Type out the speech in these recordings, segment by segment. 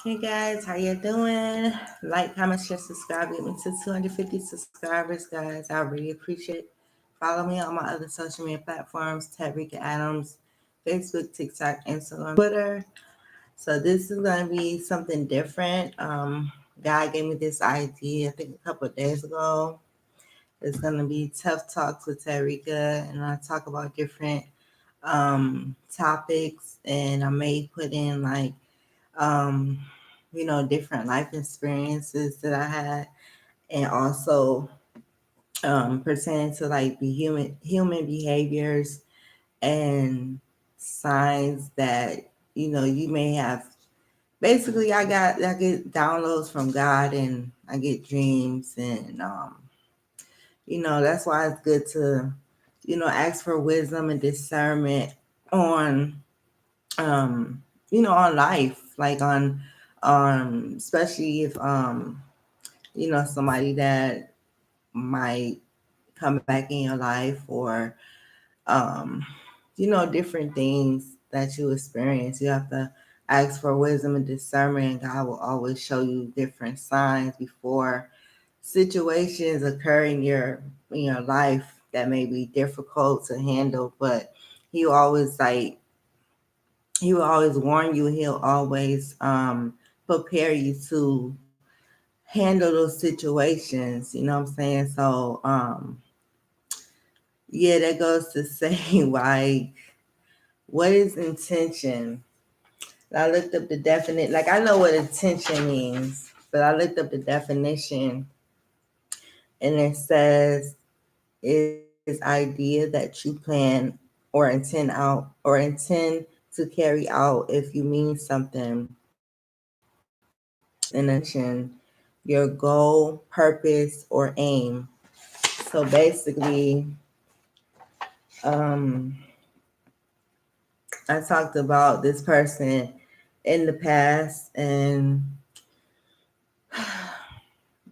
Hey guys, how you doing? Like, comment, share, subscribe. Get me to 250 subscribers, guys. I really appreciate it. Follow me on my other social media platforms, Tedreka Adams, Facebook, TikTok, Instagram, Twitter. So this is gonna be something different. God gave me this idea, I think a couple of days ago. It's gonna be tough talks with Tedreka, and I talk about different topics, and I may put in like um, different life experiences that I had, and also pertaining to like the human behaviors and signs that you may have. Basically, I get downloads from God, and I get dreams, and that's why it's good to ask for wisdom and discernment on on life, like on especially if somebody that might come back in your life, or um, different things that you experience. You have to ask for wisdom and discernment, and God will always show you different signs before situations occur in your life that may be difficult to handle, but he will always like he will always warn you. He'll always prepare you to handle those situations. You know what I'm saying? So yeah, that goes to say like, what is intention? I looked up the definition. Like, I know what intention means, but I looked up the definition, and it says is idea that you plan or intend to carry out if you mean something in attention, your goal, purpose, or aim. So basically, um, I talked about this person in the past, and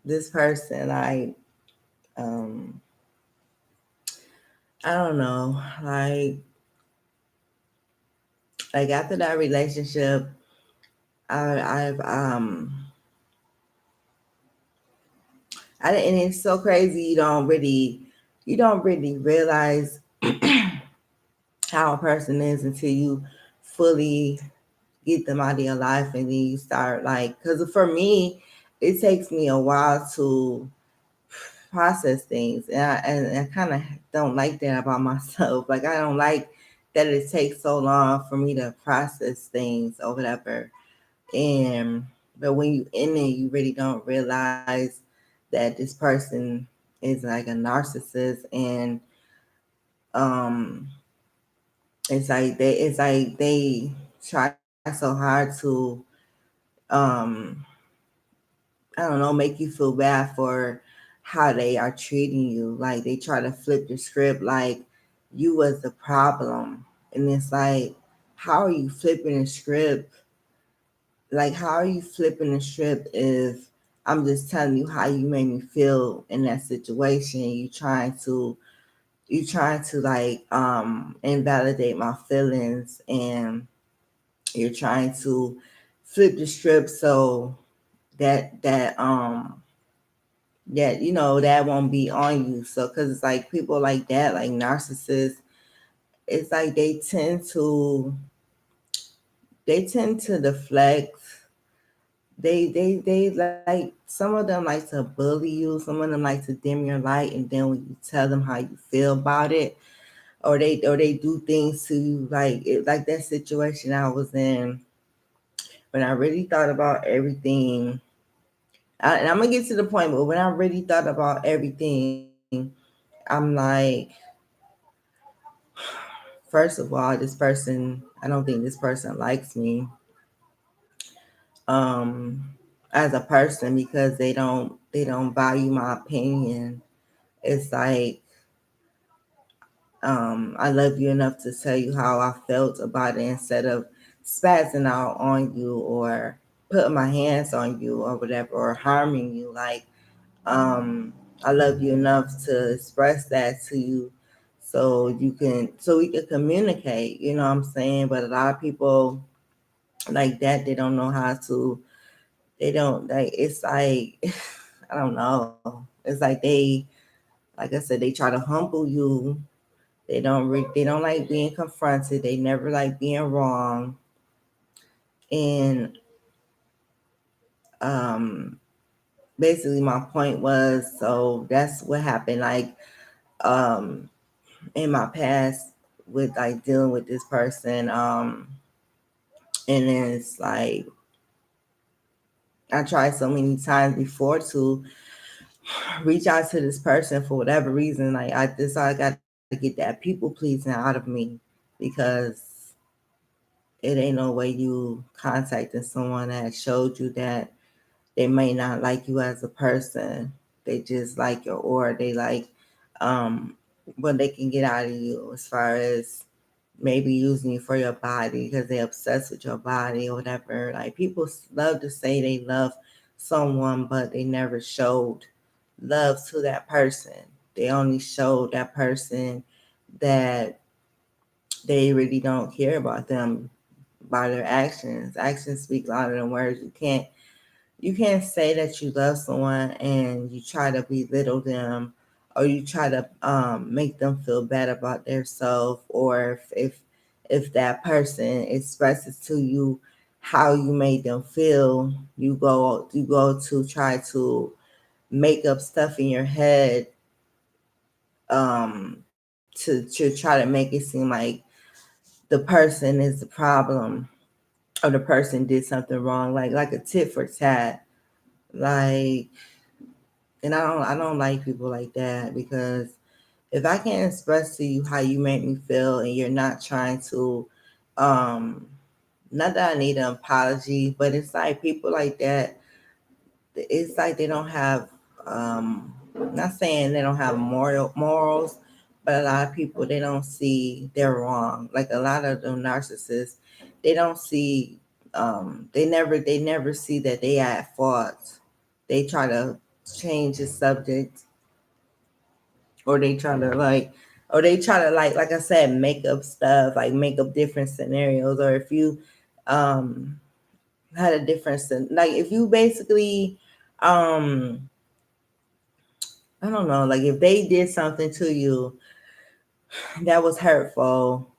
this person, um, I don't know, like after that relationship, I've and it's so crazy. You don't really realize how a person is until you fully get them out of your life, and then you start like, because for me, it takes me a while to process things, and I kind of don't like that about myself. Like, I don't like that it takes so long for me to process things or whatever. And but when you in it, you really don't realize that this person is like a narcissist, and um it's like they try so hard to um I don't know, make you feel bad for how they are treating you. Like, they try to flip the script like you was the problem. And it's like, how are you flipping the script? Like, how are you flipping the script if I'm just telling you how you made me feel in that situation? You trying to like invalidate my feelings, and you're trying to flip the script so that that won't be on you. So because it's like people like that, like narcissists, it's like they tend to deflect. They like, some of them like to bully you, some of them like to dim your light, and then when you tell them how you feel about it, or they do things to you, like that situation I was in, when I really thought about everything. And I'm gonna get to the point, but when I really thought about everything, I'm like, first of all, this person, I don't think this person likes me um as a person, because they don't value my opinion. It's like, I love you enough to tell you how I felt about it, instead of spazzing out on you, or putting my hands on you, or whatever, or harming you. Like, um I love you enough to express that to you, so we can communicate, you know what I'm saying? But a lot of people like that, they don't know how to They don't like it's like I don't know. It's like like I said, they try to humble you. They don't like being confronted. They never like being wrong. And um basically my point was, so that's what happened like um in my past with like dealing with this person. And then it's like I tried so many times before to reach out to this person for whatever reason. Like I decided I got to get that people pleasing out of me because it ain't no way you contacting someone that showed you that they may not like you as a person. They just like your aura. They like what they can get out of you as far as maybe using you for your body because they're obsessed with your body or whatever. Like people love to say they love someone, but they never showed love to that person. They only showed that person that they really don't care about them by their actions. Actions speak louder than words. You can't say that you love someone and you try to belittle them or you try to make them feel bad about their self, or if that person expresses to you how you made them feel, you go to try to make up stuff in your head to try to make it seem like the person is the problem or the person did something wrong, like a tit for tat. Like, and I don't like people like that because if I can't express to you how you make me feel and you're not trying to um not that I need an apology, but it's like people like that, it's like they don't have um not saying they don't have morals, but a lot of people they don't see they're wrong. Like a lot of them narcissists, they don't see they never see that they at fault. They try to change the subject, or they try to like I said, make up stuff, like make up different scenarios. Or if you um had a different like if you basically um I don't know, like if they did something to you that was hurtful,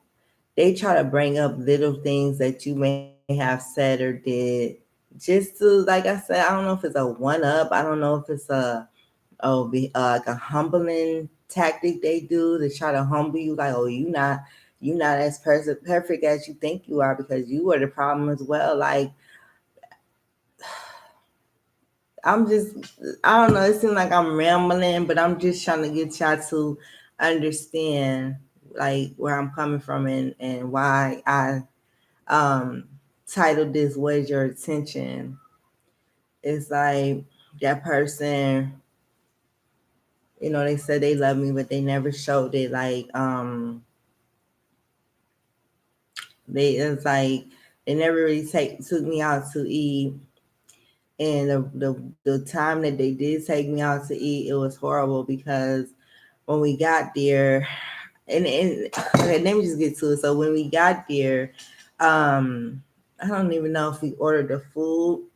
they try to bring up little things that you may have said or did just to, like I said, I don't know if it's a one up. I don't know if it's like a humbling tactic they do to try to humble you. Like, oh, you not as perfect as you think you are because you were the problem as well. Like, I'm just, I don't know. It seems like I'm rambling, but I'm just trying to get y'all to understand like where I'm coming from and why I um titled this "Where's Your Attention?" It's like that person, they said they love me, but they never showed it. Like they it's like they never really took me out to eat, and the time that they did take me out to eat, it was horrible because when we got there, and okay, let me just get to it. So when we got there, um, I don't even know if we ordered the food.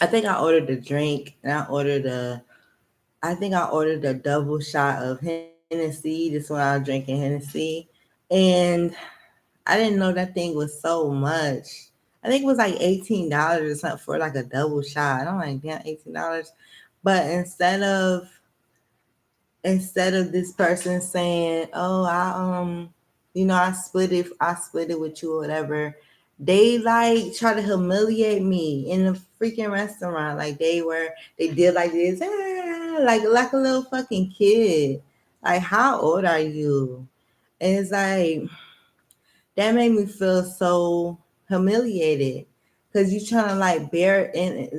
I think I ordered the drink, and I think I ordered a double shot of Hennessy. This when I was drinking Hennessy, and I didn't know that thing was so much. I think it was like $18 or something for like a double shot. I'm like, damn, $18. But instead of this person saying, "Oh, I split it with you or whatever," they like try to humiliate me in the freaking restaurant. Like they did like this, like a little fucking kid. Like, how old are you? And it's like that made me feel so humiliated because you trying to like bear it, and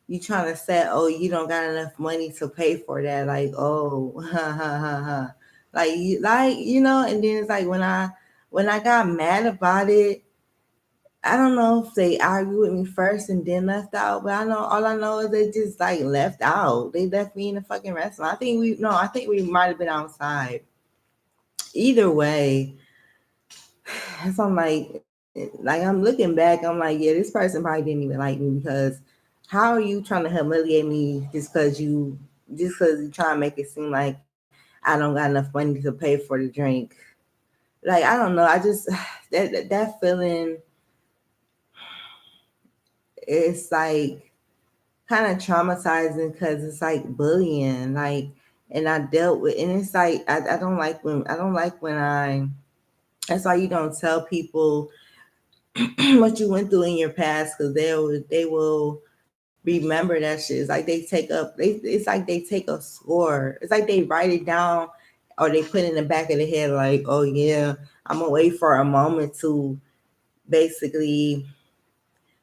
you trying to say, oh, you don't got enough money to pay for that, like, oh, ha ha ha ha, like and then it's like when I got mad about it, I don't know if they argued with me first and then left out, but all I know is they just like left out. They left me in the fucking restaurant. I think we might have been outside. Either way, so I'm like, like I'm looking back, I'm like, yeah, this person probably didn't even like me because how are you trying to humiliate me just because you trying to make it seem like I don't got enough money to pay for the drink. Like I don't know, I just that feeling, it's like kind of traumatizing because it's like bullying, like, and I dealt with, and it's like I don't like when I that's why you don't tell people what you went through in your past because they will remember that shit. It's like they take up it's like they take a score. It's like they write it down or they put it in the back of the head like, oh yeah, I'm gonna wait for a moment to basically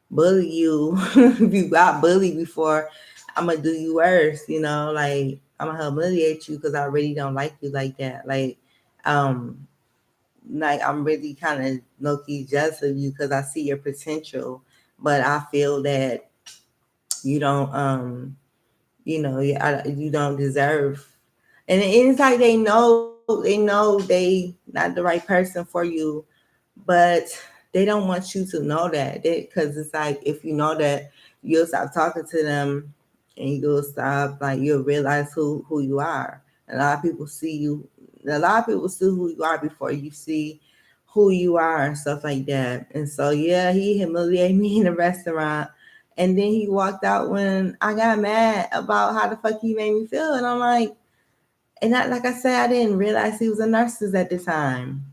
bully you. If you got bullied before, I'm gonna do you worse. Like I'm gonna humiliate you because I really don't like you like that. Um, like I'm really kind of low key jealous of you because I see your potential, but I feel that you don't you don't deserve. And it's like they know they not the right person for you, but they don't want you to know that, because it's like if you know that, you'll stop talking to them, and you'll stop, like you'll realize who you are. A lot of people see you. A lot of people see who you are before you see who you are and stuff like that. And so yeah, he humiliated me in the restaurant, and then he walked out when I got mad about how the fuck he made me feel, and I'm like, and like I said, I didn't realize he was a narcissist at the time.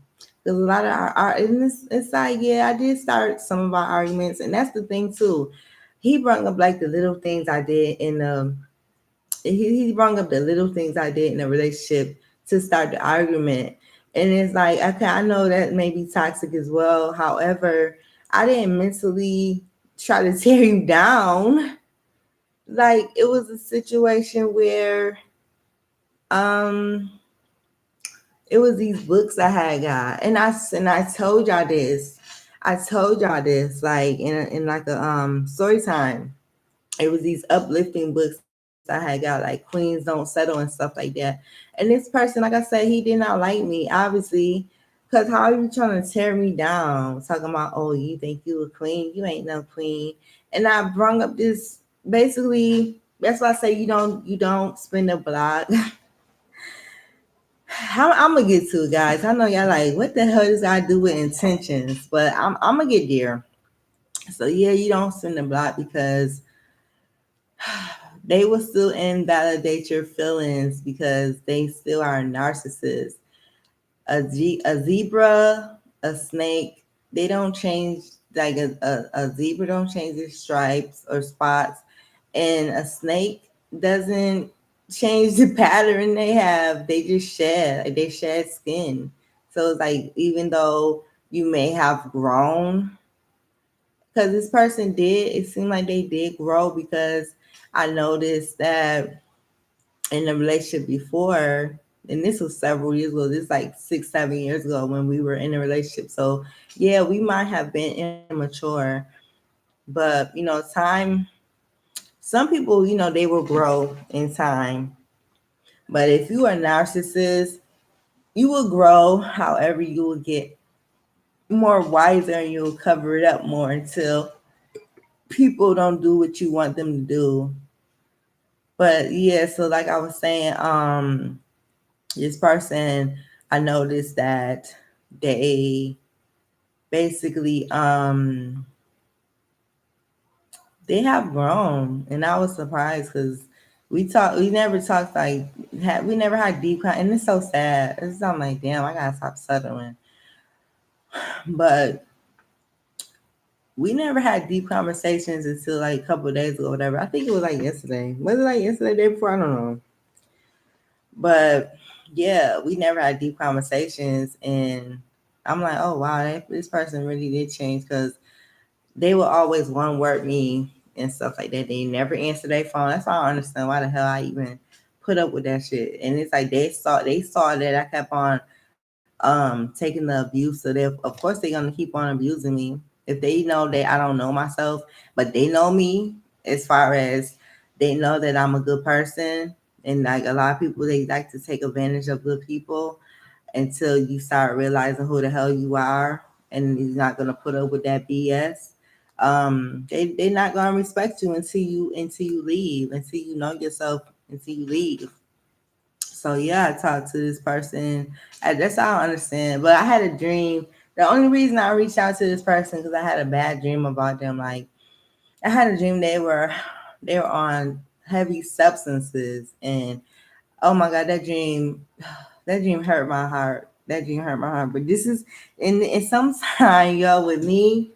Because a lot of our and it's like, yeah, I did start some of our arguments, and that's the thing too. He brought up like the little things I did in he brought up the little things I did in a relationship to start the argument. And it's like, okay, I know that may be toxic as well. However, I didn't mentally try to tear you down. Like it was a situation where um it was these books I had got, and I told y'all this. I told y'all this like in like a story time. It was these uplifting books I had got, like Queens Don't Settle and stuff like that. And this person, like I said, he did not like me, obviously, because how are you trying to tear me down? Talking about, oh, you think you a queen? You ain't no queen. And I brung up this, basically. That's why I say you don't spin the block. I'm gonna get to it, guys. I know y'all like, what the hell does I do with intentions? But I'm gonna get there. So yeah, you don't spin the block because they will still invalidate your feelings because they still are narcissists. A zebra, a snake, they don't change. Like a zebra don't change its stripes or spots, and a snake doesn't change the pattern they have. They just shed, like they shed skin. So it's like, even though you may have grown, because this person did, it seemed like they did grow, because I noticed that in the relationship before, and this was several years ago, this is like 6 7 years ago when we were in a relationship. So yeah, we might have been immature, but time, some people, they will grow in time. But if you are a narcissist, you will grow. However, you will get more wiser, and you'll cover it up more until people don't do what you want them to do. But yeah, so like I was saying, this person, I noticed that they basically they have grown, and I was surprised because we never talked like we never had and it's so sad. It's I'm like, damn, I gotta stop settling. But we never had deep conversations until like a couple of days ago, whatever. I think it was like yesterday. Was it like yesterday, day before? I don't know. But yeah, we never had deep conversations, and I'm like, oh wow, this person really did change, because they will always one word me and stuff like that. They never answer their phone. That's why I don't understand why the hell I even put up with that shit. And it's like they saw that I kept on taking the abuse, so they, of course, they're gonna keep on abusing me. If they know that I don't know myself, but they know me, as far as they know that I'm a good person. And like a lot of people, they like to take advantage of good people until you start realizing who the hell you are. and he's not gonna put up with that BS. They're not gonna respect you until you leave, until you know yourself, until you leave. So yeah, I talked to this person. That's all I understand. But I had a dream. The only reason I reached out to this person because I had a bad dream about them. Like I had a dream they were on heavy substances, and oh my god, that dream hurt my heart. That dream hurt my heart. But this is and sometimes yo with me,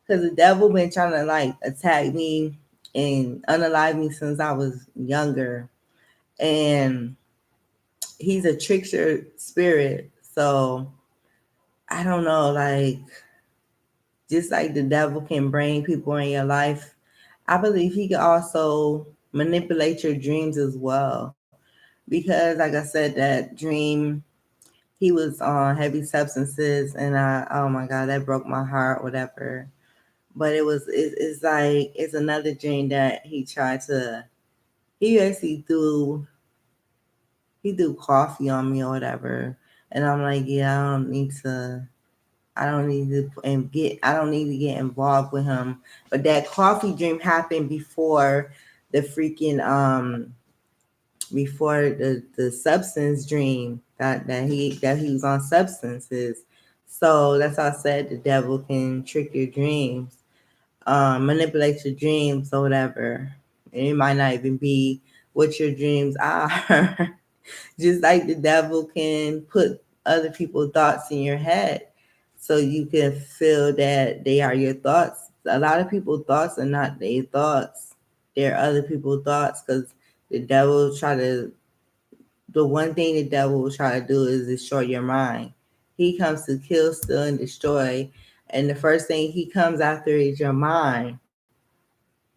because the devil been trying to like attack me and unalive me since I was younger, and he's a trickster spirit. So I don't know, like just like the devil can bring people in your life, I believe he can also manipulate your dreams as well. Because like I said, that dream he was on heavy substances, and oh my god, that broke my heart, whatever. But it's like it's another dream that he tried to he actually threw coffee on me or whatever, and I'm like, yeah, I don't need to get involved with him. But that coffee dream happened the freaking before the substance dream that he was on substances. So that's why I said the devil can trick your dreams, manipulate your dreams or whatever. And it might not even be what your dreams are. Just like the devil can put other people's thoughts in your head so you can feel that they are your thoughts. A lot of people's thoughts are not their thoughts. They're other people's thoughts because the devil try to the one thing the devil will try to do is destroy your mind. He comes to kill, steal, and destroy. And the first thing he comes after is your mind.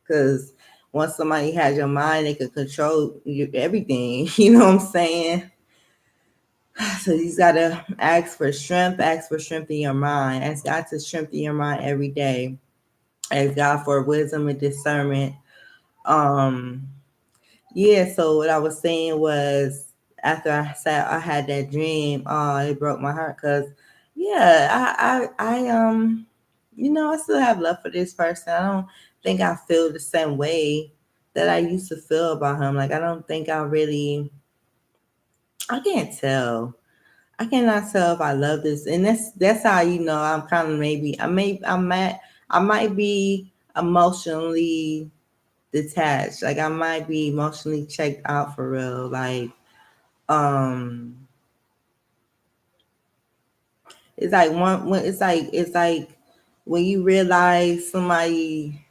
Because once somebody has your mind, they can control everything. You know what I'm saying? So you gotta ask for strength in your mind. Ask God to strengthen your mind every day. Ask God for wisdom and discernment. Um, yeah. So what I was saying was, after I had that dream, oh, it broke my heart because, yeah, I still have love for this person. I don't think I feel the same way that I used to feel about him. Like I don't think I can't tell. I cannot tell if I love this, and that's how I'm kind of I might be emotionally detached. Like I might be emotionally checked out for real. Like um, it's like one when it's like when you realize somebody,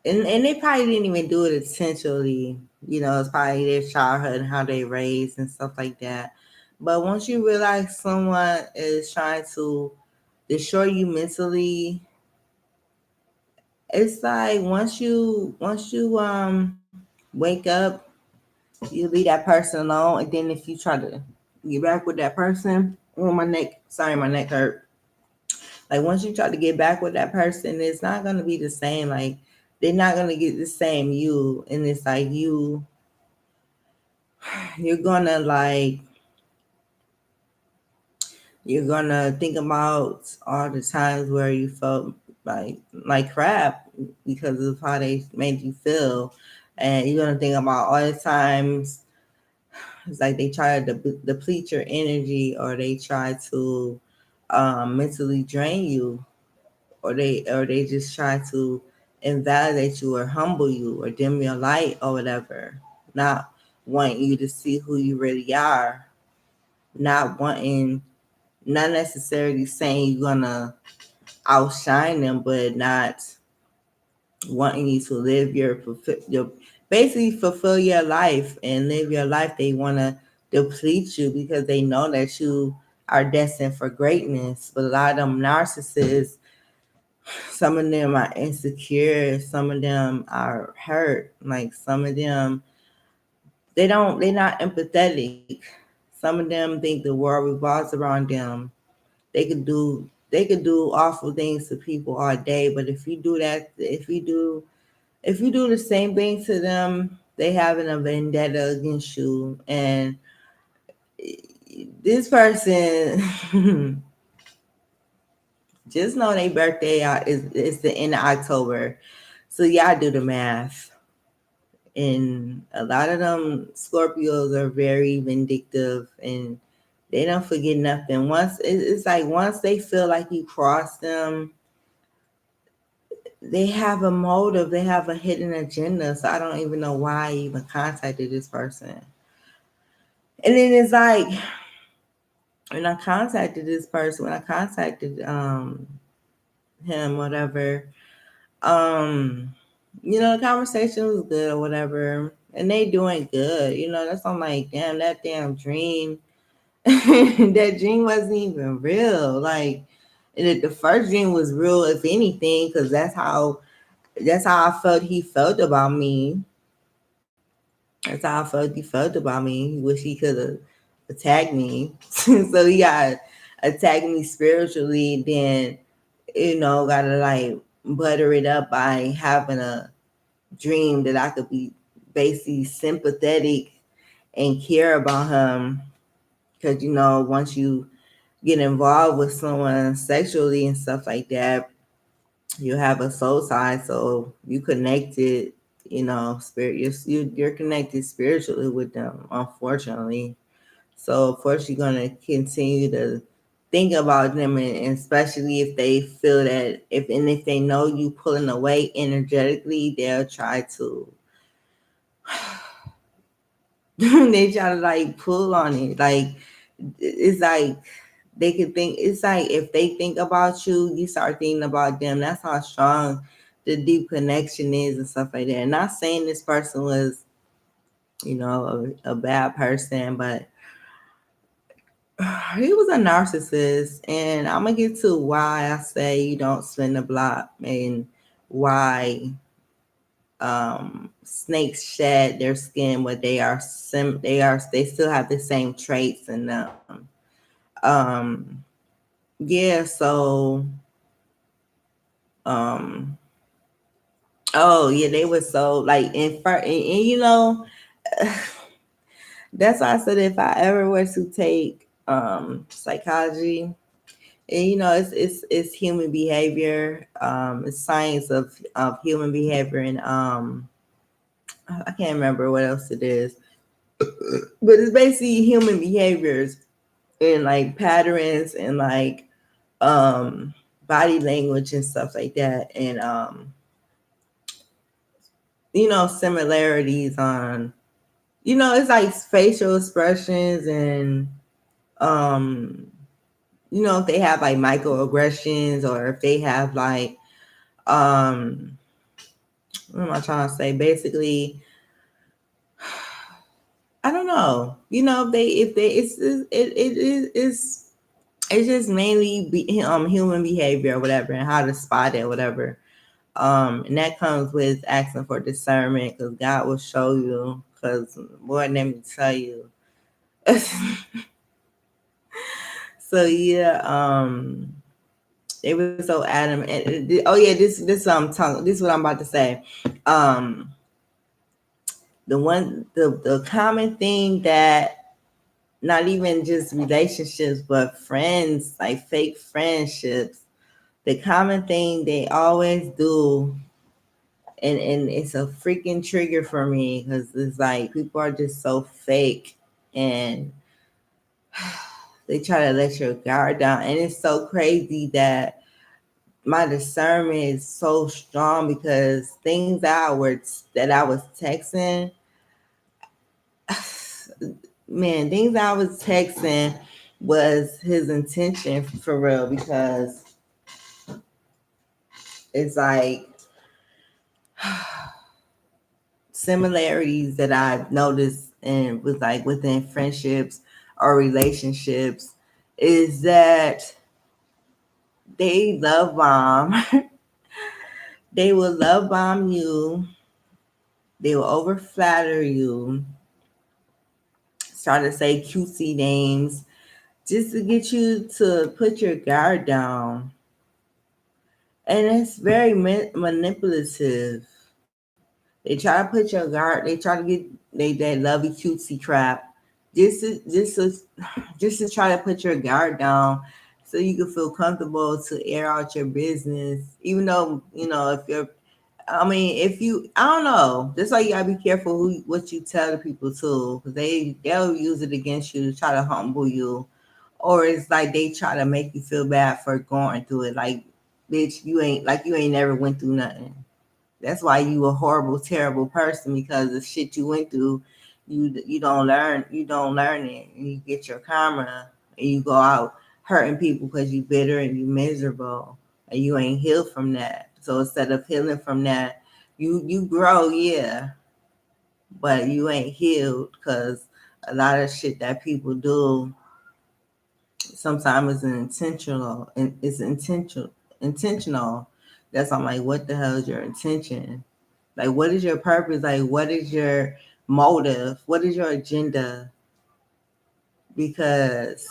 and they probably didn't even do it intentionally. It's probably their childhood and how they raised and stuff like that. But once you realize someone is trying to destroy you mentally, it's like once you wake up, you leave that person alone, and then if you try to get back with that person, oh my neck, sorry, my neck hurt. Like once you try to get back with that person, it's not gonna be the same. Like they're not gonna get the same you, and it's like you're gonna like you're gonna think about all the times where you felt like crap because of how they made you feel, and you're gonna think about all the times it's like they try to deplete your energy, or they try to mentally drain you, or they just try to invalidate you or humble you or dim your light or whatever, not wanting you to see who you really are, not necessarily saying you're gonna outshine them, but not wanting you to live your basically fulfill your life and live your life. They want to deplete you because they know that you are destined for greatness. But a lot of them narcissists, some of them are insecure, some of them are hurt, like some of them they're not empathetic. Some of them think the world revolves around them. They could do awful things to people all day, but if you do the same thing to them, they having a vendetta against you. And this person Just know their birthday is the end of October. So y'all do the math. And a lot of them Scorpios are very vindictive and they don't forget nothing. It's like once they feel like you crossed them, they have a motive, they have a hidden agenda. So I don't even know why I even contacted this person. And then it's like when I contacted this person, when I contacted him, whatever, um, the conversation was good or whatever, and they doing good. That's I'm like, damn, that damn dream, that dream wasn't even real. Like, and the first dream was real, if anything, because that's how I felt he felt about me. That's how I felt he felt about me. He wish he could have attacked me. So he got attacked me spiritually, then gotta like butter it up by having a dream that I could be basically sympathetic and care about him. Because once you get involved with someone sexually and stuff like that, you have a soul side, so you connected. Spirit. You're connected spiritually with them. Unfortunately, so of course you're gonna continue to think about them, and especially if they feel that if they know you pulling away energetically, they'll try to they try to like pull on it. Like it's like they could think it's like if they think about you, you start thinking about them. That's how strong the deep connection is and stuff like that. And not saying this person was, a bad person, but he was a narcissist. And I'm gonna get to why I say you don't spin the block and why snakes shed their skin, but they still have the same traits in them. Um, yeah, so um, oh yeah, they were so like and that's why I said if I ever were to take psychology, and it's human behavior, it's science of human behavior, and I can't remember what else it is, but it's basically human behaviors and like patterns and like um body language and stuff like that, and similarities on it's like facial expressions and um if they have like microaggressions, or if they have like um what am I trying to say, basically I don't know, if they it's just mainly human behavior or whatever, and how to spot it or whatever. And that comes with asking for discernment, because God will show you. Because Lord, let me tell you. So yeah, they were so adamant. Oh yeah, this is what I'm about to say. Um, the common thing that, not even just relationships, but friends, like fake friendships, the common thing they always do, and it's a freaking trigger for me, because it's like people are just so fake, and they try to let your guard down, and it's so crazy that my discernment is so strong, because things that I was texting, man, things I was texting was his intention for real, because it's like similarities that I've noticed and with like within friendships or relationships is that they love bomb. They will love bomb you. They will over flatter you. Start to say cutesy names just to get you to put your guard down. And it's very manipulative. They try to put your guard. They try to get that lovey cutesy crap, just to just to try to put your guard down, so you can feel comfortable to air out your business, even though if you're. I mean, if you, I don't know. That's why you gotta be careful what you tell the people too, because they'll use it against you to try to humble you, or it's like they try to make you feel bad for going through it. Like, bitch, you ain't never went through nothing. That's why you a horrible, terrible person, because the shit you went through, you don't learn it, and you get your karma, and you go out hurting people because you bitter and you miserable, and you ain't healed from that. So instead of healing from that, you grow, yeah, but you ain't healed, because a lot of shit that people do sometimes it's intentional. That's, I'm like, what the hell is your intention? Like, what is your purpose? Like, what is your motive? What is your agenda? Because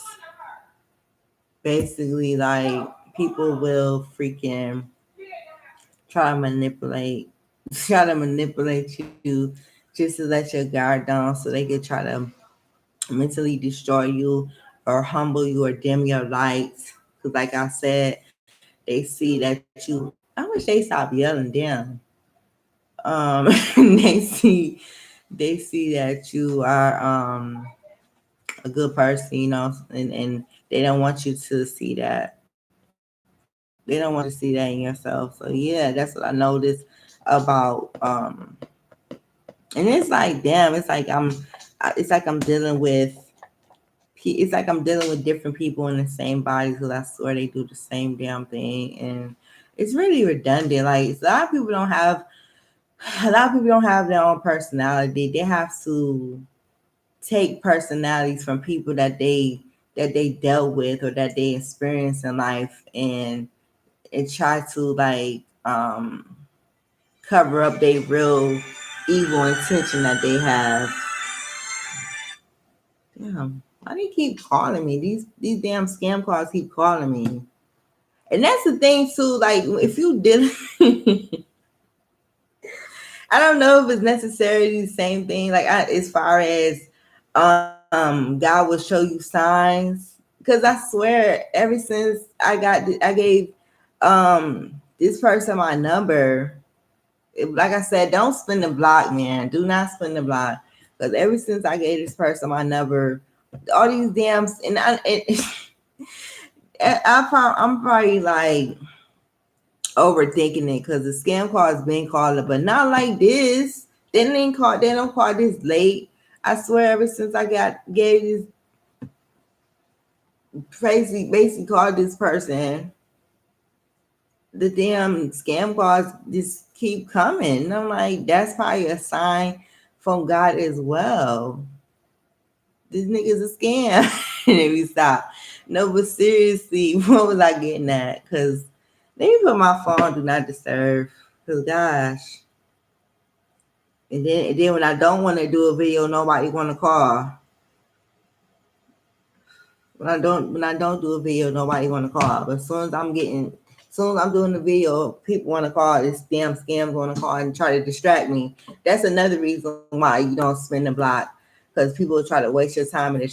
basically, like, people will freaking try to manipulate, you just to let your guard down so they can try to mentally destroy you or humble you or dim your lights. Because, like I said, they see that you. I wish they stop yelling down. They see that you are a good person, and they don't want you to see that. They don't want you to see that in yourself. So yeah, that's what I noticed about and it's like, damn, it's like I'm dealing with different people in the same body, because I swear they do the same damn thing, and it's really redundant. Like, a lot of people don't have their own personality. They have to take personalities from people that they dealt with or that they experienced in life, and try to, like, cover up their real evil intention that they have. Damn, why they keep calling me? These damn scam calls keep calling me. And that's the thing too, like, if you did I don't know if it's necessarily the same thing, like, as far as God will show you signs, because I swear, ever since I gave this person my number, like I said, don't spin the block, man. Do not spin the block, because ever since I gave this person my number, all these damn, I'm probably like overthinking it, because the scam call has been calling, but not like this. They don't call this late. I swear, ever since I gave this crazy, basically called this person, the damn scam calls just keep coming. And I'm like, that's probably a sign from God as well. This nigga's a scam. And then we stop. No, but seriously, what was I getting at? Because let me put my phone do not disturb. Because gosh. And then when I don't want to do a video, nobody want to call. When I don't do a video, nobody want to call. But as soon as I'm doing the video, people want to call. This damn scam want to call and try to distract me. That's another reason why you don't spin the block, because people try to waste your time and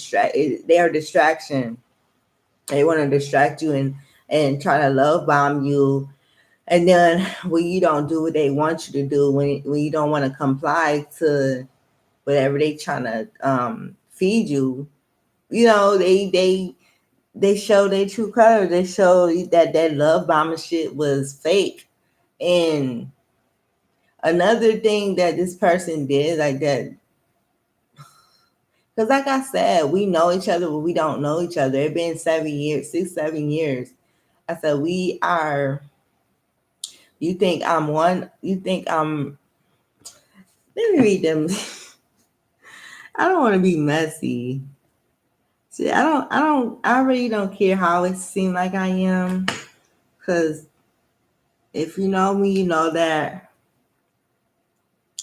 they're a distraction. They want to distract you and try to love bomb you. And then when you don't do what they want you to do, when you don't want to comply to whatever they trying to feed you, they show their true colors. They show that love bombing shit was fake. And another thing that this person did, like that, because like I said, we know each other, but we don't know each other. It's been 7 years, 6, 7 years. I said, we are. You think I'm one? You think I'm? Let me read them. I don't want to be messy. See, I really don't care how it seems like I am, because if you know me, you know that.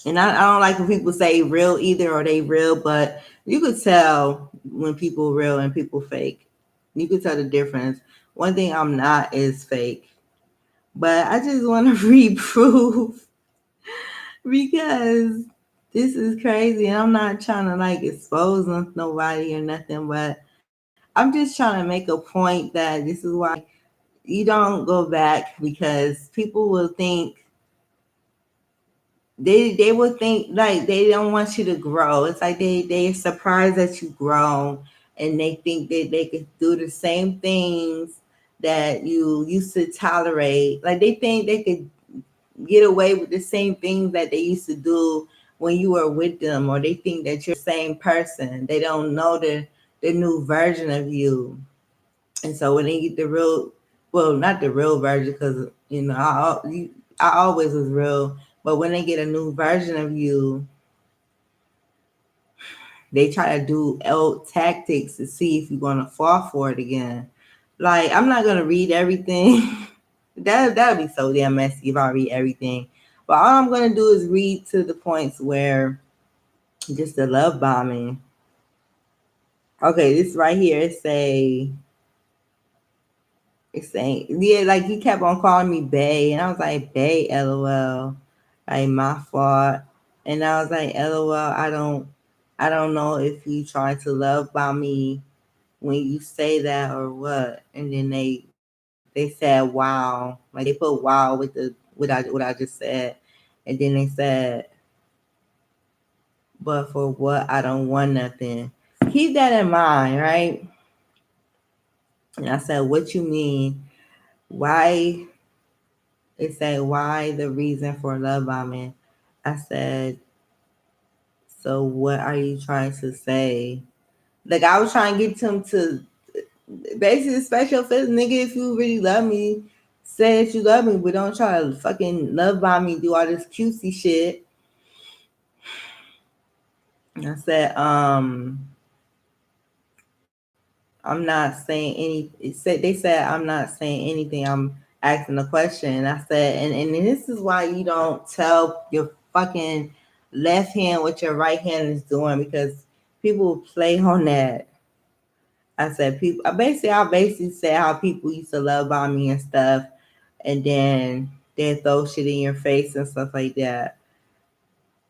And I don't like when people say real either, or they real, but you could tell when people real and people fake. You could tell the difference. One thing I'm not is fake. But I just want to read proof, because this is crazy. And I'm not trying to, like, expose nobody or nothing, but I'm just trying to make a point that this is why you don't go back, because people will think they will think like they don't want you to grow. It's like they're surprised that you grown, and they think that they could do the same things that you used to tolerate. Like they think they could get away with the same things that they used to do when you were with them, or they think that you're the same person. They don't know the new version of you. And so when they get the real, well, not the real version, because I always was real. But when they get a new version of you, they try to do old tactics to see if you're gonna fall for it again. Like I'm not gonna read everything. That'd be so damn messy if I read everything. But all I'm gonna do is read to the points where just the love bombing. Okay, this right here it's saying, yeah, like he kept on calling me Bay, and I was like, Bay, LOL, like my fault. And I was like, LOL, I don't know if you trying to love bomb me when you say that or what. And then they said wow, like they put wow with the what I just said, and then they said, but for what, I don't want nothing. Keep that in mind, right? And I said, what you mean? Why? It said, why the reason for love bombing? I said, so what are you trying to say? Like I was trying to get him to basically special effects, nigga. If you really love me, say that you love me, but don't try to fucking love bomb me, do all this cutesy shit. I said, I'm not saying any. They said I'm not saying anything. I'm asking a question. I said, and this is why you don't tell your fucking left hand what your right hand is doing, because people play on that. I said people. I basically said how people used to love bomb me and stuff, and then they throw shit in your face and stuff like that,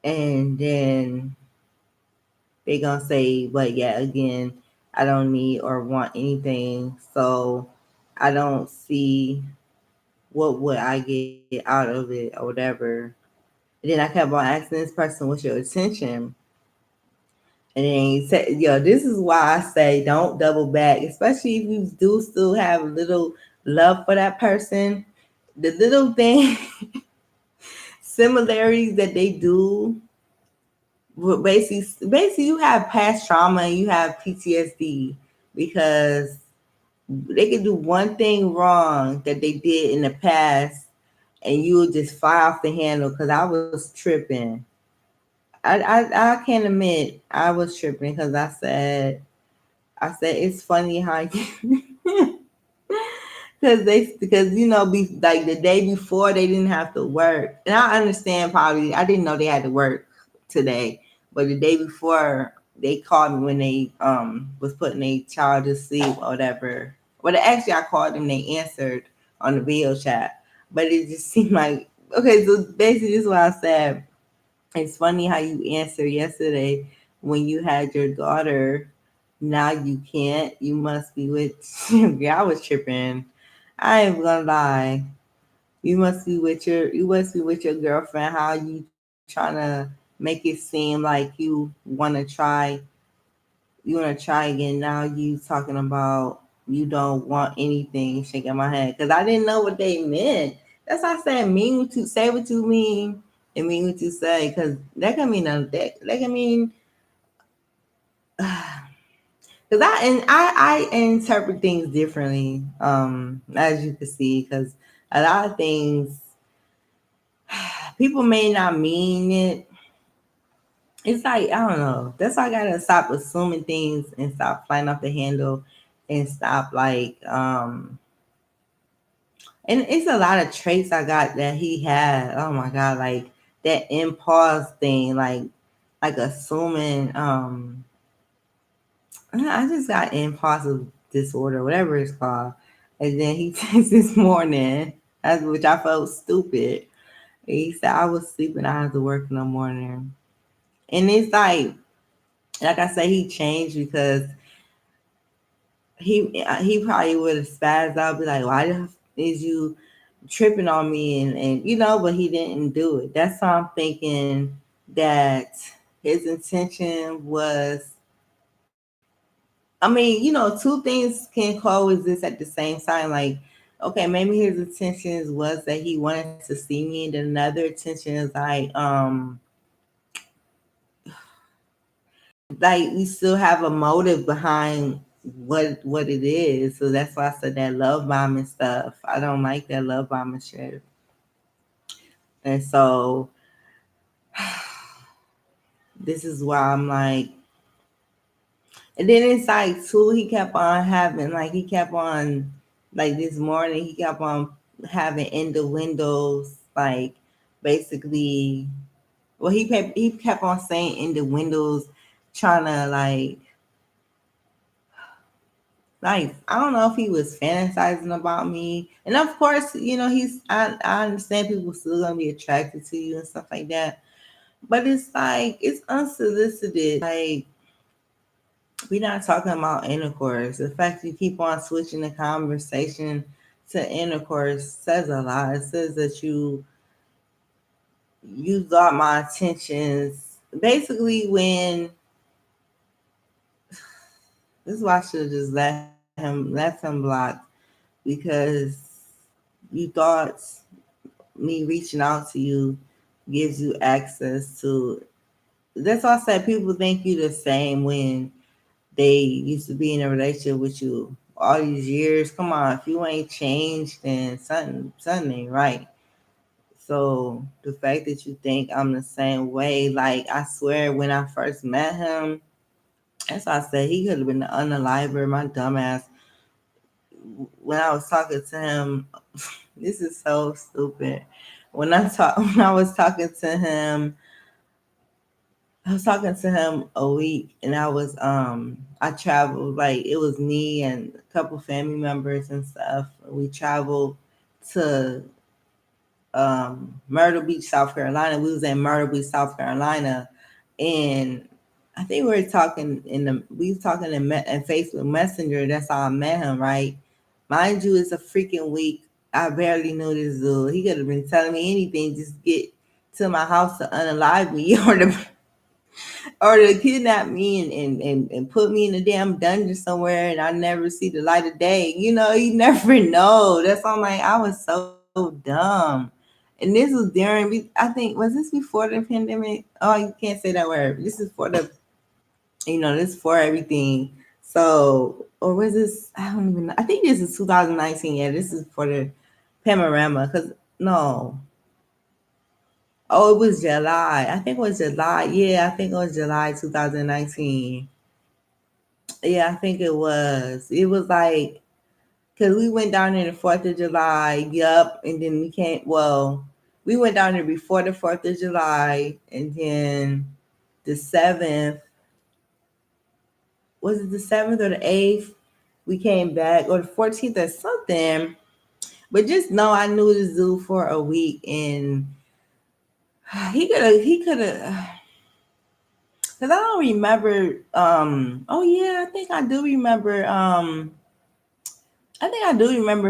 and then they gonna say, but yeah, again, I don't need or want anything, so I don't see what would I get out of it or whatever. And then I kept on asking this person, what's your attention? And then he said, yo, this is why I say don't double back, especially if you do still have a little love for that person. The little thing similarities that they do, basically you have past trauma and you have PTSD, because they could do one thing wrong that they did in the past, and you would just fly off the handle. Because I was tripping. I can't admit I was tripping, because I said it's funny how you because like the day before they didn't have to work, and I understand, probably I didn't know they had to work today, but the day before they called me when they was putting a child to sleep or whatever. Well, actually I called them, they answered on the video chat, but it just seemed like, okay, so basically this is what I said. It's funny how you answered yesterday when you had your daughter. Now you can't. You must be with. Yeah, I was tripping. I ain't gonna lie. You must be with your girlfriend. How you trying to make it seem like you wanna try again? Now you talking about you don't want anything. Shaking my head because I didn't know what they meant. That's why I said mean what you say, what you mean, and mean what you say, because that can mean that can mean. Because I interpret things differently, as you can see, because a lot of things people may not mean it. It's like, I don't know. That's why I gotta stop assuming things and stop flying off the handle, and stop like and it's a lot of traits I got that he had. Oh my god, like that impulse thing, like assuming I just got impulsive disorder, whatever it's called. And then he texted this morning, which I felt stupid. He said I was sleeping, I had to work in the morning. And it's like I said, he changed because he probably would have spazzed out, be like, "Why is you tripping on me?" And but he didn't do it. That's why I'm thinking that his intention was. I mean, two things can coexist at the same time. Like, okay, maybe his intentions was that he wanted to see me, and then another intention is like we still have a motive behind what it is. So that's why I said that love bombing stuff. I don't like that love bombing shit. And so this is why I'm like, and then it's like too, he kept on having like he kept on like this morning he kept on having in the windows like basically well he kept on saying in the windows trying to like I don't know if he was fantasizing about me. And of course, I understand people still gonna be attracted to you and stuff like that. But it's like it's unsolicited. Like we're not talking about intercourse. The fact you keep on switching the conversation to intercourse says a lot. It says that you got my attentions. Basically when this is why I should have just left him blocked because you thought me reaching out to you gives you access to. That's why I said people think you the same when they used to be in a relationship with you all these years. Come on, if you ain't changed, then something ain't right. So the fact that you think I'm the same way, like I swear when I first met him, that's why I said he could have been the unaliver, my dumbass. When I was talking to him, this is so stupid. When I was talking to him, I was talking to him a week, and I traveled like it was me and a couple family members and stuff. We traveled to Myrtle Beach, South Carolina. We was in Myrtle Beach, South Carolina, and I think we were talking in Facebook Messenger. That's how I met him, right? Mind you, it's a freaking week. I barely knew this dude. He could have been telling me anything, just get to my house to unalive me or to kidnap me and put me in a damn dungeon somewhere and I never see the light of day. You never know. That's why I'm like, I was so dumb. And this was I think, was this before the pandemic? Oh, you can't say that word. This is for this for everything. So, or was this, I don't even know. I think this is 2019. Yeah, this is for the panorama. No. Oh, it was July. I think it was July. Yeah, I think it was July 2019. Yeah, I think it was. It was like, because we went down there the 4th of July. Yup. And then we went down there before the 4th of July. And then the 7th, was it the 7th or the 8th? We came back, or the 14th or something. But just know I knew this dude for a week. And he could have, because I don't remember. Oh yeah, I think I do remember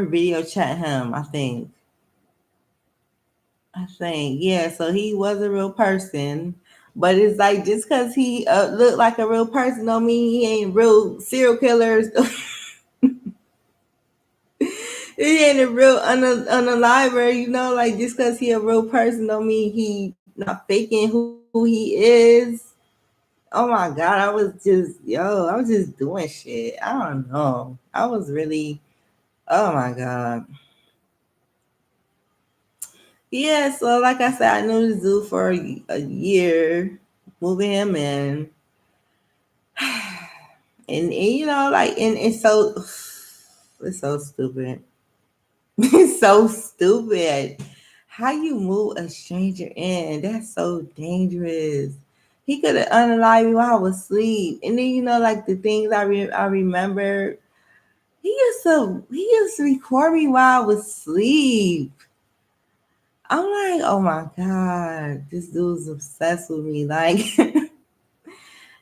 video chat him. I think yeah. So he was a real person, but it's like just because he looked like a real person don't mean he ain't real serial killers. He ain't a real unaliver, like just because he a real person don't mean he not faking who he is. Oh my god, I was just doing shit. I don't know. I was really, oh my god. Yeah, so like I said, I knew this dude for a year, moving him in, and like, and it's so stupid. It's so stupid. How you move a stranger in? That's so dangerous. He could have unalived me while I was asleep, and then like the things I remember. He used to record me while I was asleep. I'm like, oh my god, this dude's obsessed with me. Like,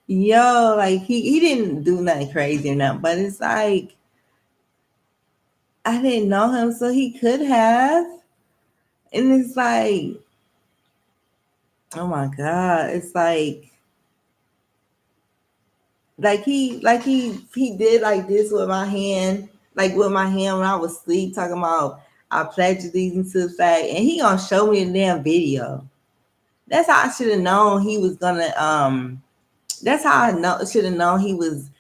yo, like he didn't do nothing crazy or nothing, but it's like I didn't know him, so he could have. And it's oh my God, it's like he did like this with my hand, like with my hand when I was asleep, talking about I pledge allegiance to the flag, and he gonna show me the damn video. That's how I should have known he was gonna. That's how I know should have known he was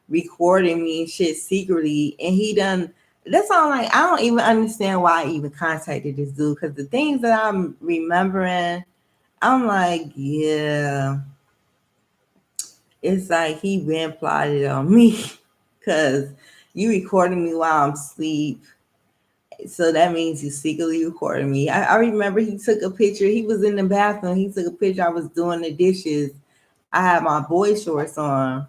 recording me and shit secretly, and he done. That's all. Like I don't even understand why I even contacted this dude because the things that I'm remembering, I'm like, yeah, it's like he been plotted on me because you recording me while I'm asleep. So that means you secretly recorded me. I remember he took a picture. He was in the bathroom. He took a picture. I was doing the dishes. I had my boy shorts on.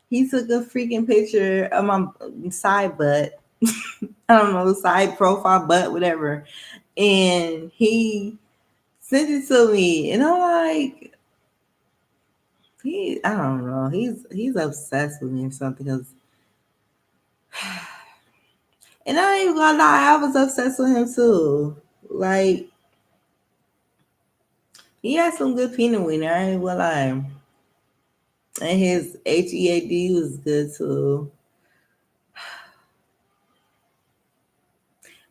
He took a freaking picture of my side butt. I don't know, side profile butt, whatever. And he sent it to me. And I'm like, I don't know. He's obsessed with me or something. Cause, and I ain't gonna lie, I was obsessed with him too. Like, he had some good peanut wiener, I ain't gonna lie. And his HEAD was good too.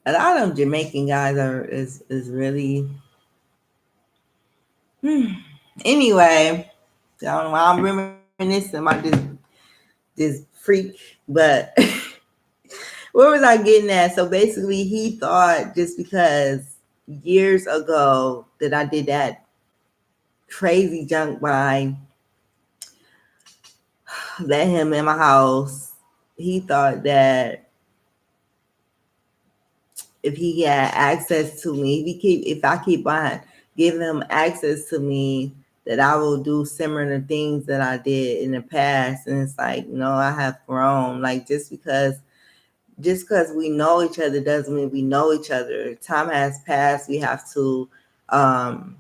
A lot of them Jamaican guys is really anyway. I don't know why I'm reminiscing about this freak, but where was I getting at? So basically, he thought just because years ago that I did that crazy junk by let him in my house, he thought that if he had access to me, if I keep on giving him access to me, that I will do similar things that I did in the past. And it's like, no, I have grown. Like just because we know each other doesn't mean we know each other. Time has passed. We have to um,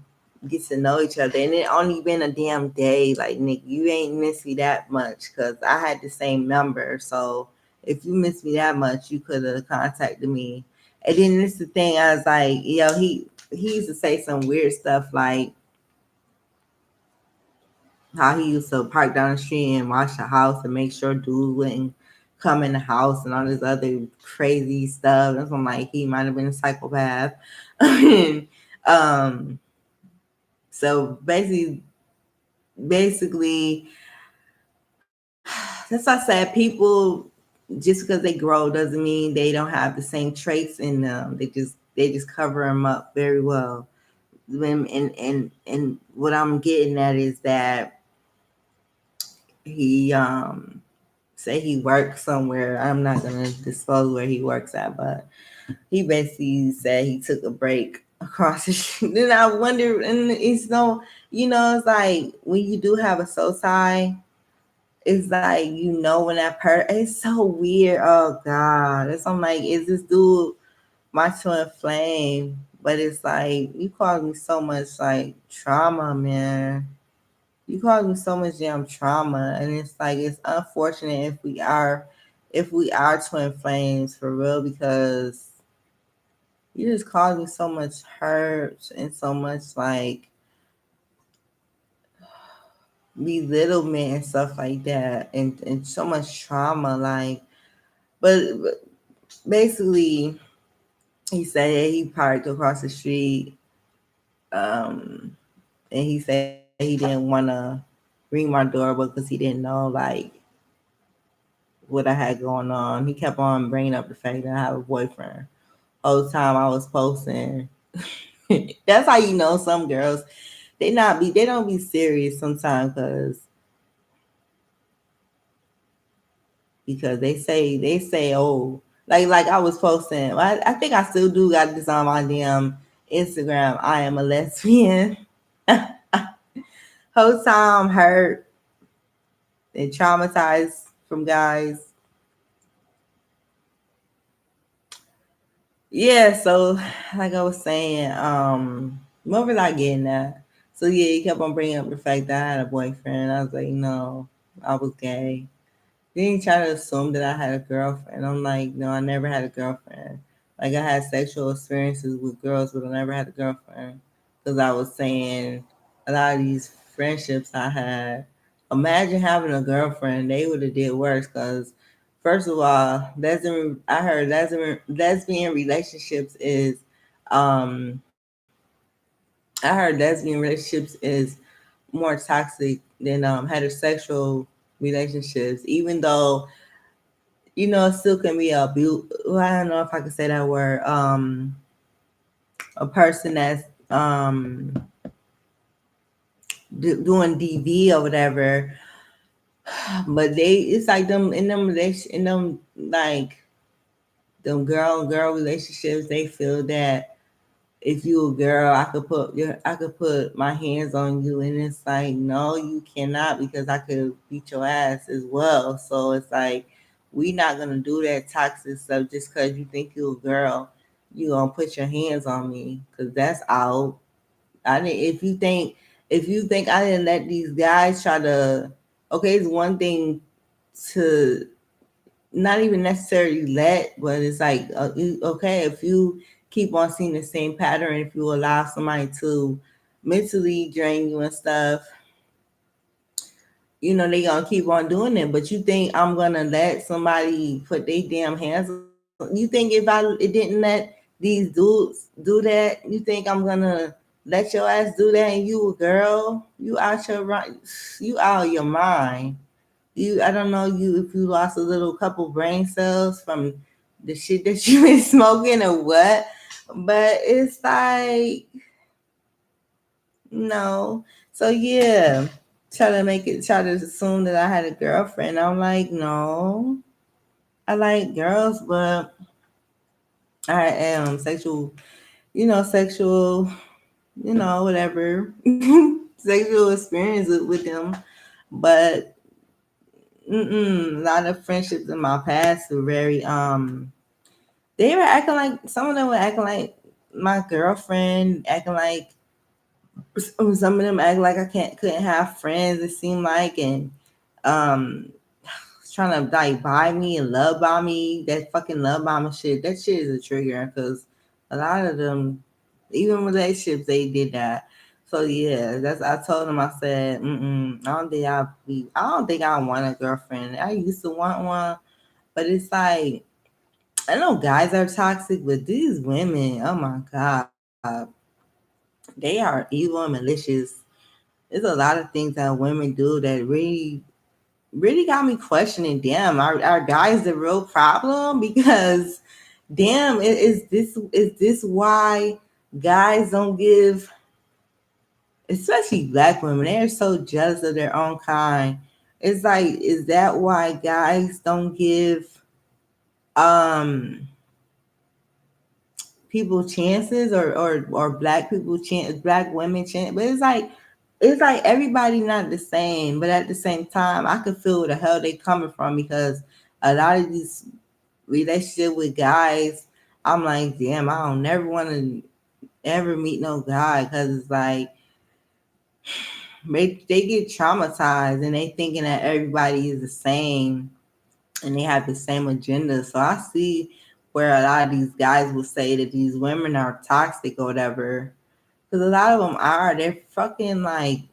get to know each other. And it only been a damn day. Like, Nick, you ain't missed me that much because I had the same number. So if you missed me that much, you could have contacted me. And then this is the thing. I was like, he used to say some weird stuff like how he used to park down the street and watch the house and make sure dude wouldn't come in the house and all this other crazy stuff. And so I'm like, he might have been a psychopath. and, um, so basically, that's why I said people just because they grow doesn't mean they don't have the same traits in them. They just cover them up very well. And what I'm getting at is that he say he works somewhere. I'm not gonna disclose where he works at, but he basically said he took a break across the street. Then I wonder, and it's no, it's like when you do have a soul tie, it's like when that it's so weird. Oh God, it's I'm like, is this dude my twin flame? But it's like you caused me so much like trauma, man. You caused me so much damn trauma, and it's like it's unfortunate if we are twin flames for real because you just caused me so much hurt and so much like belittlement and stuff like that, and so much trauma. Like, but basically, he said he parked across the street, and he said he didn't want to ring my doorbell because he didn't know like what I had going on. He kept on bringing up the fact that I have a boyfriend. Whole time I was posting. That's how you know some girls they don't be serious sometimes because they say oh like I was posting. I think I still do got this on my damn Instagram. I am a lesbian. Whole time hurt and traumatized from guys. Yeah, so like I was saying, what was I getting at? So yeah, he kept on bringing up the fact that I had a boyfriend. I was like, no, I was gay. Then he tried to assume that I had a girlfriend. I'm like, no, I never had a girlfriend. Like I had sexual experiences with girls, but I never had a girlfriend. Because I was saying a lot of these friendships I had. Imagine having a girlfriend; they would have did worse. Because first of all, I heard lesbian relationships is, um, I heard lesbian relationships is more toxic than heterosexual relationships, even though it still can be a well, I don't know if I can say that word. A person that's doing DV or whatever, but it's like them in them like them girl relationships. They feel that if you a girl, I could put my hands on you, and it's like no, you cannot because I could beat your ass as well. So it's like we not gonna do that toxic stuff just because you think you a girl. You gonna put your hands on me because that's out. I didn't. If you think I didn't let these guys try to, okay, it's one thing to not even necessarily let, but it's like okay, if you keep on seeing the same pattern, if you allow somebody to mentally drain you and stuff, they gonna keep on doing it. But you think I'm gonna let somebody put their damn hands on? You think if it didn't let these dudes do that, you think I'm gonna let your ass do that? And you a girl, you out of your mind. I don't know you if you lost a little couple brain cells from the shit that you been smoking or what, but it's like no. So yeah, try to assume that I had a girlfriend. I'm like, no, I like girls, but I am sexual, sexual, whatever, sexual experience with them. But a lot of friendships in my past were very they were acting like some of them were acting like my girlfriend, acting like some of them act like I couldn't have friends. It seemed like, and um, trying to like buy me and love bomb me. That fucking love bombing shit. That shit is a trigger because a lot of them, even relationships, they did that. So yeah, I told them. I said, I don't think I want a girlfriend. I used to want one, but it's like I know guys are toxic, but these women, oh my god, they are evil and malicious. There's a lot of things that women do that really got me questioning. Damn, are guys the real problem? Because damn, is this why guys don't give, especially black women? They're so jealous of their own kind. It's like, is that why guys don't give um people chances, or black people chance, black women chance? But it's like everybody not the same, but at the same time I could feel where the hell they coming from, because a lot of these relationship with guys, I'm like, damn, I don't never want to ever meet no guy, because it's like they get traumatized and they thinking that everybody is the same and they have the same agenda. So I see where a lot of these guys will say that these women are toxic or whatever, because a lot of them are. They're fucking like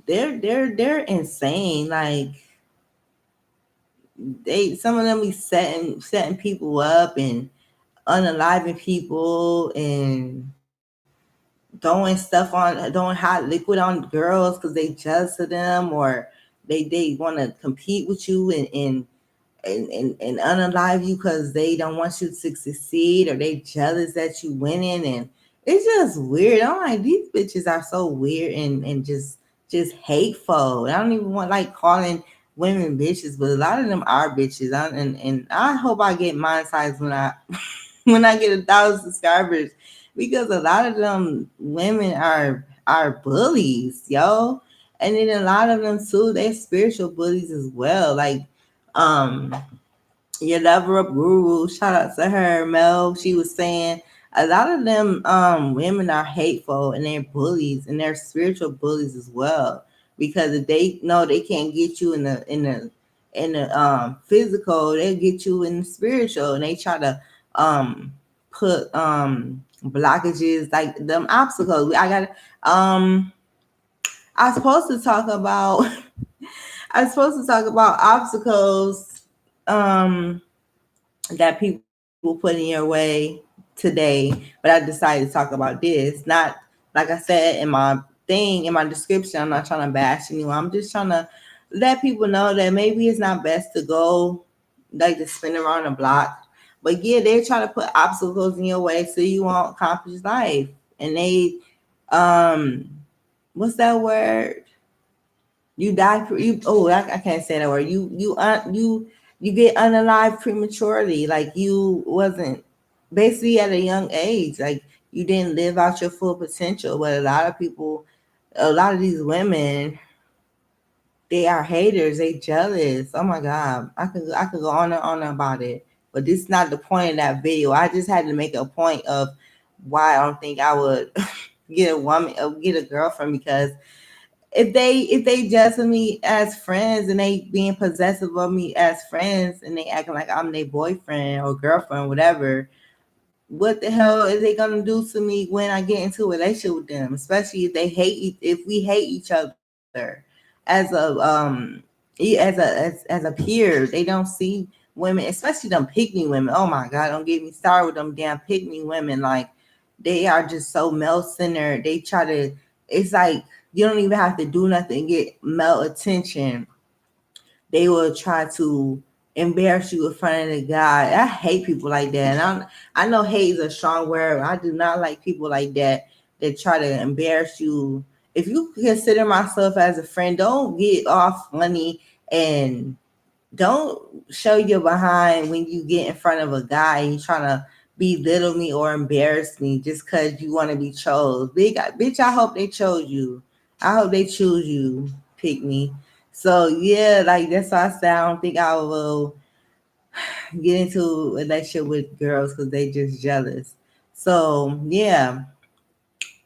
they're insane. Like some of them be setting people up and unaliving people and throwing hot liquid on girls because they jealous of them, or they want to compete with you and unalive you because they don't want you to succeed, or they jealous that you winning. And it's just weird. I'm like, these bitches are so weird and just hateful. I don't even want like calling women bitches, but a lot of them are bitches. And I hope I get monetized when I when I get 1,000 subscribers, because a lot of them women are bullies, yo. And then a lot of them too, they're spiritual bullies as well. Like um your level up guru, shout out to her, Mel. She was saying a lot of them women are hateful and they're bullies and they're spiritual bullies as well. Because if they know they can't get you in the physical, they'll get you in the spiritual, and they try to um put blockages, like them obstacles. I got I was supposed to talk about I was supposed to talk about obstacles that people put in your way today, but I decided to talk about this. Not like I said in my thing, in my description, I'm not trying to bash anyone. I'm just trying to let people know that maybe it's not best to go like to spin around the block. But yeah, they try to put obstacles in your way so you won't accomplish life. And they what's that word? You die. You I can't say that word. You get unalive prematurely. Like you wasn't basically at a young age. Like you didn't live out your full potential. But a lot of people, a lot of these women, they are haters. They jealous. Oh my god, I could go on and on about it. But this is not the point of that video. I just had to make a point of why I don't think I would get a woman, get a girlfriend, because if they judge me as friends and they being possessive of me as friends and they acting like I'm their boyfriend or girlfriend, whatever, what the hell is they gonna do to me when I get into a relationship with them? Especially if they hate, if we hate each other as as a peer. They don't see women, especially them pick me women. Oh my god, don't get me started with them damn pick me women. Like they are just so male centered. They try to. It's like you don't even have to do nothing to get male attention. They will try to embarrass you in front of the guy. I hate people like that. And I know hate is a strong word. I do not like people like that try to embarrass you. If you consider myself as a friend, don't get off funny and don't show your behind when you get in front of a guy and you trying to belittle me or embarrass me just because you want to be chose. Bitch, I hope they chose you. I hope they choose you. Pick me. So yeah, like that's why I said I don't think I will get into a relationship with girls because they just jealous. So yeah,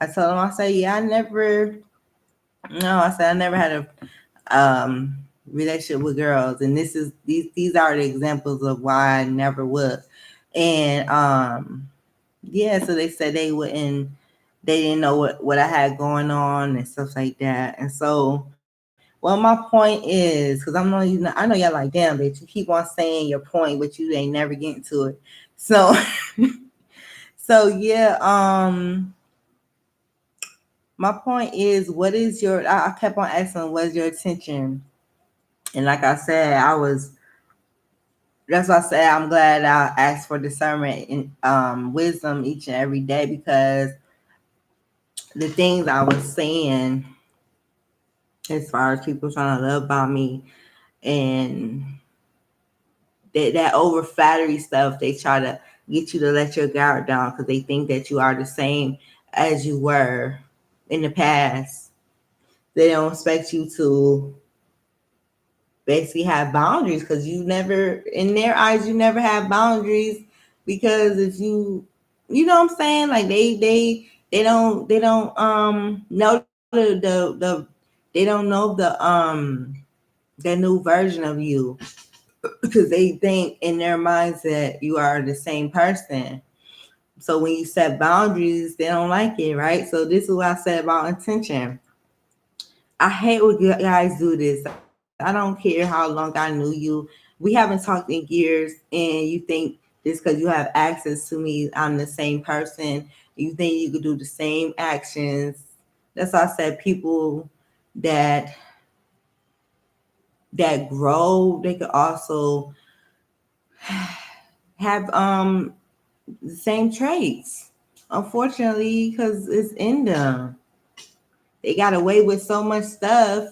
I told him, I said, yeah, I never no, I said I never had relationship with girls, and these are the examples of why I never would. And yeah, so they said they didn't know what I had going on and stuff like that. And so, well, my point is, because I know y'all like, damn, bitch, you keep on saying your point, but you ain't never getting to it. So, so yeah, my point is, what is your? I kept on asking, what is your attention? And like I said, that's why I say I'm glad I ask for discernment and wisdom each and every day, because the things I was saying as far as people trying to love about me and that over flattery stuff, they try to get you to let your guard down because they think that you are the same as you were in the past. They don't expect you to basically have boundaries because you never, in their eyes, you never have boundaries, because if you know what I'm saying, like they don't know they don't know the new version of you, because they think in their minds that you are the same person. So when you set boundaries, they don't like it, right? So this is what I said about intention. I hate when guys do this. I don't care how long I knew you. We haven't talked in years, and you think just because you have access to me, I'm the same person. You think you could do the same actions. That's why I said people that grow, they could also have the same traits. Unfortunately, because it's in them. They got away with so much stuff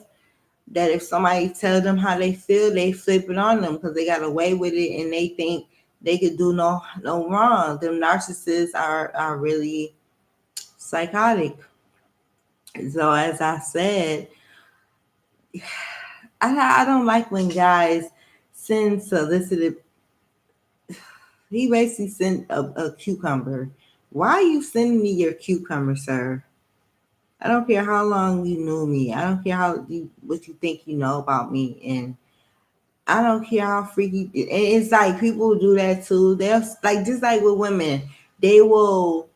that if somebody tell them how they feel, they flip it on them because they got away with it and they think they could do no wrong. Them narcissists are really psychotic. So as I said, I don't like when guys send solicited. He basically sent a cucumber. Why are you sending me your cucumber, sir? I don't care how long you knew me. I don't care what you think you know about me, and I don't care how freaky. It's like people do that too. They're like just like with women, they will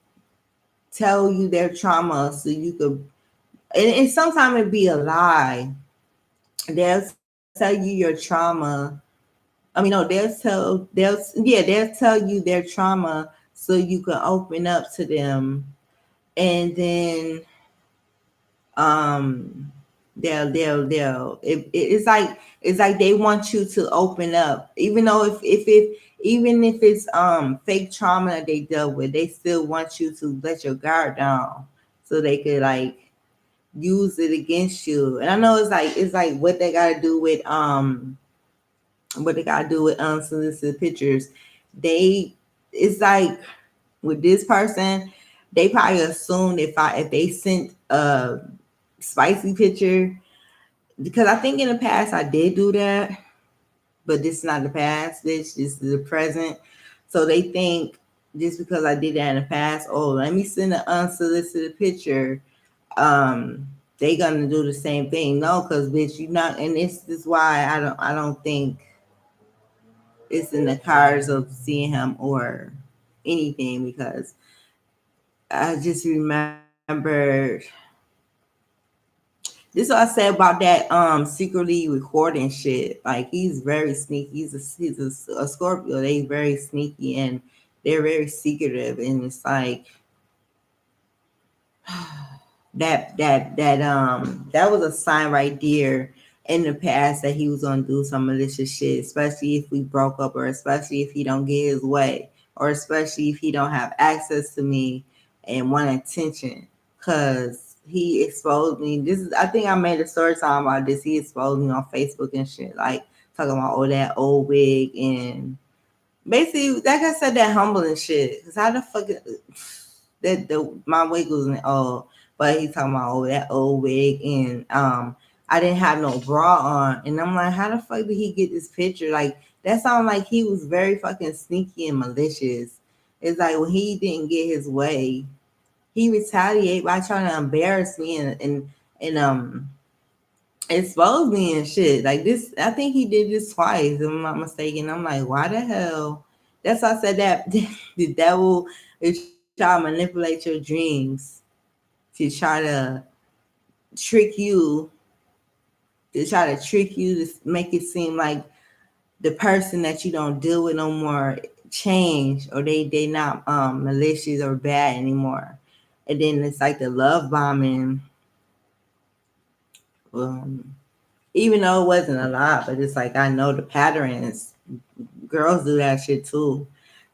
tell you their trauma so you could, and sometimes it be a lie. They'll tell you your trauma. I mean, no, they'll tell you their trauma so you can open up to them, and then um it's like they want you to open up, even though even if it's fake trauma that they dealt with, they still want you to let your guard down so they could like use it against you. And I know it's like what they gotta do with unsolicited pictures. They It's like with this person, they probably assumed if they sent a spicy picture, because I think in the past I did do that, but this is not the past, this is the present. So they think just because I did that in the past, oh, let me send an unsolicited picture, they gonna do the same thing. No, because bitch, you not, and this is why I don't think it's in the cards of seeing him or anything, because I just remembered this is what I said about that secretly recording shit. Like he's very sneaky. He's a Scorpio. They very sneaky and they're very secretive. And it's like that was a sign right there in the past that he was gonna do some malicious shit, especially if we broke up, or especially if he don't get his way, or especially if he don't have access to me and want attention. Cause he exposed me. This is, I think I made a story talking about this. He exposed me on Facebook and shit, like talking about all that old wig and basically, like I said, that humbling shit. Cause how the fuck my wig wasn't old, but he talking about that old wig, and I didn't have no bra on, and I'm like, how the fuck did he get this picture? Like that sounded like he was very fucking sneaky and malicious. It's like when he didn't get his way, he retaliated by trying to embarrass me and expose me and shit. Like this, I think he did this twice, if I'm not mistaken. I'm like, why the hell? That's why I said that the devil is trying to manipulate your dreams to try to trick you, to make it seem like the person that you don't deal with no more changed, or they not malicious or bad anymore. And then it's like the love bombing. Um, Even though it wasn't a lot, but it's like I know the patterns. Girls do that shit too.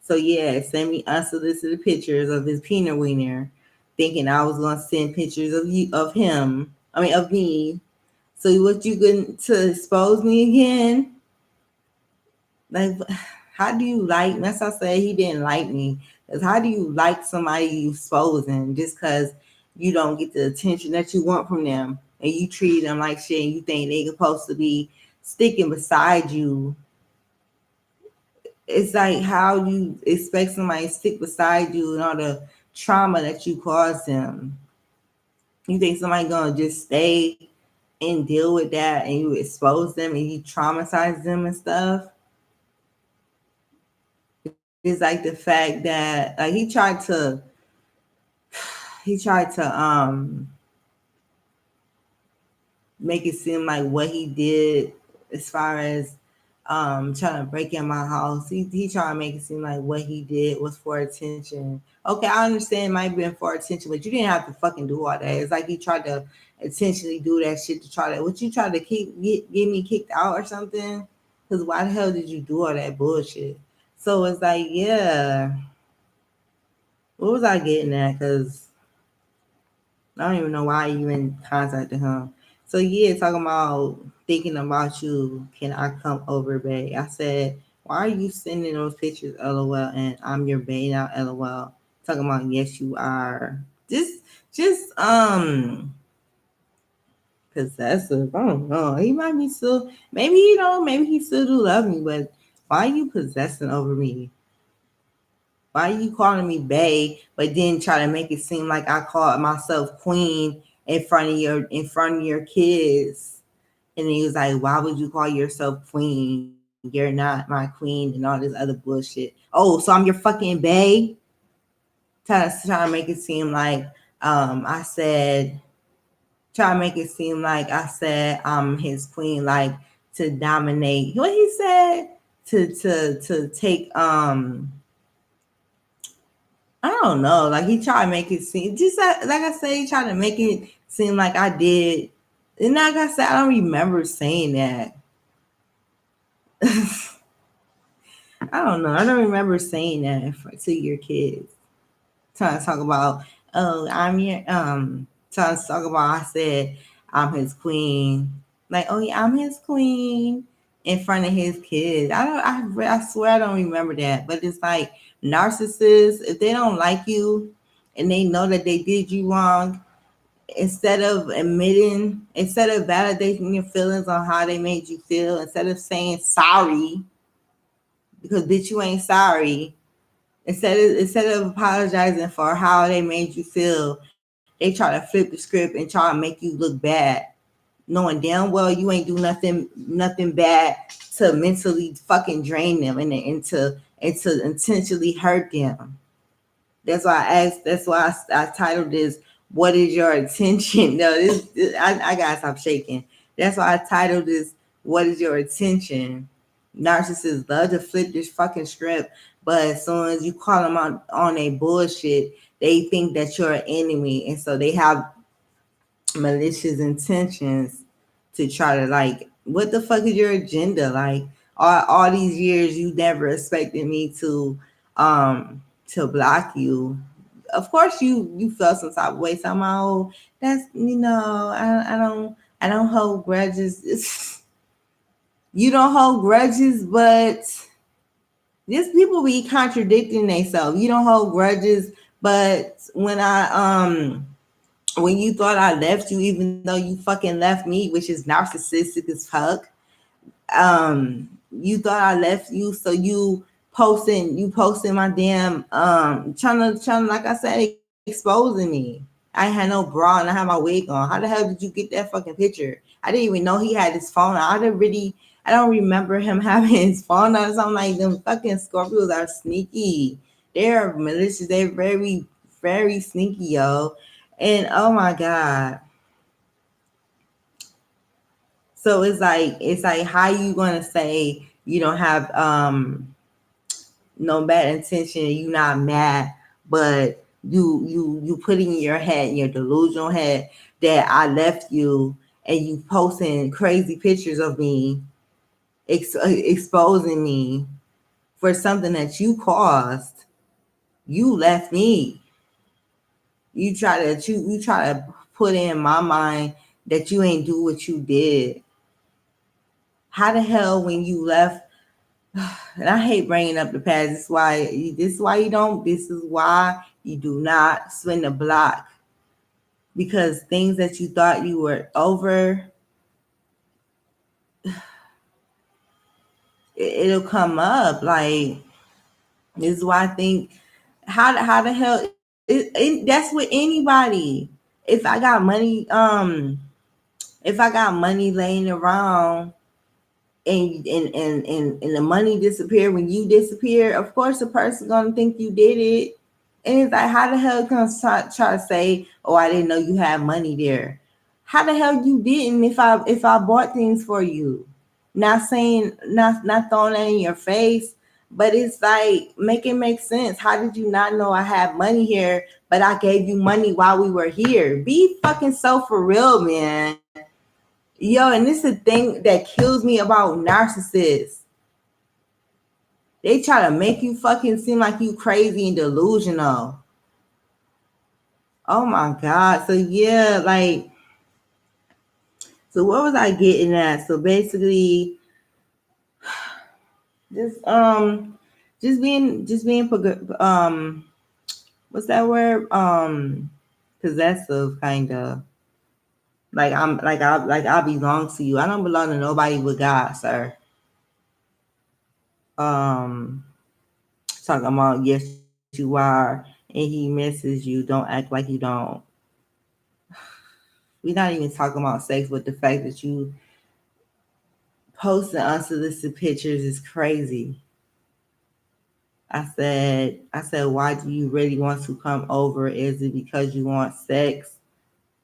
So yeah, send me unsolicited pictures of his peanut wiener, thinking I was gonna send pictures of you, of him. I mean of me. So what, you going to expose me again? Like, how do you like? That's why I said he didn't like me. Cause how do you like somebody you exposing just because you don't get the attention that you want from them, and you treat them like shit, and you think they supposed to be sticking beside you? It's like, how do you expect somebody to stick beside you and all the trauma that you caused them? You think somebody gonna just stay and deal with that, and you expose them and you traumatize them and stuff? It's like the fact that like he tried to make it seem like what he did as far as trying to break in my house. He tried to make it seem like what he did was for attention. Okay, I understand it might have been for attention, but you didn't have to fucking do all that. It's like he tried to intentionally do that shit to try to, what, you tried to get me kicked out or something? Because why the hell did you do all that bullshit? So it's like, yeah, what was I getting at? Because I don't even know why I even contacted him. So yeah, talking about thinking about you. Can I come over, babe? I said, why are you sending those pictures, LOL? And I'm your babe now, LOL. Talking about, yes, you are. Just possessive. I don't know. He might be still, maybe maybe he still do love me, but why are you possessing over me? Why are you calling me bae, but then try to make it seem like I called myself queen in front of your kids, And he was like, why would you call yourself queen? You're not my queen and all this other bullshit. Oh, so I'm your fucking bae? Trying to make it seem like I said, try to make it seem like I said I'm his queen, like to dominate. What he said? To take I don't know. Like he tried to make it seem just like I said, he tried to make it seem like I did. And like I said, I don't remember saying that. I don't know. I don't remember saying that to your kids. Trying to talk about, oh, I'm your trying to talk about I said I'm his queen. Like, oh yeah, I'm his queen in front of his kids. I swear I don't remember that. But it's like narcissists, if they don't like you and they know that they did you wrong, instead of admitting, instead of validating your feelings on how they made you feel, instead of saying sorry, because bitch, you ain't sorry. Instead of apologizing for how they made you feel, they try to flip the script and try to make you look bad, knowing damn well you ain't do nothing bad to mentally fucking drain them and to intentionally hurt them. That's why I asked. That's why I titled this "What is your attention?" No, I gotta stop shaking. That's why I titled this "What is your attention?" Narcissists love to flip this fucking script, but as soon as you call them on a bullshit, they think that you're an enemy, and so they have malicious intentions to try to like, what the fuck is your agenda? Like all these years, you never expected me to block you. Of course, you felt some type of way somehow. That's I don't hold grudges. You don't hold grudges, but these people be contradicting themselves. You don't hold grudges, but when you thought I left you, even though you fucking left me, which is narcissistic as fuck. You thought I left you, so you posting my damn trying to like I said, exposing me. I had no bra and I had my wig on. How the hell did you get that fucking picture? I didn't even know he had his phone on. I don't remember him having his phone on. So I'm like, them fucking Scorpios are sneaky. They're malicious. They're very, very sneaky, yo. And oh my God. So it's like how you gonna say you don't have no bad intention, you not mad, but you put in your head, in your delusional head, that I left you, and you posting crazy pictures of me, exposing me for something that you caused. You left me. You try to put in my mind that you ain't do what you did. How the hell when you left? And I hate bringing up the past. This is why you do not spin the block, because things that you thought you were over, it'll come up. Like, this is why I think, how the hell that's with anybody. If I got money laying around, and the money disappear when you disappear, of course the person's gonna think you did it. And it's like, how the hell can I try to say, oh, I didn't know you had money there? How the hell you didn't if I bought things for you? Not saying, not throwing that in your face, but it's like, make it make sense. How did you not know I had money here, but I gave you money while we were here? Be fucking so for real, man. Yo, and this is the thing that kills me about narcissists. They try to make you fucking seem like you crazy and delusional. Oh my God. So yeah, like, so what was I getting at? So basically, just being what's that word? Possessive, kind of. Like I belong to you. I don't belong to nobody but God, sir. Talking about, yes you are, and he misses you. Don't act like you don't. We're not even talking about sex, but the fact that you posting unsolicited pictures is crazy. I said, why do you really want to come over? Is it because you want sex?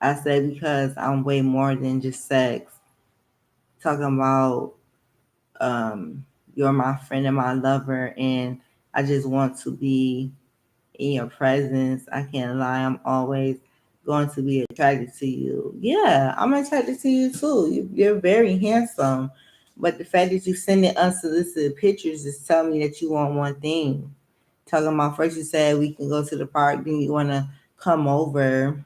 I said, because I'm way more than just sex. Talking about um, you're my friend and my lover, and I just want to be in your presence. I can't lie, I'm always going to be attracted to you. Yeah, I'm attracted to you too. You're very handsome. But the fact that you sending unsolicited pictures is telling me that you want one thing. Talking about first you said we can go to the park, then you want to come over.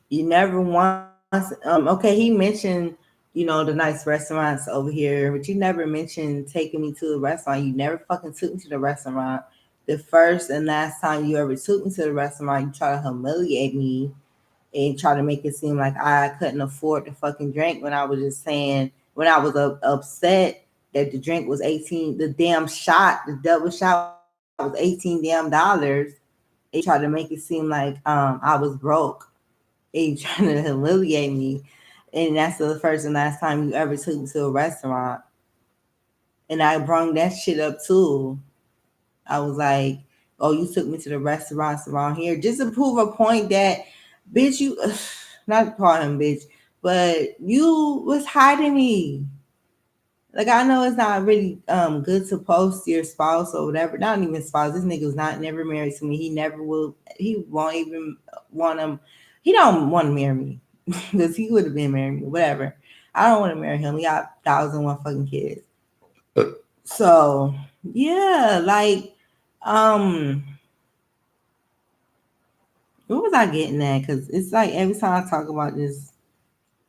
You never once, okay, he mentioned, the nice restaurants over here, but you never mentioned taking me to a restaurant. You never fucking took me to the restaurant. The first and last time you ever took me to the restaurant, you try to humiliate me and try to make it seem like I couldn't afford the fucking drink when I was just saying, when I was upset that the drink was 18, the damn shot, the double shot was 18 damn dollars. And you tried to make it seem like I was broke and you trying to humiliate me. And that's the first and last time you ever took me to a restaurant. And I brung that shit up too. I was like, oh, you took me to the restaurants around here just to prove a point that, bitch, you, not to call him bitch, but you was hiding me. Like, I know it's not really good to post your spouse or whatever. Not even spouse. This nigga was not never married to me. He never will. He won't even want him. He don't want to marry me because he would have been married me. Whatever. I don't want to marry him. He got 1,001 fucking kids. So yeah, like um, what was I getting at? Because it's like every time I talk about this,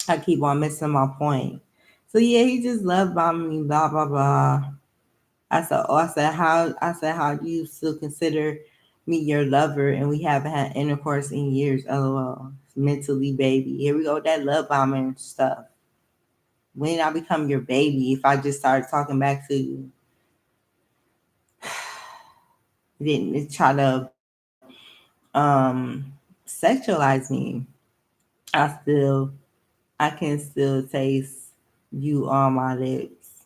I keep on missing my point. So yeah, he just love bombing me. Blah blah blah. I said, how do you still consider me your lover and we haven't had intercourse in years? LOL. Mentally, baby. Here we go with that love bombing stuff. When did I become your baby if I just started talking back to you? Didn't try to sexualize me. I still I can still taste you on my lips.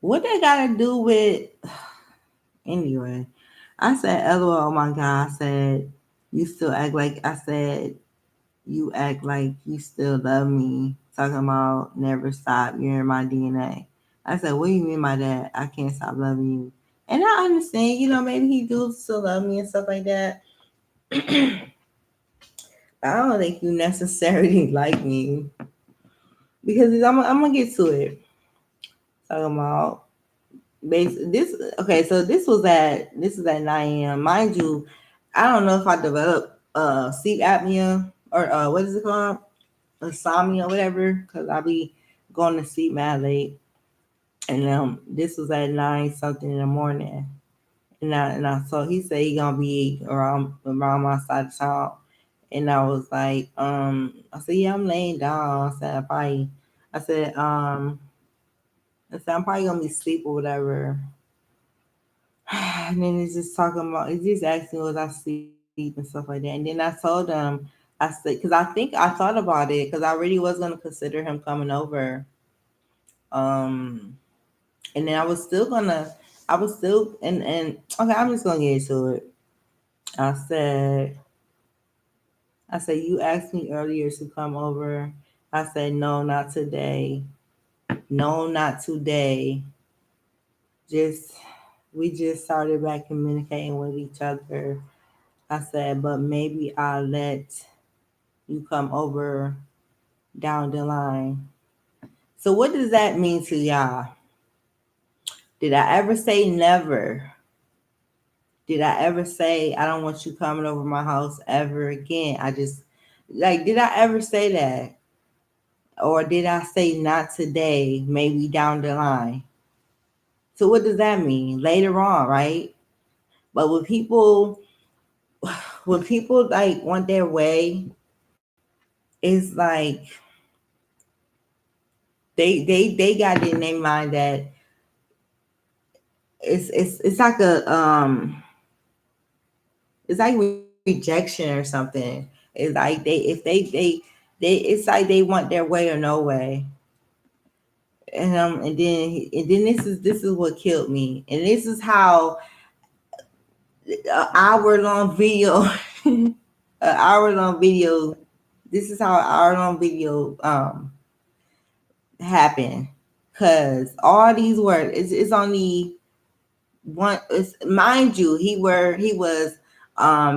What they gotta do with anyway? I said, LOL, oh my God. I said, you still act like, I said, you act like you still love me. Talking about never stop. You're in my DNA. I said, what do you mean by that? I can't stop loving you. And I understand, maybe he do still love me and stuff like that. But I don't think you necessarily like me. Because I'm going to get to it. Talking about this. Okay, so this is at 9 a.m. Mind you, I don't know if I developed sleep apnea or what is it called, insomnia, whatever, because I be going to sleep mad late, and this was at 9 something in the morning, and I so he said he gonna be around my side of town, and I was like, I said, yeah, I'm laying down. I said I said I'm probably gonna be asleep or whatever. And then it's just talking about, it just asking was I sleep and stuff like that. And then I told him, I said, because I thought about it, because I really was gonna consider him coming over. Um, and then I was still, and okay, I'm just gonna get into it. I said, you asked me earlier to come over. I said, no, not today. No, not today. Just we just started back communicating with each other. I said, but maybe I'll let you come over down the line. So what does that mean to y'all? Did I ever say never? Did I ever say I don't want you coming over my house ever again? I just like, did I ever say that? Or did I say not today, maybe down the line? So what does that mean? Later on, right? But when people like want their way, it's like they got it in their mind that it's like it's like rejection or something. It's like they if they it's like they want their way or no way. And then this is what killed me, and this is how an hour long video, an hour long video. This is how an hour long video happened, cause all these words it's only one. It's, mind you, he was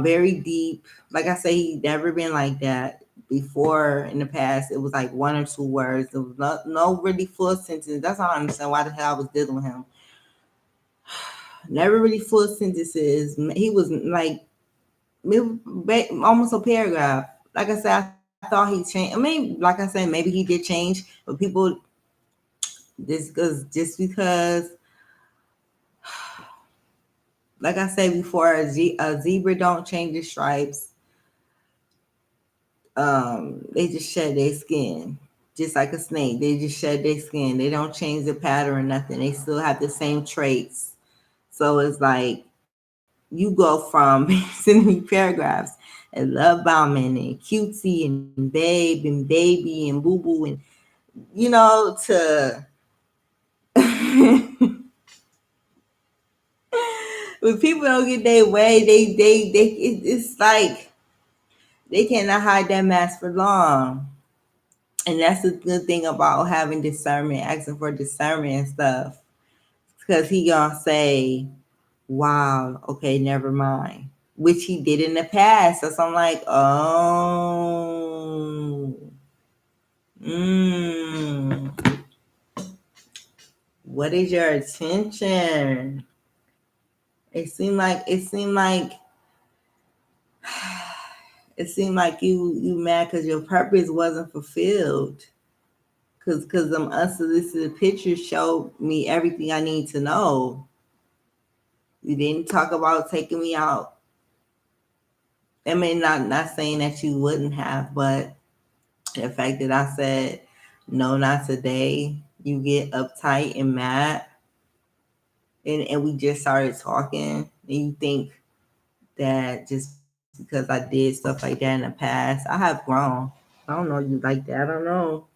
very deep. Like I say, he never been like that before in the past. It was like one or two words. There was no really full sentence. That's how I understand why the hell I was dealing with him. Never really full sentences. He was like almost a paragraph. Like I said, I thought he changed. I mean, like I said, maybe he did change, but people just because, like I said before, a zebra don't change the stripes. They just shed their skin, just like a snake. They just shed their skin. They don't change the pattern or nothing. They still have the same traits. So it's like you go from sending me paragraphs and love bombing and cutesy and babe and baby and boo boo and to when people don't get their way, it's like they cannot hide that mask for long. And that's the good thing about having discernment, asking for discernment and stuff. Because he gonna say, wow, okay, never mind. Which he did in the past. So I'm like, oh, mm, what is your attention? It seemed like you mad because your purpose wasn't fulfilled. Cause them unsolicited pictures showed me everything I need to know. You didn't talk about taking me out. I mean, not saying that you wouldn't have, but the fact that I said no, not today, you get uptight and mad, and we just started talking, and you think that just because I did stuff like that in the past, I have grown. I don't know you like that. I don't know.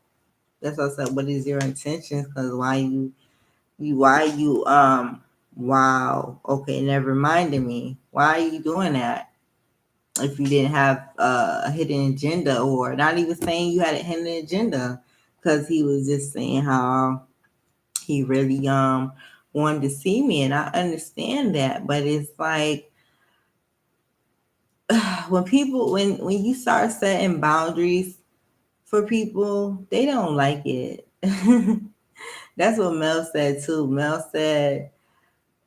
That's what I said. What is your intentions? Because wow. Okay, never minded me. Why are you doing that? If you didn't have a hidden agenda, or not even saying you had a hidden agenda, because he was just saying how he really wanted to see me, and I understand that, but it's like when you start setting boundaries for people, they don't like it. That's what Mel said too. Mel said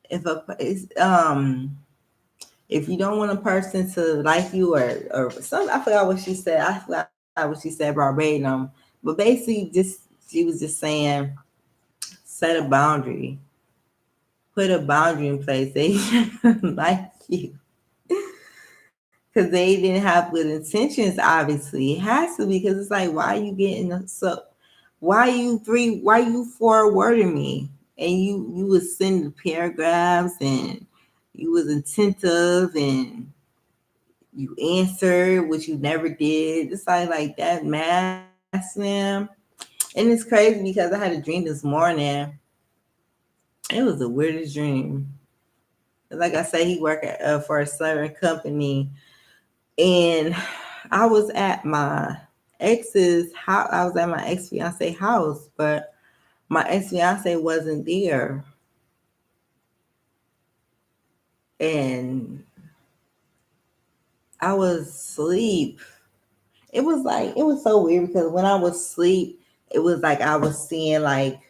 if if you don't want a person to like you, or some, I forgot what she said. I forgot what she said verbatim. But basically, she was just saying, set a boundary, put a boundary in place. They like you because they didn't have good intentions. Obviously, it has to, because it's like, why are you getting so? Why you forwarding me? And you was sending paragraphs, and you was attentive, and you answered, which you never did. It's like that mask, man. And it's crazy because I had a dream this morning. It was the weirdest dream. Like I said, he worked for a certain company, and I was at my ex's house. I was at my ex fiance house, but my ex fiance wasn't there, and I was asleep. It was so weird because when I was asleep, it was like I was seeing like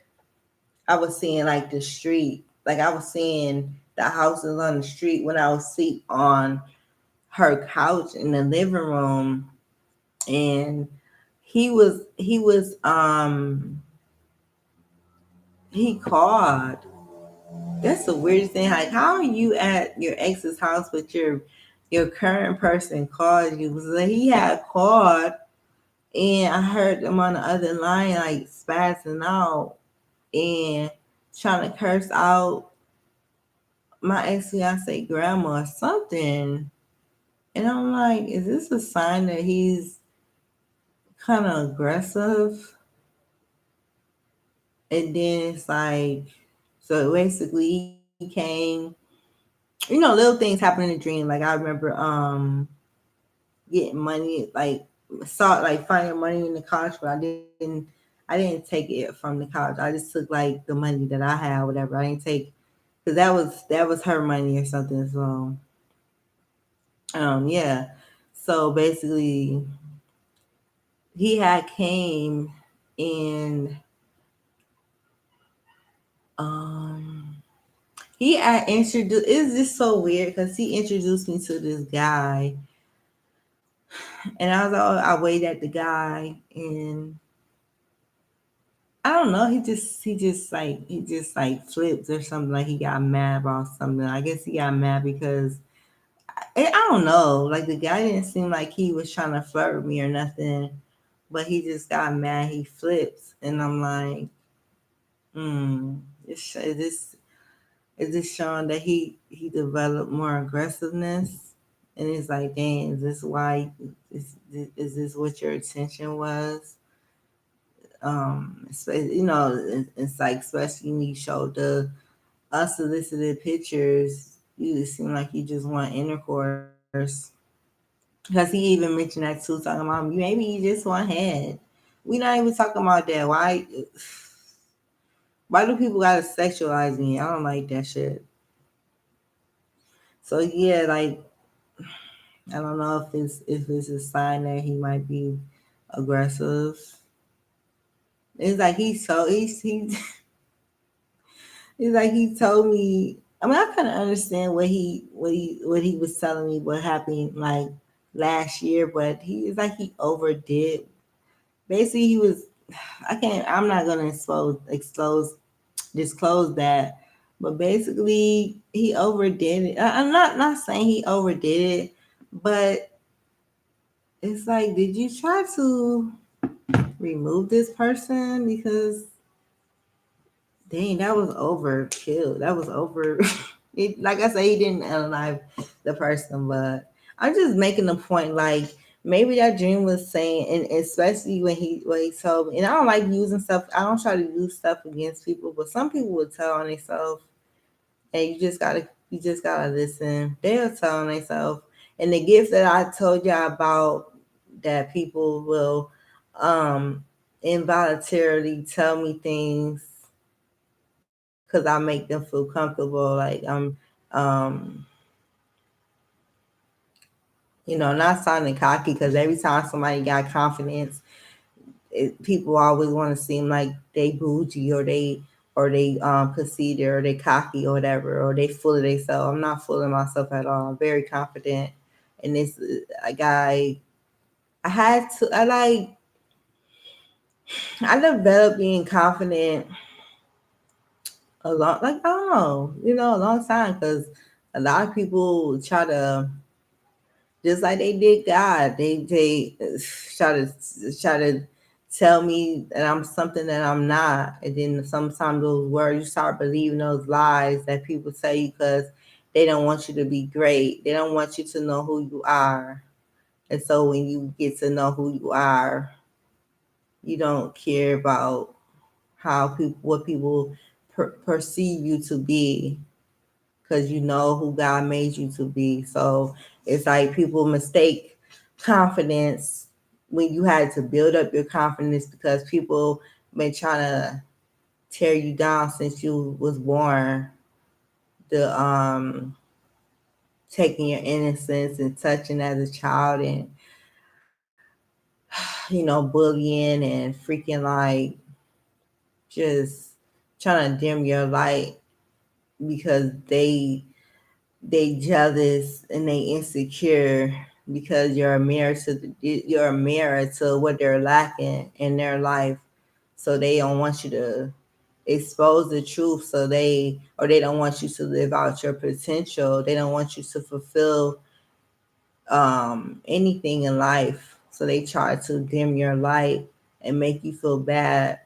the street, like I was seeing the houses on the street when I was asleep on her couch in the living room, and he called. That's the weirdest thing. Like, how are you at your ex's house, but your current person called you? So he had called, and I heard him on the other line like spazzing out and trying to curse out my ex fiance grandma or something. And I'm like, is this a sign that he's kind of aggressive? And then it's like, so basically he came, little things happen in the dream. Like I remember getting money, like saw like finding money in the couch, but I didn't take it from the couch. I just took like the money that I had, whatever. I didn't take, because that was her money or something. So yeah. So basically he had came and um he had introduced, it's just so weird because he introduced me to this guy, and I was like, oh, I waited at the guy, and I don't know. He just like flipped or something. Like he got mad about something. I guess he got mad because I don't know. Like the guy didn't seem like he was trying to flirt with me or nothing, but he just got mad. He flips, and I'm like, hmm, is this showing that he developed more aggressiveness? And it's like, dang, is this why? Is this what your attention was? It's like, especially when you show the unsolicited pictures, you seem like you just want intercourse. Because he even mentioned that too, talking about maybe you just want head. We not even talking about that. Why do people gotta sexualize me? I don't like that shit. So yeah, like I don't know if it's a sign that he might be aggressive. It's like it's like he told me. I mean, I kind of understand what he was telling me what happened like last year, but he is like he overdid. Basically, he was. I can't. I'm not gonna disclose that, but basically he overdid it. I'm not saying he overdid it, but it's like, did you try to remove this person? Because dang, that was overkill. That was over. Like I said, he didn't unalive the person, but I'm just making a point. Like maybe that dream was saying, and especially when he told me, and I don't like using stuff. I don't try to use stuff against people, but some people will tell on themselves, and you just gotta listen. They'll tell on themselves, and the gift that I told y'all about, that people will um involuntarily tell me things because I make them feel comfortable. Like I'm, um, not sounding cocky, because every time somebody got confidence, people always want to seem like they bougie, or they conceited, or they cocky, or whatever, or they full of themselves. I'm not full of myself at all. I'm very confident, and this a guy. I had to. I developed being confident a long, like I don't know, a long time, because a lot of people try to, just like they did God. They try to tell me that I'm something that I'm not, and then sometimes those words, you start believing those lies that people tell you, because they don't want you to be great. They don't want you to know who you are, and so when you get to know who you are, you don't care about what people perceive you to be, because you know who God made you to be. So it's like people mistake confidence when you had to build up your confidence, because people been trying to tear you down since you was born. The taking your innocence and touching as a child, and bullying and freaking like just trying to dim your light, because they jealous and they insecure, because you're a mirror to what they're lacking in their life. So they don't want you to expose the truth, or they don't want you to live out your potential. They don't want you to fulfill anything in life. So they try to dim your light and make you feel bad,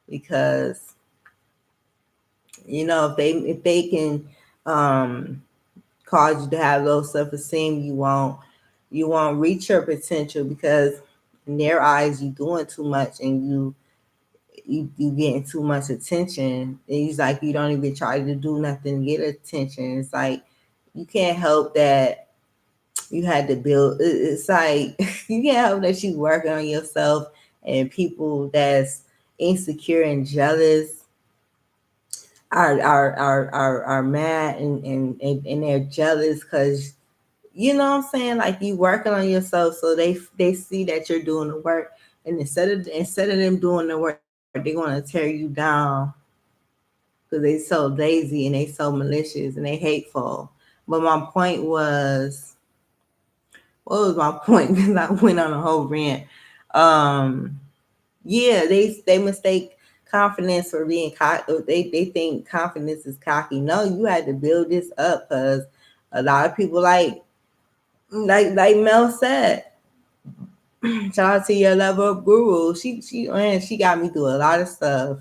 because if they can um cause you to have low self-esteem, you won't reach your potential, because in their eyes you doing too much, and you getting too much attention. And he's like, you don't even try to do nothing to get attention. It's like you can't help that you had to build. It's like you can't help that you working on yourself, and people that's insecure and jealous are mad and they're jealous because you know what I'm saying, like you working on yourself, so they see that you're doing the work, and instead of them doing the work, they're gonna tear you down because they so lazy and they so malicious and they hateful. But my point was, what was my point? Because I went on a whole rant. Um, yeah, they mistake confidence for being cocky. They think confidence is cocky. No, you had to build this up because a lot of people like Mel said. Shout out to your level of guru. She got me through a lot of stuff.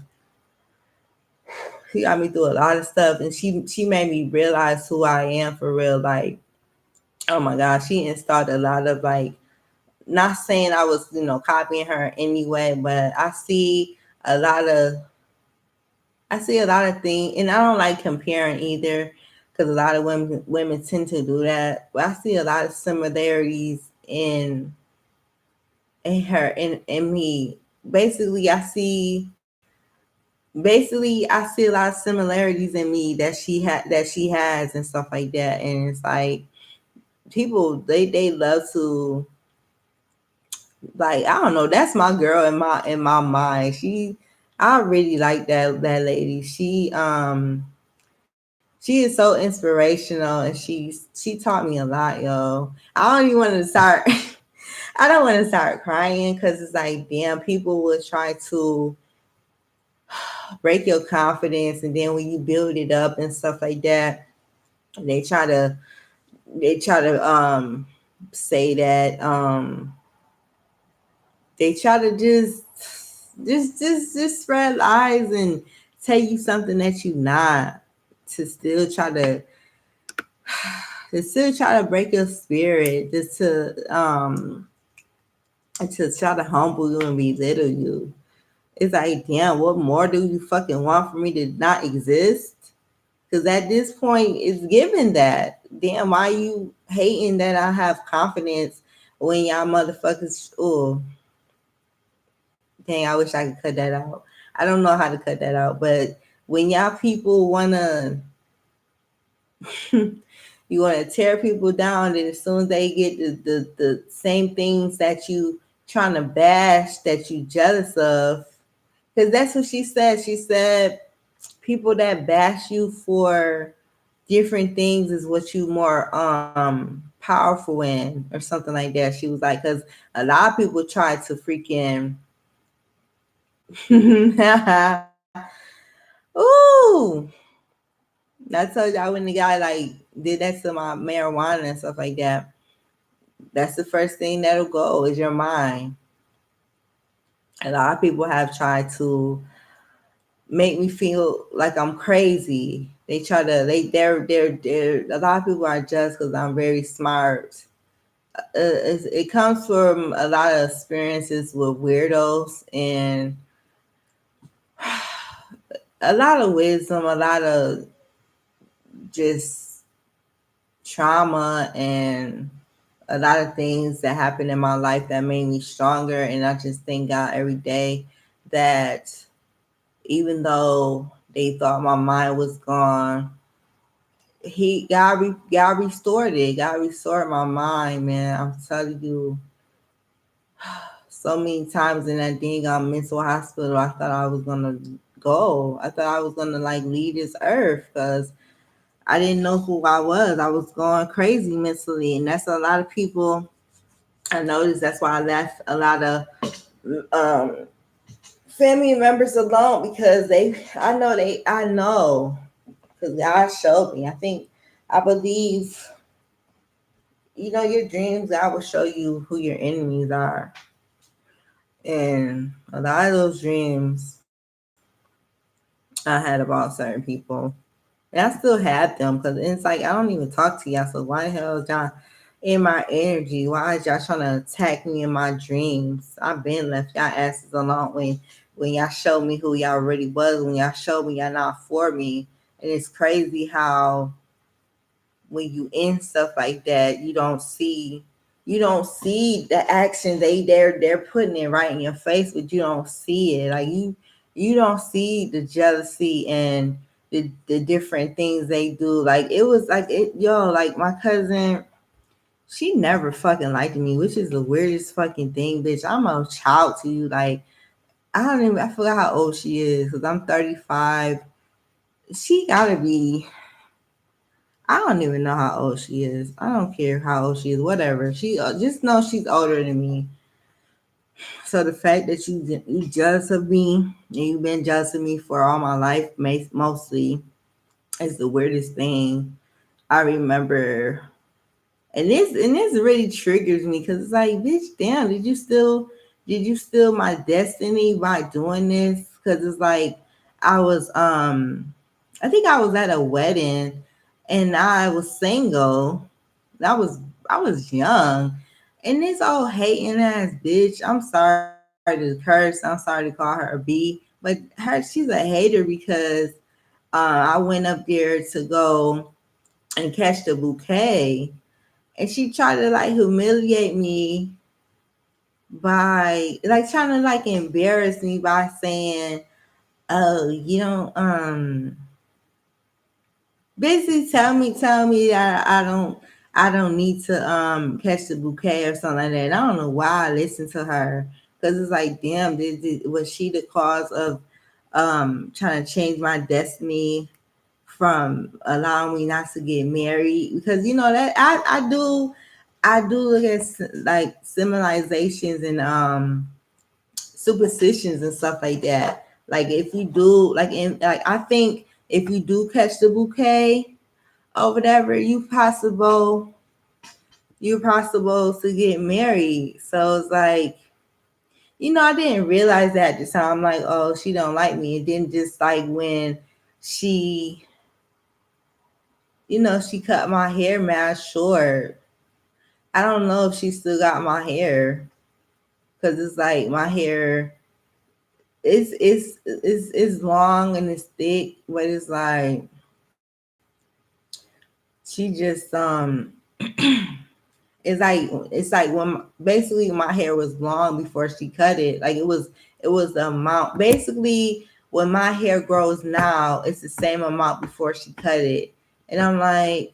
She got me through a lot of stuff, and she made me realize who I am for real. Like, oh my gosh, she installed a lot of like, not saying I was copying her anyway, but a lot of I see a lot of things, and I don't like comparing either, because a lot of women tend to do that. But I see a lot of similarities in her in me. Basically, I see a lot of similarities in me that she has and stuff like that. And it's like people they love to, like, I don't know, that's my girl in my mind. I really like that lady. She is so inspirational, and she taught me a lot, yo. I don't even want to start I don't want to start crying because it's like, damn, people will try to break your confidence, and then when you build it up and stuff like that, they try to say that they try to just spread lies and tell you something that you not, to still try to break your spirit, just to try to humble you and belittle you. It's like, damn, what more do you fucking want for me to not exist? Because at this point, it's given that. Damn, why you hating that I have confidence when y'all motherfuckers? Oh, dang, I wish I could cut that out. I don't know how to cut that out, but when y'all people wanna, you wanna tear people down, and as soon as they get the same things that you trying to bash, that you jealous of, because that's what she said. She said people that bash you for different things is what you more powerful in, or something like that. She was like, because a lot of people try to freaking ooh, I told y'all, when the guy like did that to my marijuana and stuff like that, that's the first thing that'll go is your mind. A lot of people have tried to make me feel like I'm crazy. They try to they're a lot of people are just because I'm very smart. It comes from a lot of experiences with weirdos, and a lot of wisdom, a lot of just trauma, and a lot of things that happened in my life that made me stronger. And I just thank God every day that even though they thought my mind was gone, God restored it. God restored my mind, man. I'm telling you, so many times in that dang mental hospital, I thought I was gonna go. I thought I was gonna like leave this earth because I didn't know who I was. I was going crazy mentally, and that's a lot of people. I noticed that's why I left a lot of um, family members alone, because I know because God showed me. I believe, your dreams, God will show you who your enemies are. And a lot of those dreams I had about certain people, and I still have them, because it's like I don't even talk to y'all. So why the hell is y'all in my energy? Why is y'all trying to attack me in my dreams? I've been left y'all asses alone when when y'all showed me who y'all really was, when y'all showed me y'all not for me. And it's crazy how when you end stuff like that, you don't see the action they're putting it right in your face, but you don't see it. Like you don't see the jealousy and the different things they do. Like it was like it yo, like my cousin, she never fucking liked me, which is the weirdest fucking thing, bitch. I'm a child to you. Like I forgot how old she is because I'm 35. She gotta be, I don't even know how old she is. I don't care how old she is, whatever. She just know she's older than me. So the fact that you jealous of me and you've been jealous of me for all my life, mostly, is the weirdest thing. I remember, and this really triggers me because it's like, bitch, damn, did you steal my destiny by doing this? Because it's like I think I was at a wedding and I was single. I was I was young, and this old hating ass bitch. I'm sorry to curse. I'm sorry to call her a B, but she's a hater because I went up there to go and catch the bouquet, and she tried to like humiliate me by like trying to like embarrass me by saying, "Oh, you don't basically tell me that I don't need to catch the bouquet or something like that." And I don't know why I listened to her because it's like, damn, was she the cause of trying to change my destiny from allowing me not to get married? Because you know that I do look at like civilizations and superstitions and stuff like that. Like if you do like I think if you do catch the bouquet or whatever, you're possible to get married. So it's like, I didn't realize that at the time. I'm like, oh, she don't like me. And then just like when she, she cut my hair mad short. I don't know if she still got my hair because it's like my hair it's long and it's thick, but it's like she just it's like when basically my hair was long before she cut it. Like it was the amount. Basically, when my hair grows now, it's the same amount before she cut it. And I'm like,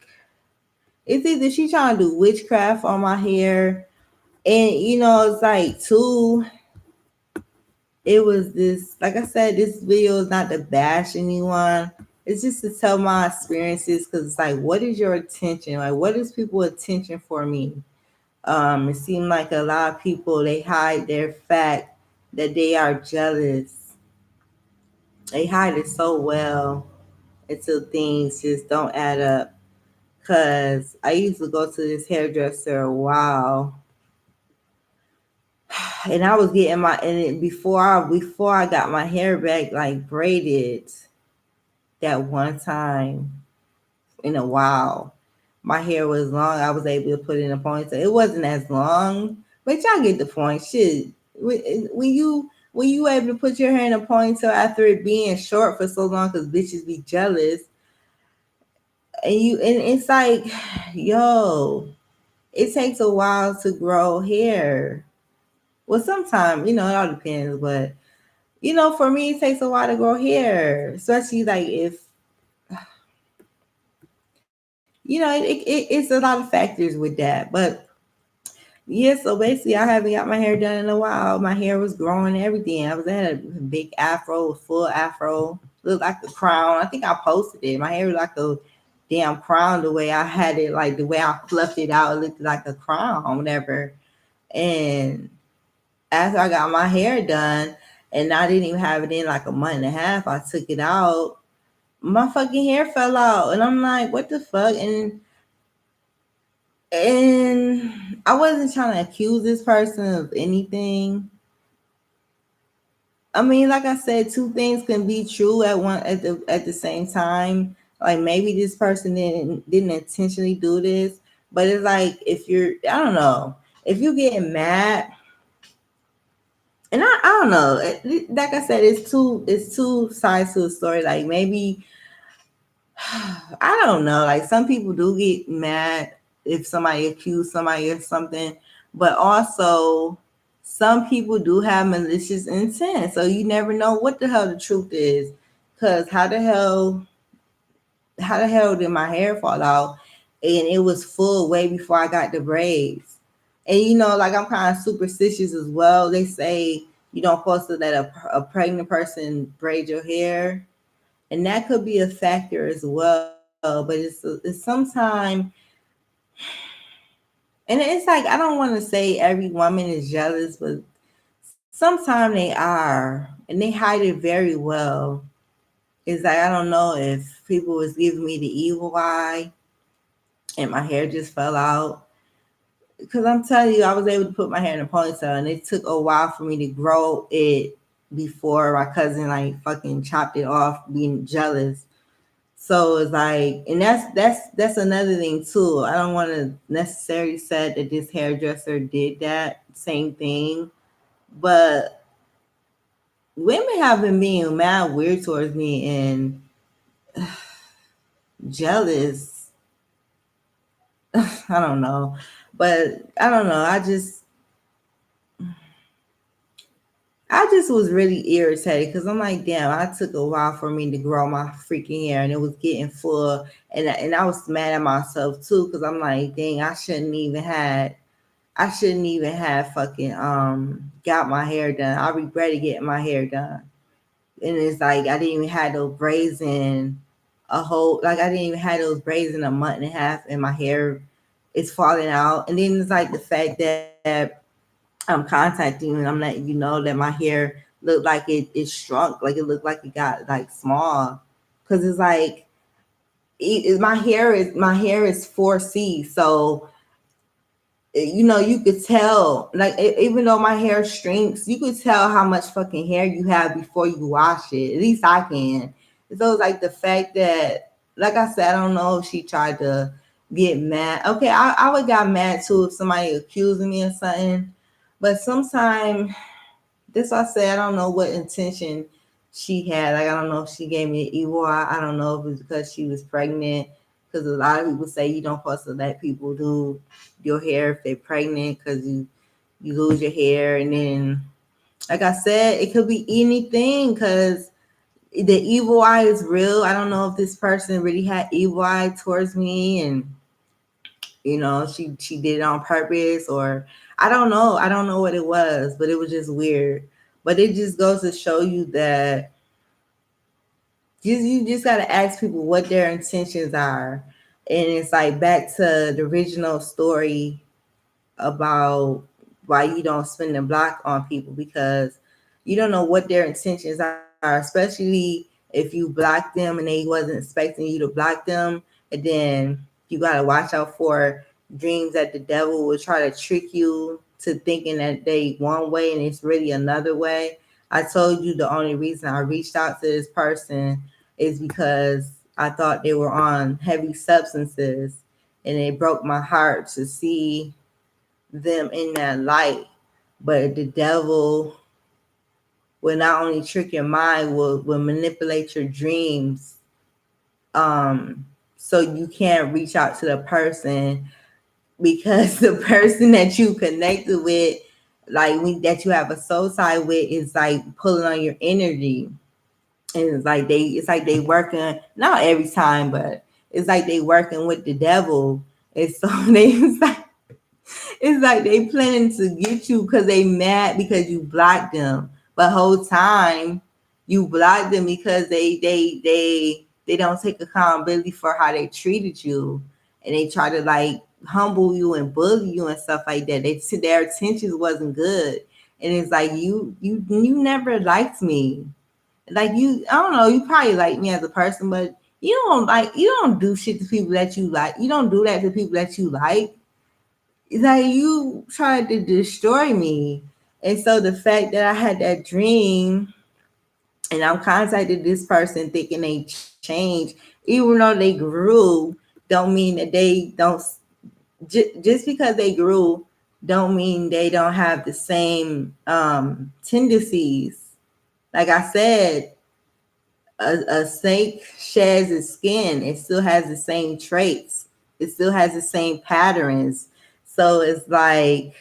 it's either she trying to do witchcraft on my hair, and it's like two. It was this, like I said, this video is not to bash anyone. It's just to tell my experiences because it's like, what is your attention? Like, what is people's attention for me? It seemed like a lot of people, they hide their fact that they are jealous. They hide it so well until things just don't add up. Cause I used to go to this hairdresser a while, and I was getting before I got my hair back like braided that one time in a while. My hair was long. I was able to put it in a ponytail. It wasn't as long, but y'all get the point. Shit, when you able to put your hair in a ponytail after it being short for so long, because bitches be jealous, and it's like, yo, it takes a while to grow hair. Well, sometimes it all depends, but for me, it takes a while to grow hair, especially like if it's a lot of factors with that. But yeah, so basically, I haven't got my hair done in a while. My hair was growing and everything. I had a big afro, a full afro, looked like a crown. I think I posted it. My hair was like a damn crown the way I had it, like the way I fluffed it out. It looked like a crown, whatever. And after I got my hair done, and I didn't even have it in like a month and a half, I took it out. My fucking hair fell out, and I'm like, what the fuck? And I wasn't trying to accuse this person of anything. I mean, like I said, two things can be true at the same time. Like maybe this person didn't intentionally do this, but it's like if you're, I don't know, if you're getting mad And I don't know. Like I said, it's two sides to the story. Like maybe I don't know. Like some people do get mad if somebody accused somebody of something, but also some people do have malicious intent. So you never know what the hell the truth is. Cause how the hell did my hair fall out? And it was full way before I got the braids. And like I'm kind of superstitious as well. They say you don't supposed to let a pregnant person braid your hair, and that could be a factor as well. But it's sometimes, and it's like I don't want to say every woman is jealous, but sometimes they are, and they hide it very well. It's like I don't know if people was giving me the evil eye, and my hair just fell out. Because I'm telling you, I was able to put my hair in a ponytail, and it took a while for me to grow it before my cousin like fucking chopped it off, being jealous. So it's like, and that's another thing too. I don't want to necessarily say that this hairdresser did that same thing, but women have been being mad weird towards me and jealous. I don't know, but I don't know. I just was really irritated because I'm like, damn, I took a while for me to grow my freaking hair and it was getting full. And I was mad at myself too because I'm like, dang, I shouldn't even have fucking got my hair done. I regretted getting my hair done. And it's like I didn't even have those braids in I didn't even have those braids in a month and a half and my hair is falling out. And then it's like the fact that I'm contacting you and I'm letting you know that my hair looked like it shrunk, like it looked like it got like small. Cause it's like my hair is 4C, so you could tell, like even though my hair shrinks, you could tell how much fucking hair you have before you wash it. At least I can. So it's like the fact that, like I said, I don't know if she tried to get mad. Okay, I would got mad too if somebody accusing me of something, but sometimes this I said I don't know what intention she had. Like I don't know if she gave me an evil eye. I don't know if it's because she was pregnant. Because a lot of people say you don't supposed to let people do your hair if they're pregnant because you lose your hair. And then, like I said, it could be anything because the evil eye is real. I don't know if this person really had evil eye towards me, and she did it on purpose, or I don't know what it was, but it was just weird. But it just goes to show you that you just got to ask people what their intentions are. And it's like back to the original story about why you don't spin the block on people, because you don't know what their intentions are, especially if you block them and they wasn't expecting you to block them. And then you got to watch out for dreams that the devil will try to trick you to thinking that they one way and it's really another way. I told you the only reason I reached out to this person is because I thought they were on heavy substances, and it broke my heart to see them in that light. But the devil will not only trick your mind, will manipulate your dreams, so you can't reach out to the person, because the person that you connected with, that you have a soul tie with, is like pulling on your energy. And it's like they working, not every time, but it's like they working with the devil. And so it's like they planning to get you because they mad because you blocked them. But whole time you blocked them because they don't take accountability for how they treated you, and they try to like humble you and bully you and stuff like that. Their intentions wasn't good, and it's like you never liked me. Like I don't know, you probably like me as a person, but you don't do shit to people that you like. You don't do that to people that you like. It's like you tried to destroy me. And so the fact that I had that dream and I'm contacted this person thinking they changed, even though they grew, don't mean that they don't. Just because they grew don't mean they don't have the same tendencies. Like I said, a snake sheds its skin. It still has the same traits. It still has the same patterns. So it's like,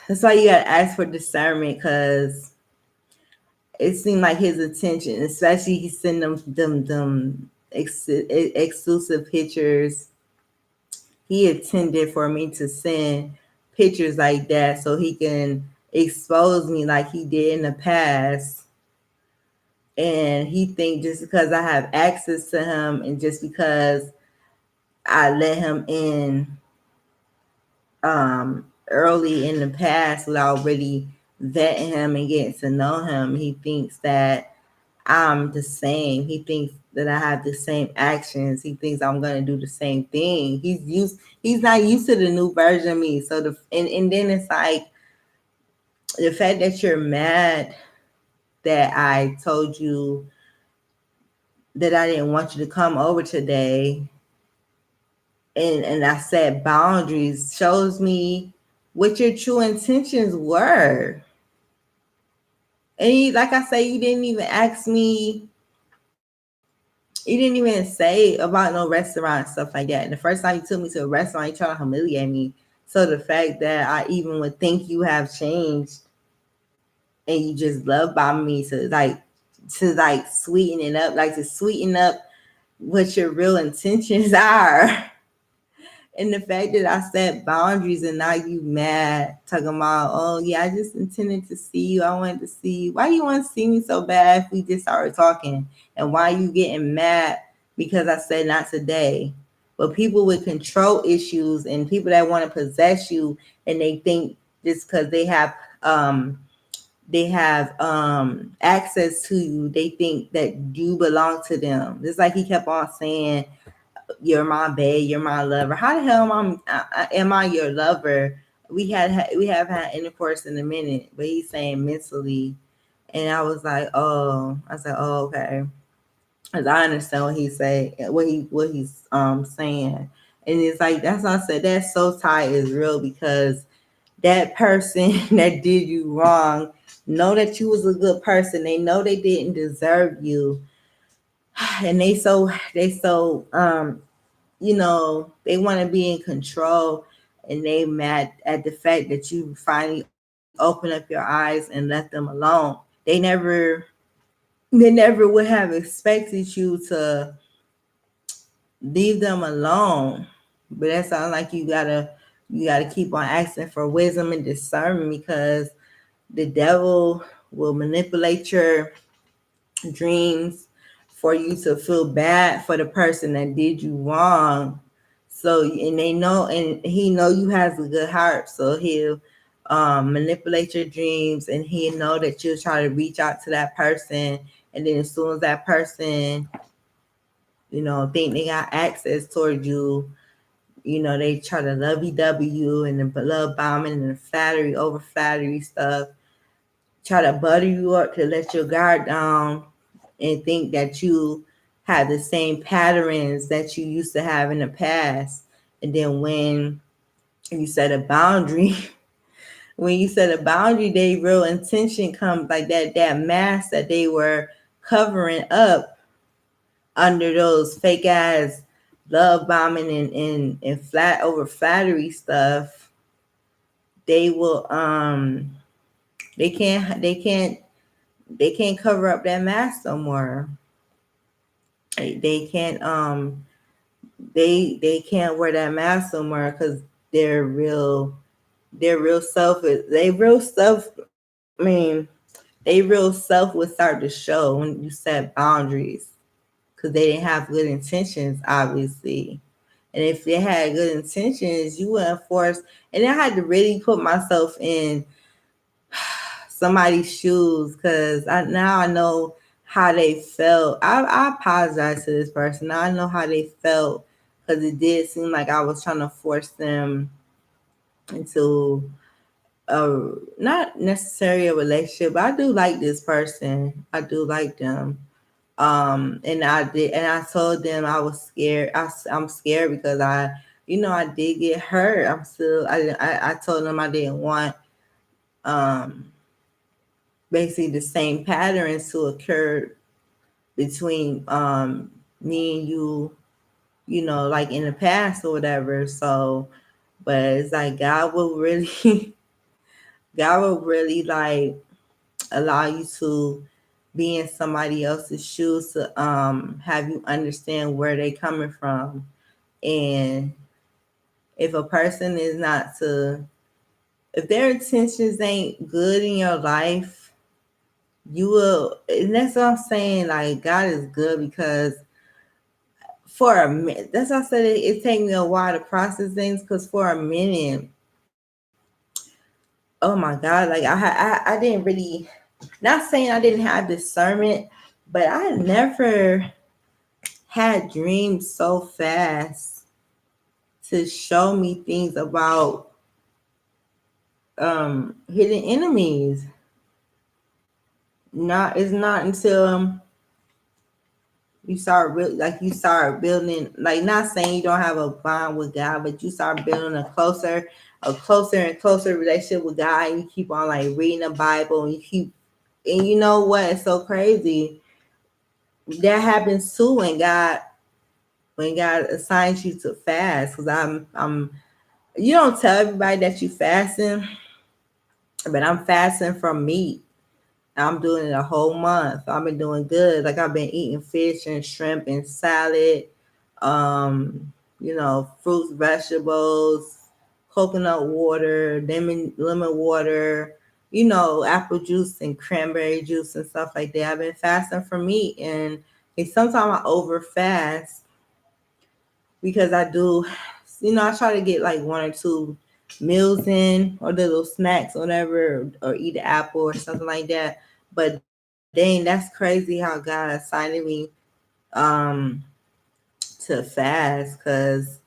that's why you gotta ask for discernment, because it seemed like his attention, especially he sent exclusive pictures. He intended for me to send pictures like that so he can expose me like he did in the past. And he think just because I have access to him and just because I let him in early in the past without really vetting him and getting to know him, he thinks that I'm the same. He thinks that I have the same actions. He thinks I'm gonna do the same thing. He's not used to the new version of me. So and then it's like the fact that you're mad that I told you that I didn't want you to come over today, and I set boundaries, shows me what your true intentions were. And like I say, you didn't even ask me. You didn't even say about no restaurant and stuff like that. And the first time you took me to a restaurant, you tried to humiliate me. So the fact that I even would think you have changed and you just love bombing me to sweeten it up, like to sweeten up what your real intentions are. And the fact that I set boundaries and now you mad, talking about, oh yeah, I just intended to see you. I wanted to see you. Why you want to see me so bad if we just started talking? And why you getting mad because I said not today? But people with control issues and people that want to possess you, and they think just because they have access to you, they think that you belong to them. Just like he kept on saying, you're my babe, you're my lover. How the hell am I your lover? We have had intercourse in a minute, but he's saying mentally, and I said, oh, okay, because I understand what he's saying, what he's saying, and it's like that's why I said that soul tie is real, because that person that did you wrong know that you was a good person. They know they didn't deserve you, and they so they want to be in control, and they mad at the fact that you finally open up your eyes and let them alone. They never would have expected you to leave them alone. But that sounds like you gotta keep on asking for wisdom and discernment, because the devil will manipulate your dreams for you to feel bad for the person that did you wrong. So, and they know, and he know you has a good heart, so he'll manipulate your dreams, and he know that you'll try to reach out to that person, and then as soon as that person, think they got access toward you, they try to lovey-dovey and the love bombing and the flattery over flattery stuff, try to butter you up to let your guard down and think that you have the same patterns that you used to have in the past. And then when you set a boundary, their real intention comes like that mask that they were covering up under those fake ass love bombing and flat over flattery stuff. They will they can't cover up that mask no more. They can't they can't wear that mask no more, because their real self is I mean, they real self would start to show when you set boundaries, because they didn't have good intentions, obviously. And if they had good intentions, you wouldn't force. And I had to really put myself in somebody's shoes, because now I know how they felt. I apologize to this person. Now I know how they felt, because it did seem like I was trying to force them into not necessarily a relationship, but I do like this person. I do like them. And I told them I was scared. I'm scared because I I did get hurt. I'm still. I told them I didn't want um basically the same patterns to occur between me and you, like in the past or whatever. So, but it's like God will really, God will really like allow you to be in somebody else's shoes to have you understand where they coming from. And if a person is not to, if their intentions ain't good in your life, you will, and that's what I'm saying. Like God is good because for a minute, that's why I said it take me a while to process things. Because for a minute, oh my God, like I didn't really, not saying I didn't have discernment, but I never had dreams so fast to show me things about hidden enemies. Not it's not until you start building, like, not saying you don't have a bond with God, but you start building a closer and closer relationship with God, and you keep on like reading the Bible, and you know what? It's so crazy. That happens too when God assigns you to fast. Because I'm you don't tell everybody that you fasting, but I'm fasting from meat. I'm doing it a whole month. I've been doing good. Like I've been eating fish and shrimp and salad, fruits, vegetables, coconut water, lemon water, apple juice and cranberry juice and stuff like that. I've been fasting from meat, and sometimes I over fast because I do, I try to get like one or two meals in, or little snacks, or whatever, or eat an apple or something like that. But dang, that's crazy how God assigned me um to fast, because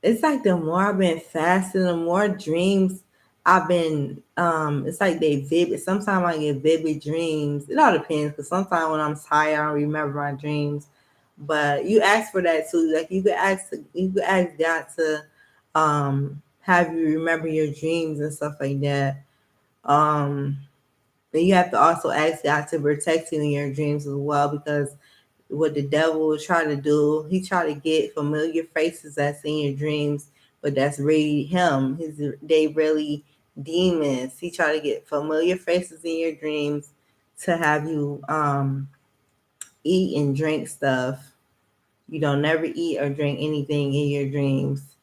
it's like the more I've been fasting, the more dreams I've been it's like they vivid. Sometimes I get vivid dreams. It all depends, because sometimes when I'm tired I don't remember my dreams. But you ask for that too. Like you could ask God to have you remember your dreams and stuff like that. Um then you have to also ask God to protect you in your dreams as well, because what the devil will try to do, he try to get familiar faces that's in your dreams, but that's really him. They really demons. He try to get familiar faces in your dreams to have you eat and drink stuff. You don't never eat or drink anything in your dreams.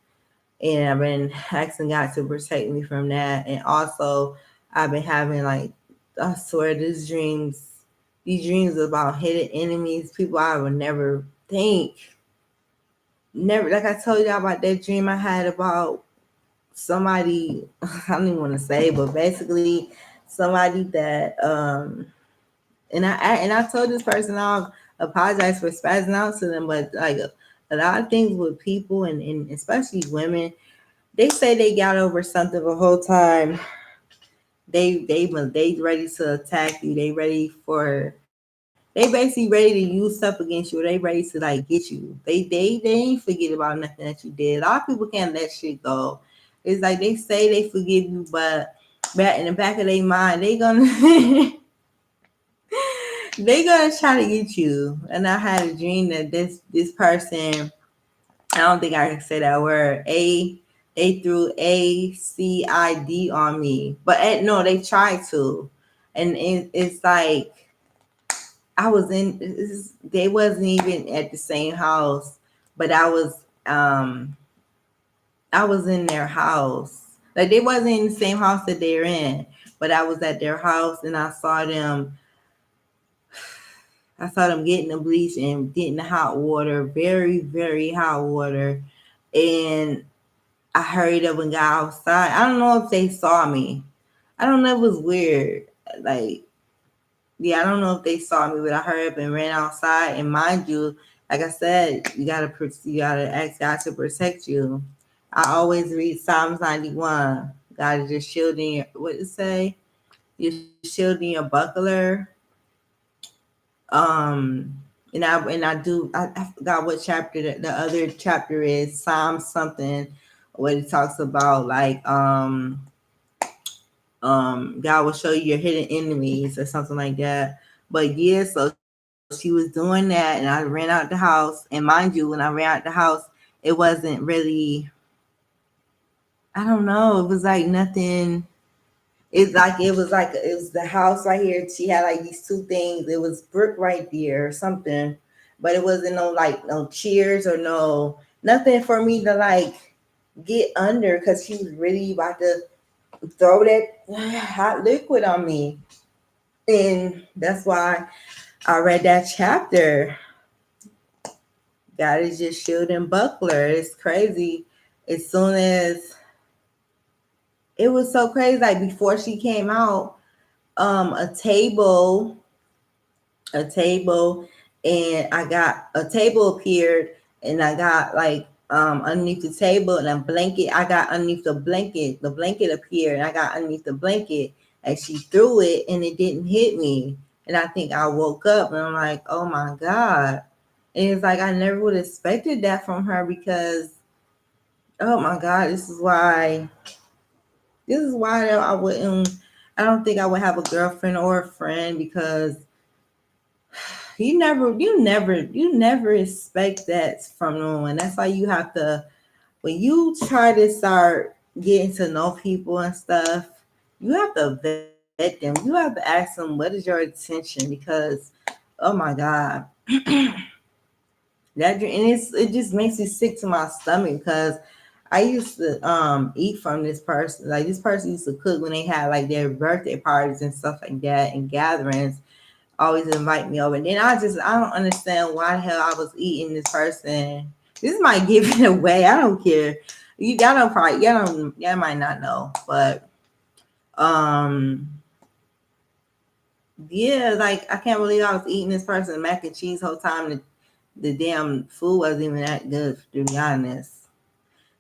And I've been asking God to protect me from that. And also I've been having, like, I swear these dreams about hidden enemies, people I would never think. Never, like I told y'all about that dream I had about somebody, I don't even want to say, but basically somebody that and I told this person I'll apologize for spazzing out to them, but like a lot of things with people, and especially women, they say they got over something the whole time. They ready to attack you. They basically ready to use stuff against you. They ready to like get you. They ain't forget about nothing that you did. A lot of people can't let shit go. It's like they say they forgive you, but back in the back of their mind, they gonna they gonna try to get you. And I had a dream that this person, I don't think I can say that word. They threw ACID on me, but no, they tried to, and it's like I was in. They wasn't even at the same house, but um I was in their house. Like they wasn't in the same house that they're in, but I was at their house and I saw them. I saw them getting the bleach and getting the hot water, very, very hot water. And I hurried up and got outside. I don't know if they saw me. I don't know. It was weird. Like, yeah, I don't know if they saw me, but I hurried up and ran outside. And mind you, like I said, you gotta ask God to protect you. I always read Psalms 91. God is just shielding your, what it say? You're shielding your buckler. Um, I forgot what chapter the other chapter is, Psalm something, where it talks about like God will show you your hidden enemies or something like that. But yeah, so she was doing that, and I ran out the house. And mind you, when I ran out the house, it wasn't really, I don't know, it was like nothing. It was the house right here. She had like these two things. It was brick right there or something, but it wasn't no chairs or nothing for me to like get under because she was really about to throw that hot liquid on me. And that's why I read that chapter. God is just shield and buckler. It's crazy. As soon as it was so crazy, like before she came out, a table, and I got a table appeared, and I got like underneath the table, and a blanket. I got underneath the blanket. The blanket appeared, and I got underneath the blanket, and she threw it, and it didn't hit me. And I think I woke up, and I'm like, oh my god. And it's like I never would have expected that from her because, oh my god, this is why I wouldn't. I don't think I would have a girlfriend or a friend because you never expect that from no one. That's why you have to, when you try to start getting to know people and stuff, you have to vet them. You have to ask them, what is your intention? Because oh my god, it just makes me sick to my stomach because I used to eat from this person. Like this person used to cook when they had like their birthday parties and stuff like that and gatherings, always invite me over. And then I don't understand why the hell I was eating this person. This might give it away. I don't care. Y'all might not know, but um yeah, like I can't believe I was eating this person mac and cheese whole time. The damn food wasn't even that good, to be honest.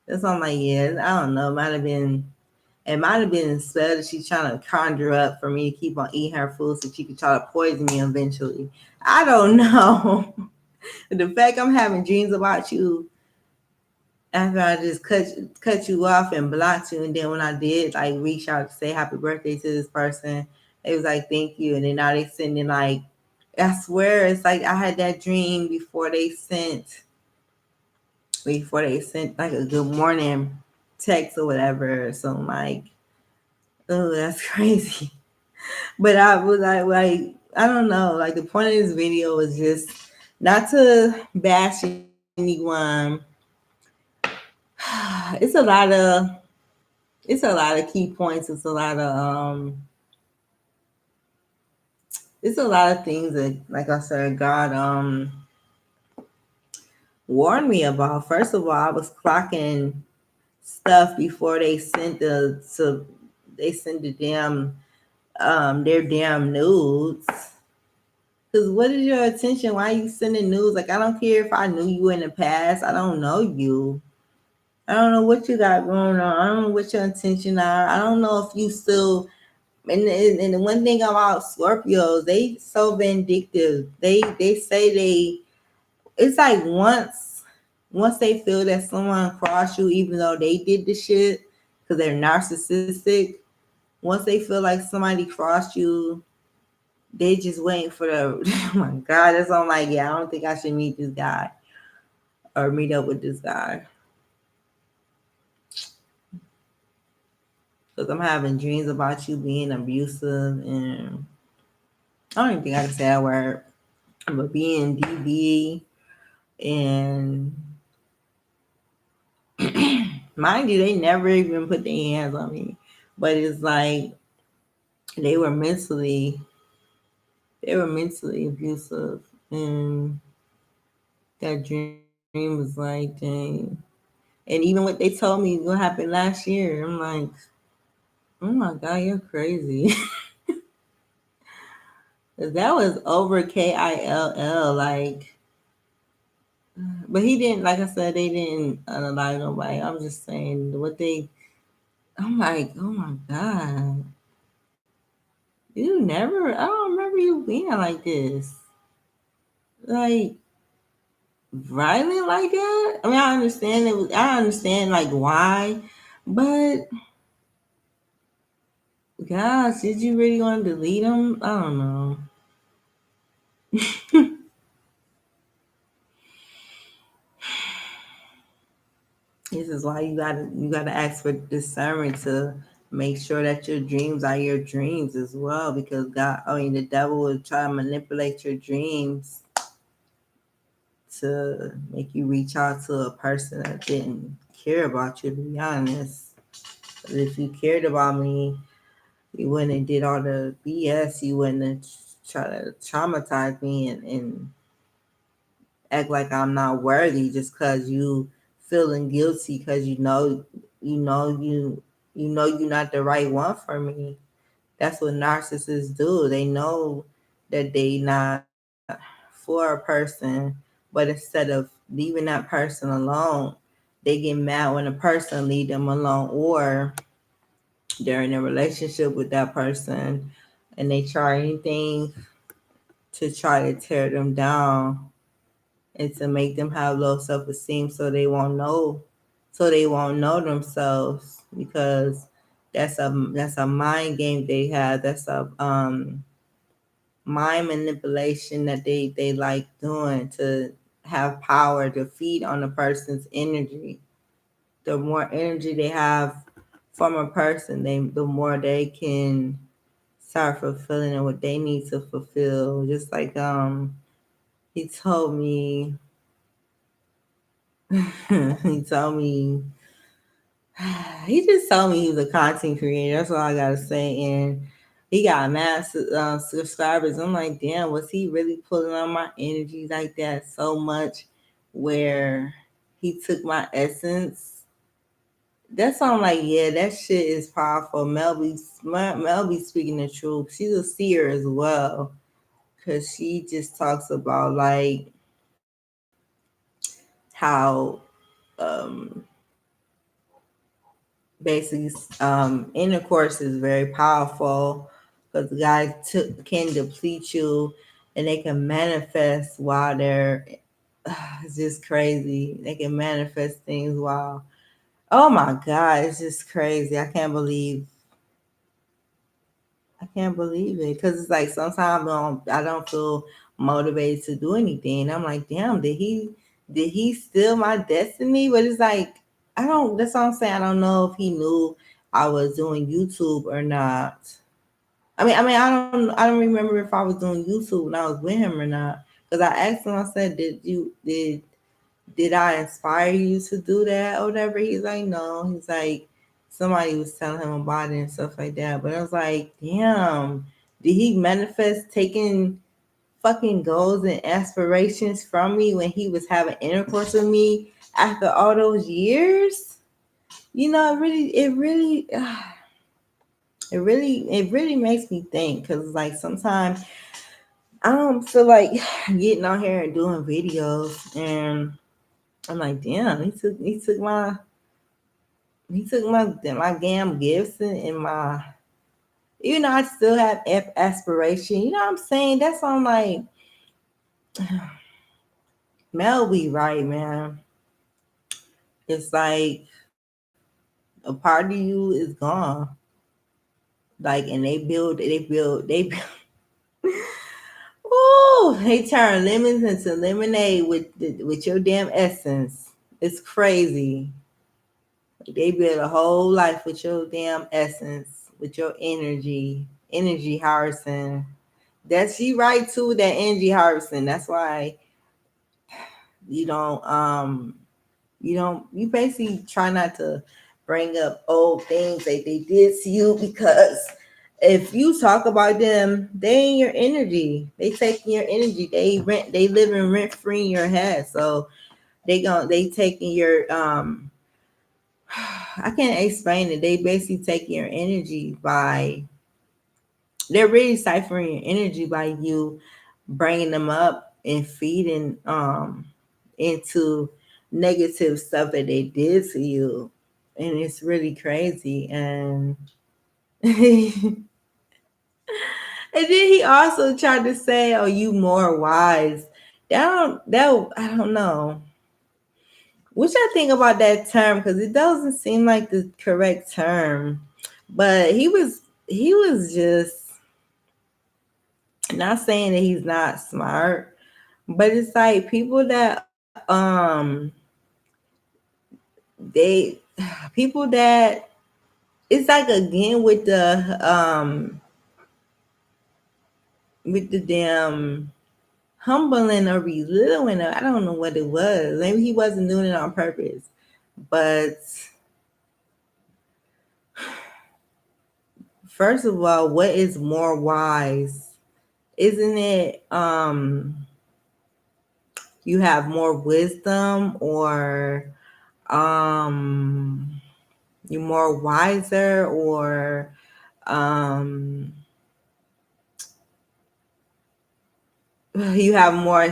That's why I'm like, yeah, I don't know. It might have been spell that she's trying to conjure up for me to keep on eating her food so she could try to poison me eventually. I don't know. The fact I'm having dreams about you after I just cut you off and blocked you, and then when I did like reach out to say happy birthday to this person, it was like thank you, and then now they sending like, I swear it's like I had that dream before they sent like a good morning text or whatever. So I'm like, oh, that's crazy. But I was like, I don't know. Like the point of this video was just not to bash anyone. It's a lot of key points. It's a lot of things that, like I said, God warned me about. First of all, I was clocking stuff before they sent the damn their damn nudes. Cause what is your attention? Why are you sending news? Like I don't care if I knew you in the past. I don't know you. I don't know what you got going on. I don't know what your intention are. I don't know if you still. And the one thing about Scorpios, they so vindictive. They say they. It's like once they feel that someone crossed you, even though they did the shit, because they're narcissistic. Once they feel like somebody crossed you, they just waiting for the. Oh my god, that's all I'm like. Yeah, I don't think I should meet this guy or meet up with this guy because I'm having dreams about you being abusive, and I don't even think I can say that word, but being DB. And mind you, they never even put their hands on me, but it's like they were mentally abusive, and that dream was like, dang. And even what they told me what happened last year, I'm like, oh my god, you're crazy. Cause that was over KILL, like, but he didn't. Like I said, they didn't unalive nobody. I'm just saying what they. I'm like, oh my god, you never. I don't remember you being like this. like violent like that. I mean, I understand it. I understand like why, but gosh, did you really want to delete them? I don't know. This is why you gotta ask for discernment to make sure that your dreams are your dreams as well. Because the devil will try to manipulate your dreams to make you reach out to a person that didn't care about you. To be honest, but if you cared about me, you wouldn't have did all the BS. You wouldn't have tried to traumatize me and act like I'm not worthy just because you feeling guilty because you know you you're not the right one for me. That's what narcissists do. They know that they not for a person, but instead of leaving that person alone, they get mad when a person leave them alone, or they're in a relationship with that person and they try anything to try to tear them down and to make them have low self-esteem so they won't know themselves, because that's a mind game they have. That's a mind manipulation that they like doing to have power to feed on a person's energy. The more energy they have from a person, the more they can start fulfilling what they need to fulfill. Just like he told me he told me he just told me he was a content creator. That's all I gotta say. And he got mad subscribers. I'm like, damn, was he really pulling on my energy like that so much, where he took my essence? That's why I'm like, yeah, that shit is powerful. Mel speaking the truth. She's a seer as well, because she just talks about like how um basically intercourse is very powerful, because the guys can deplete you and they can manifest while they're it's just crazy. They can manifest things while, oh my god, it's just crazy. I can't believe it, because it's like sometimes I don't feel motivated to do anything. I'm like, damn, did he steal my destiny? But it's like, I don't. That's what I'm saying. I don't know if he knew I was doing YouTube or not. I mean, I don't remember if I was doing YouTube when I was with him or not. Because I asked him, I said, did I inspire you to do that or whatever? He's like, no. He's like, somebody was telling him about it and stuff like that. But I was like, damn, did he manifest taking fucking goals and aspirations from me when he was having intercourse with me after all those years? It really makes me think, because like sometimes I don't feel like getting out here and doing videos, and I'm like, damn, he took my damn gifts and my, I still have aspiration. You know what I'm saying? That's why I'm like, Mel be right, man. It's like a part of you is gone. Like, and they build. Ooh, they turn lemons into lemonade with your damn essence. It's crazy. They build a whole life with your damn essence, with your energy Harrison. That's she right too. That energy Harrison. That's why you don't you basically try not to bring up old things that they did to you, because if you talk about them, they in your energy. They taking your energy. They living rent free in your head. So they taking your I can't explain it. They basically taking your energy by, they're really ciphering your energy by you bringing them up and feeding into negative stuff that they did to you, and it's really crazy. And and then he also tried to say, "Oh, you more wise I don't know. What y'all think about that term? Because it doesn't seem like the correct term. But he was just not saying that he's not smart, but it's like people that they people that it's like again with the damn humbling or belittling. I don't know what it was. Maybe he wasn't doing it on purpose, but first of all, what is more wise? Isn't it you have more wisdom, or um you're more wiser, or um you have more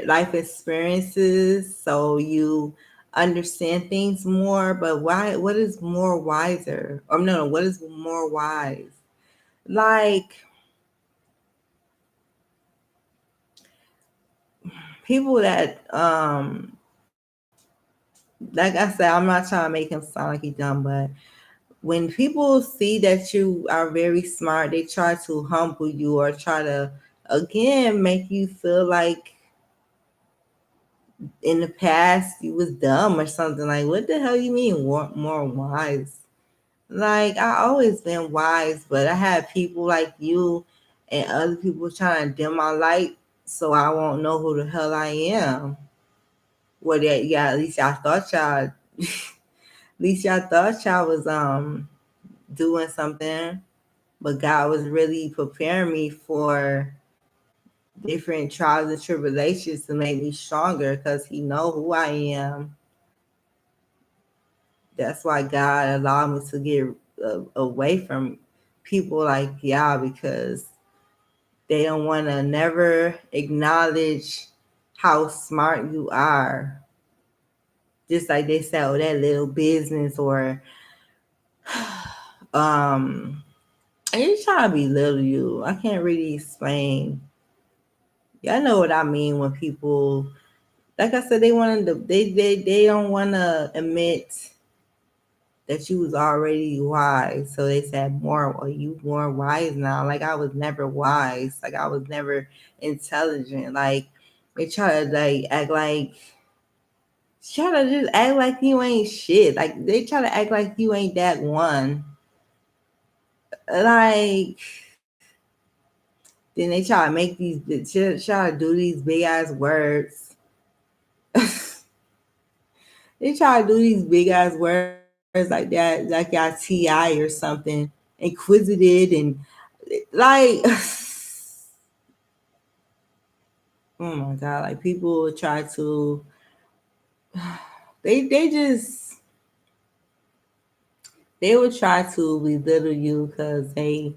life experiences, so you understand things more. But why? What is more wiser? Or no, what is more wise? Like people that like I said, I'm not trying to make him sound like he's dumb, but when people see that you are very smart, they try to humble you or try to again make you feel like in the past you was dumb or something. Like, what the hell you mean more wise? Like, I always been wise, but I had people like you and other people trying to dim my light so I won't know who the hell I am. Well, that yeah, at least y'all thought y'all at least y'all thought y'all was doing something, but God was really preparing me for different trials and tribulations to make me stronger because He know who I am. That's why God allowed me to get away from people like y'all, because they don't want to never acknowledge how smart you are. Just like they say, oh, that little business, or um, and you try to belittle you. I can't really explain. Y'all know what I mean when people, like I said, they want to, they don't want to admit that you was already wise. So they said more, are you more wise now? Like I was never wise. Like I was never intelligent. Like they try to like act like try to just act like you ain't shit. Like they try to act like you ain't that one. Like then they try to make try to do these big ass words. They try to do these big ass words like that, like y'all TI or something, inquisitive and like, oh my god, like people try to, they just they would try to belittle you because they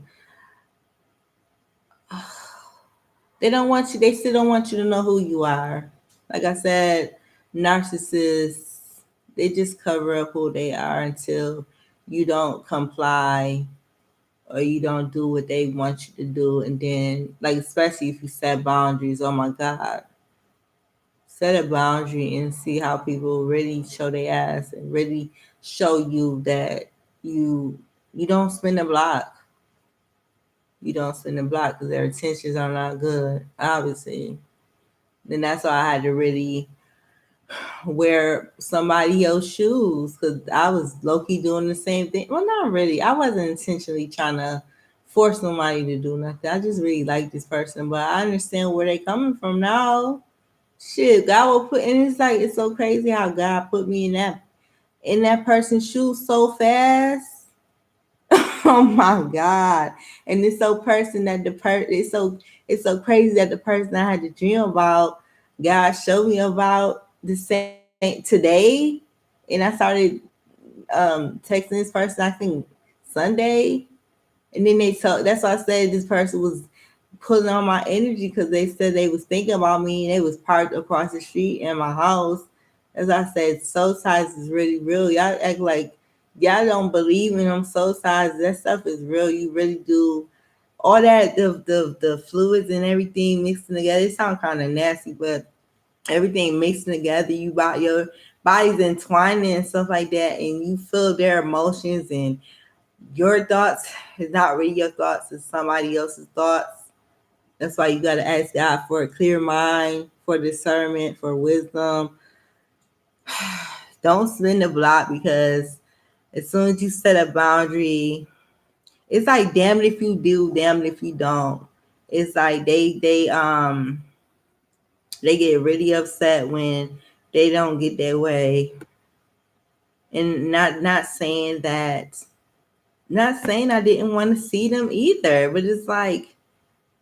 don't want you. They still don't want you to know who you are. Like I said, narcissists, they just cover up who they are until you don't comply or you don't do what they want you to do. And then, like, especially if you set boundaries, oh my God, set a boundary and see how people really show their ass and really show you that you you don't spin the block. You don't spin the block because their intentions are not good, obviously. Then that's why I had to really wear somebody else's shoes because I was low key doing the same thing. Well, not really. I wasn't intentionally trying to force somebody to do nothing. I just really like this person, but I understand where they coming from now. Shit, God will put, and it's like it's so crazy how God put me in that person's shoes so fast. Oh my God. And it's so person that it's so crazy that the person I had to dream about, God showed me about the same today. And I started texting this person, I think Sunday. And then they told, that's why I said this person was pulling on my energy because they said they was thinking about me and they was parked across the street in my house. As I said, soul ties is really real. Y'all act like y'all don't believe in them soul ties. That stuff is real. You really do. All that the fluids and everything mixing together. It sounds kind of nasty, but everything mixing together. You got your body's entwining and stuff like that, and you feel their emotions, and your thoughts is not really your thoughts, it's somebody else's thoughts. That's why you got to ask God for a clear mind, for discernment, for wisdom. Don't spin the block, because as soon as you set a boundary, it's like damn it if you do, damn it if you don't. It's like they get really upset when they don't get their way. And not saying I didn't want to see them either, but it's like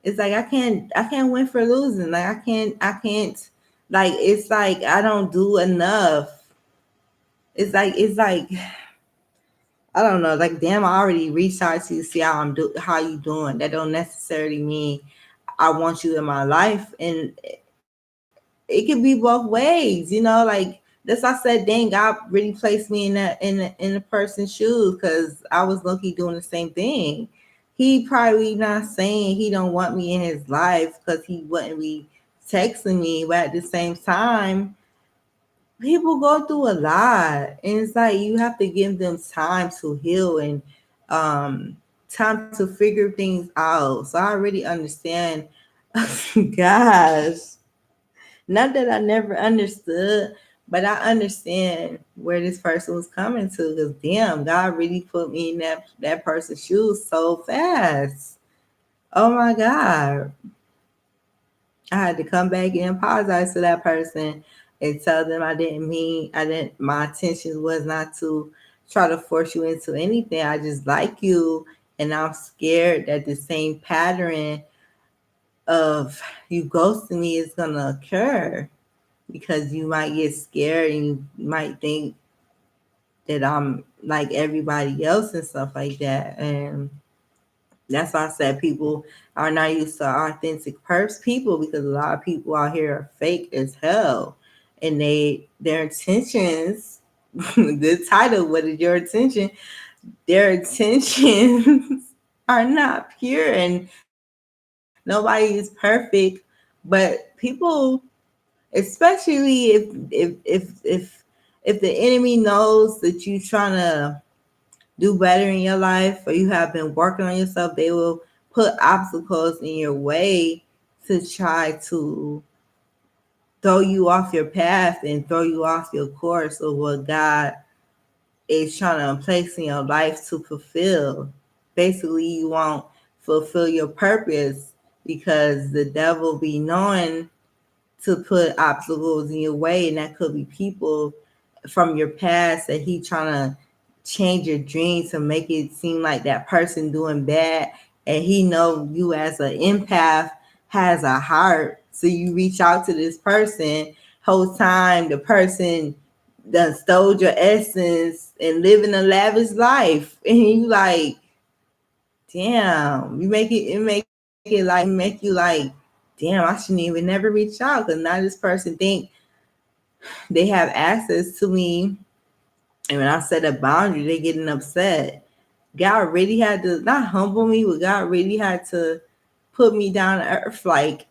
I can't win for losing. Like I can't like it's like I don't do enough. It's like I don't know, like damn, I already reached out to you, see how you doing. That don't necessarily mean I want you in my life. And it could be both ways, like that's why I said, dang, God really placed me in the person's shoes, because I was low-key doing the same thing. He probably not saying he don't want me in his life because he wouldn't be texting me, but at the same time, people go through a lot, and it's like you have to give them time to heal, and um time to figure things out. So I really understand. Gosh, not that I never understood, but I understand where this person was coming to, because damn, God really put me in that person's shoes so fast. Oh my God. I had to come back and apologize to that person and tell them my intentions was not to try to force you into anything. I just like you, and I'm scared that the same pattern of you ghosting me is gonna occur, because you might get scared and you might think that I'm like everybody else and stuff like that. And that's why I said people are not used to authentic people, because a lot of people out here are fake as hell. And their intentions, good title, what is your intention? Their intentions are not pure, and nobody is perfect. But people, especially if the enemy knows that you trying to do better in your life, or you have been working on yourself, they will put obstacles in your way to try to throw you off your path and throw you off your course of what God is trying to place in your life to fulfill. Basically, you won't fulfill your purpose, because the devil be knowing to put obstacles in your way, and that could be people from your past that he trying to change your dreams to make it seem like that person doing bad, and he know you as an empath has a heart, so you reach out to this person. Whole time the person done stole your essence and living a lavish life, and you like, damn, make you like, damn, I shouldn't even never reach out, because now this person think they have access to me, and when I set a boundary, they getting upset. God really had to not humble me, but God really had to put me down to earth. Like,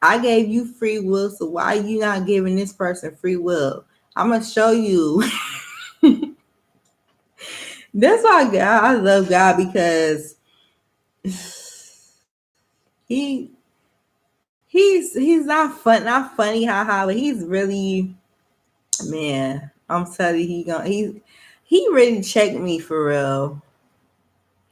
I gave you free will, so why are you not giving this person free will? I'm gonna show you. That's why I love God, because he he's not funny, haha, but he's really, man. I'm telling you, he really checked me for real.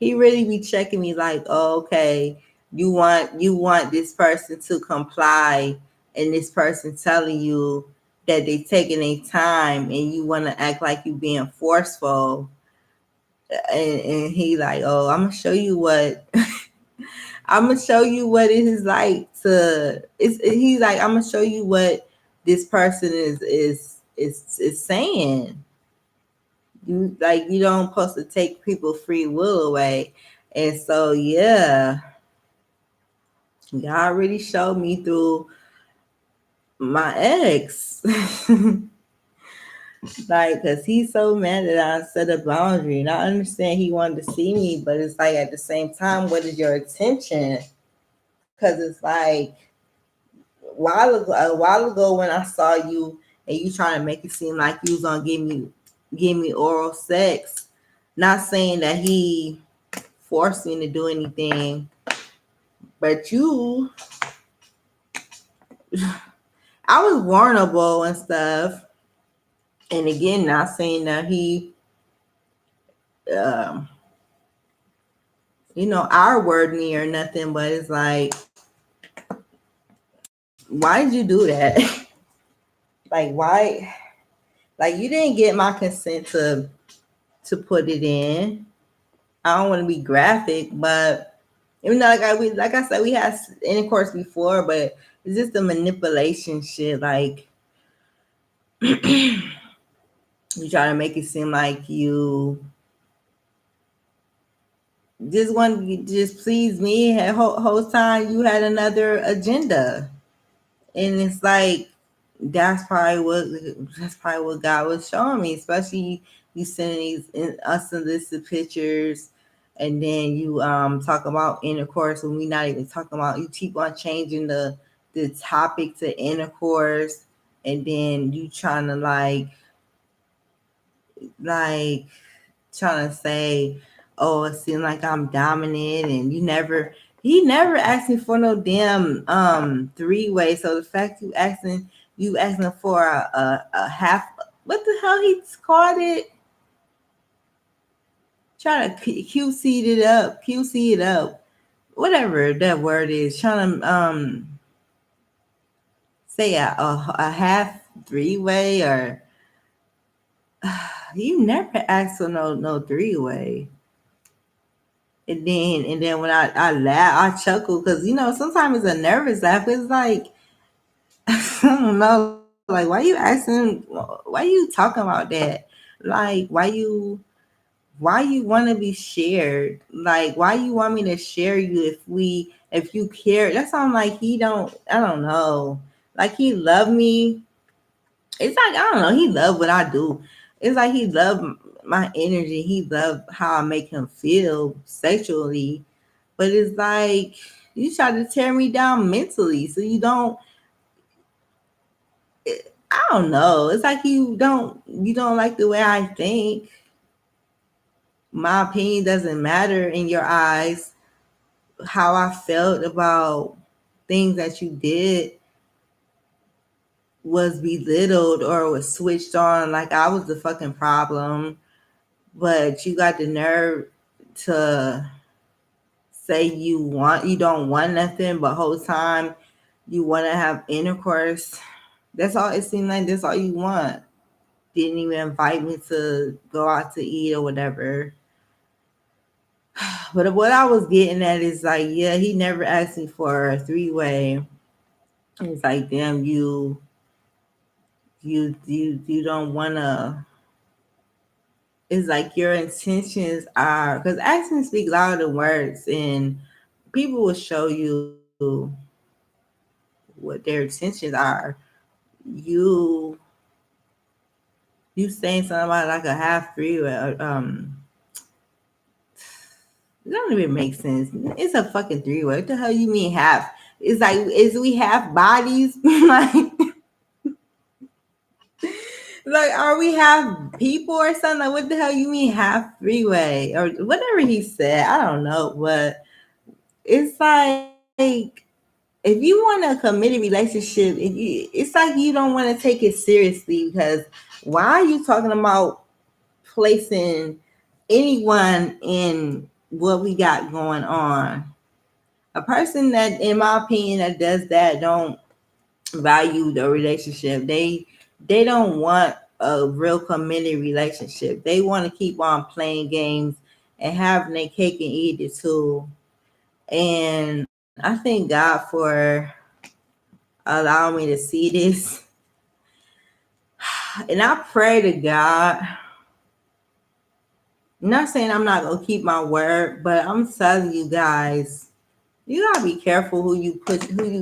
He really be checking me like, oh, okay, you want this person to comply, and this person telling you that they taking their time, and you want to act like you being forceful, and he like, oh, I'm gonna show you what I'm gonna show you what it is like to. He's like, I'm gonna show you what this person is saying. You don't supposed to take people free will away. And so yeah, God really showed me through my ex. Like, cause he's so mad that I set a boundary, and I understand he wanted to see me, but it's like at the same time, what is your intention? Cause it's like, a while ago when I saw you and you trying to make it seem like you was gonna give me oral sex. Not saying that he forced me to do anything, but I was vulnerable and stuff. And again, not saying that he, um, our word me or nothing, but it's like, why did you do that? Like, why? Like, you didn't get my consent to put it in. I don't want to be graphic, but even though like I said, we had intercourse before, but it's just the manipulation shit. Like, you try to make it seem like you just want to just please me. And whole time you had another agenda, and it's like that's probably what God was showing me, especially you sending these unsolicited pictures, and then you talk about intercourse when we not even talking about. You keep on changing the topic to intercourse, and then you trying to like trying to say, oh, it seems like I'm dominant, and he never asked me for no damn three-way. So the fact you asking for a half, what the hell he called it? Try to QC it up, whatever that word is. Trying to say a half three-way, or you never asked for no three-way. And then when I laugh, I chuckle because sometimes it's a nervous laugh. It's like I don't know, like why you talking about that? Like why you want to be shared? Like why you want me to share you if you care? That sounds like he don't. I don't know. Like he love me. It's like I don't know. He love what I do. It's like he love my energy. He love how I make him feel sexually. But it's like you try to tear me down mentally, so you don't. I don't know. It's like you don't like the way I think. My opinion doesn't matter in your eyes. How I felt about things that you did was belittled or was switched on like I was the fucking problem. But you got the nerve to say you don't want nothing, but whole time you want to have intercourse. That's all it seemed like. That's all you want. Didn't even invite me to go out to eat or whatever. But what I was getting at is like, yeah, he never asked me for a three-way. It's like, damn, you don't wanna. It's like your intentions are because actions speak louder than words, and people will show you what their intentions are. You you saying something about like a half three-way. It don't even make sense. It's a fucking three-way. What the hell you mean half? It's like, is we half bodies? Like, are we half people or something? Like, what the hell you mean half three-way? Or whatever he said. I don't know. But it's like, if you want a committed relationship, it's like you don't want to take it seriously because why are you talking about placing anyone in what we got going on? A person that, in my opinion, that does that don't value the relationship. They don't want a real committed relationship. They want to keep on playing games and having their cake and eat it too. And I thank God for allowing me to see this. And I pray to God. I'm not saying I'm not gonna keep my word, but I'm telling you guys, you gotta be careful who you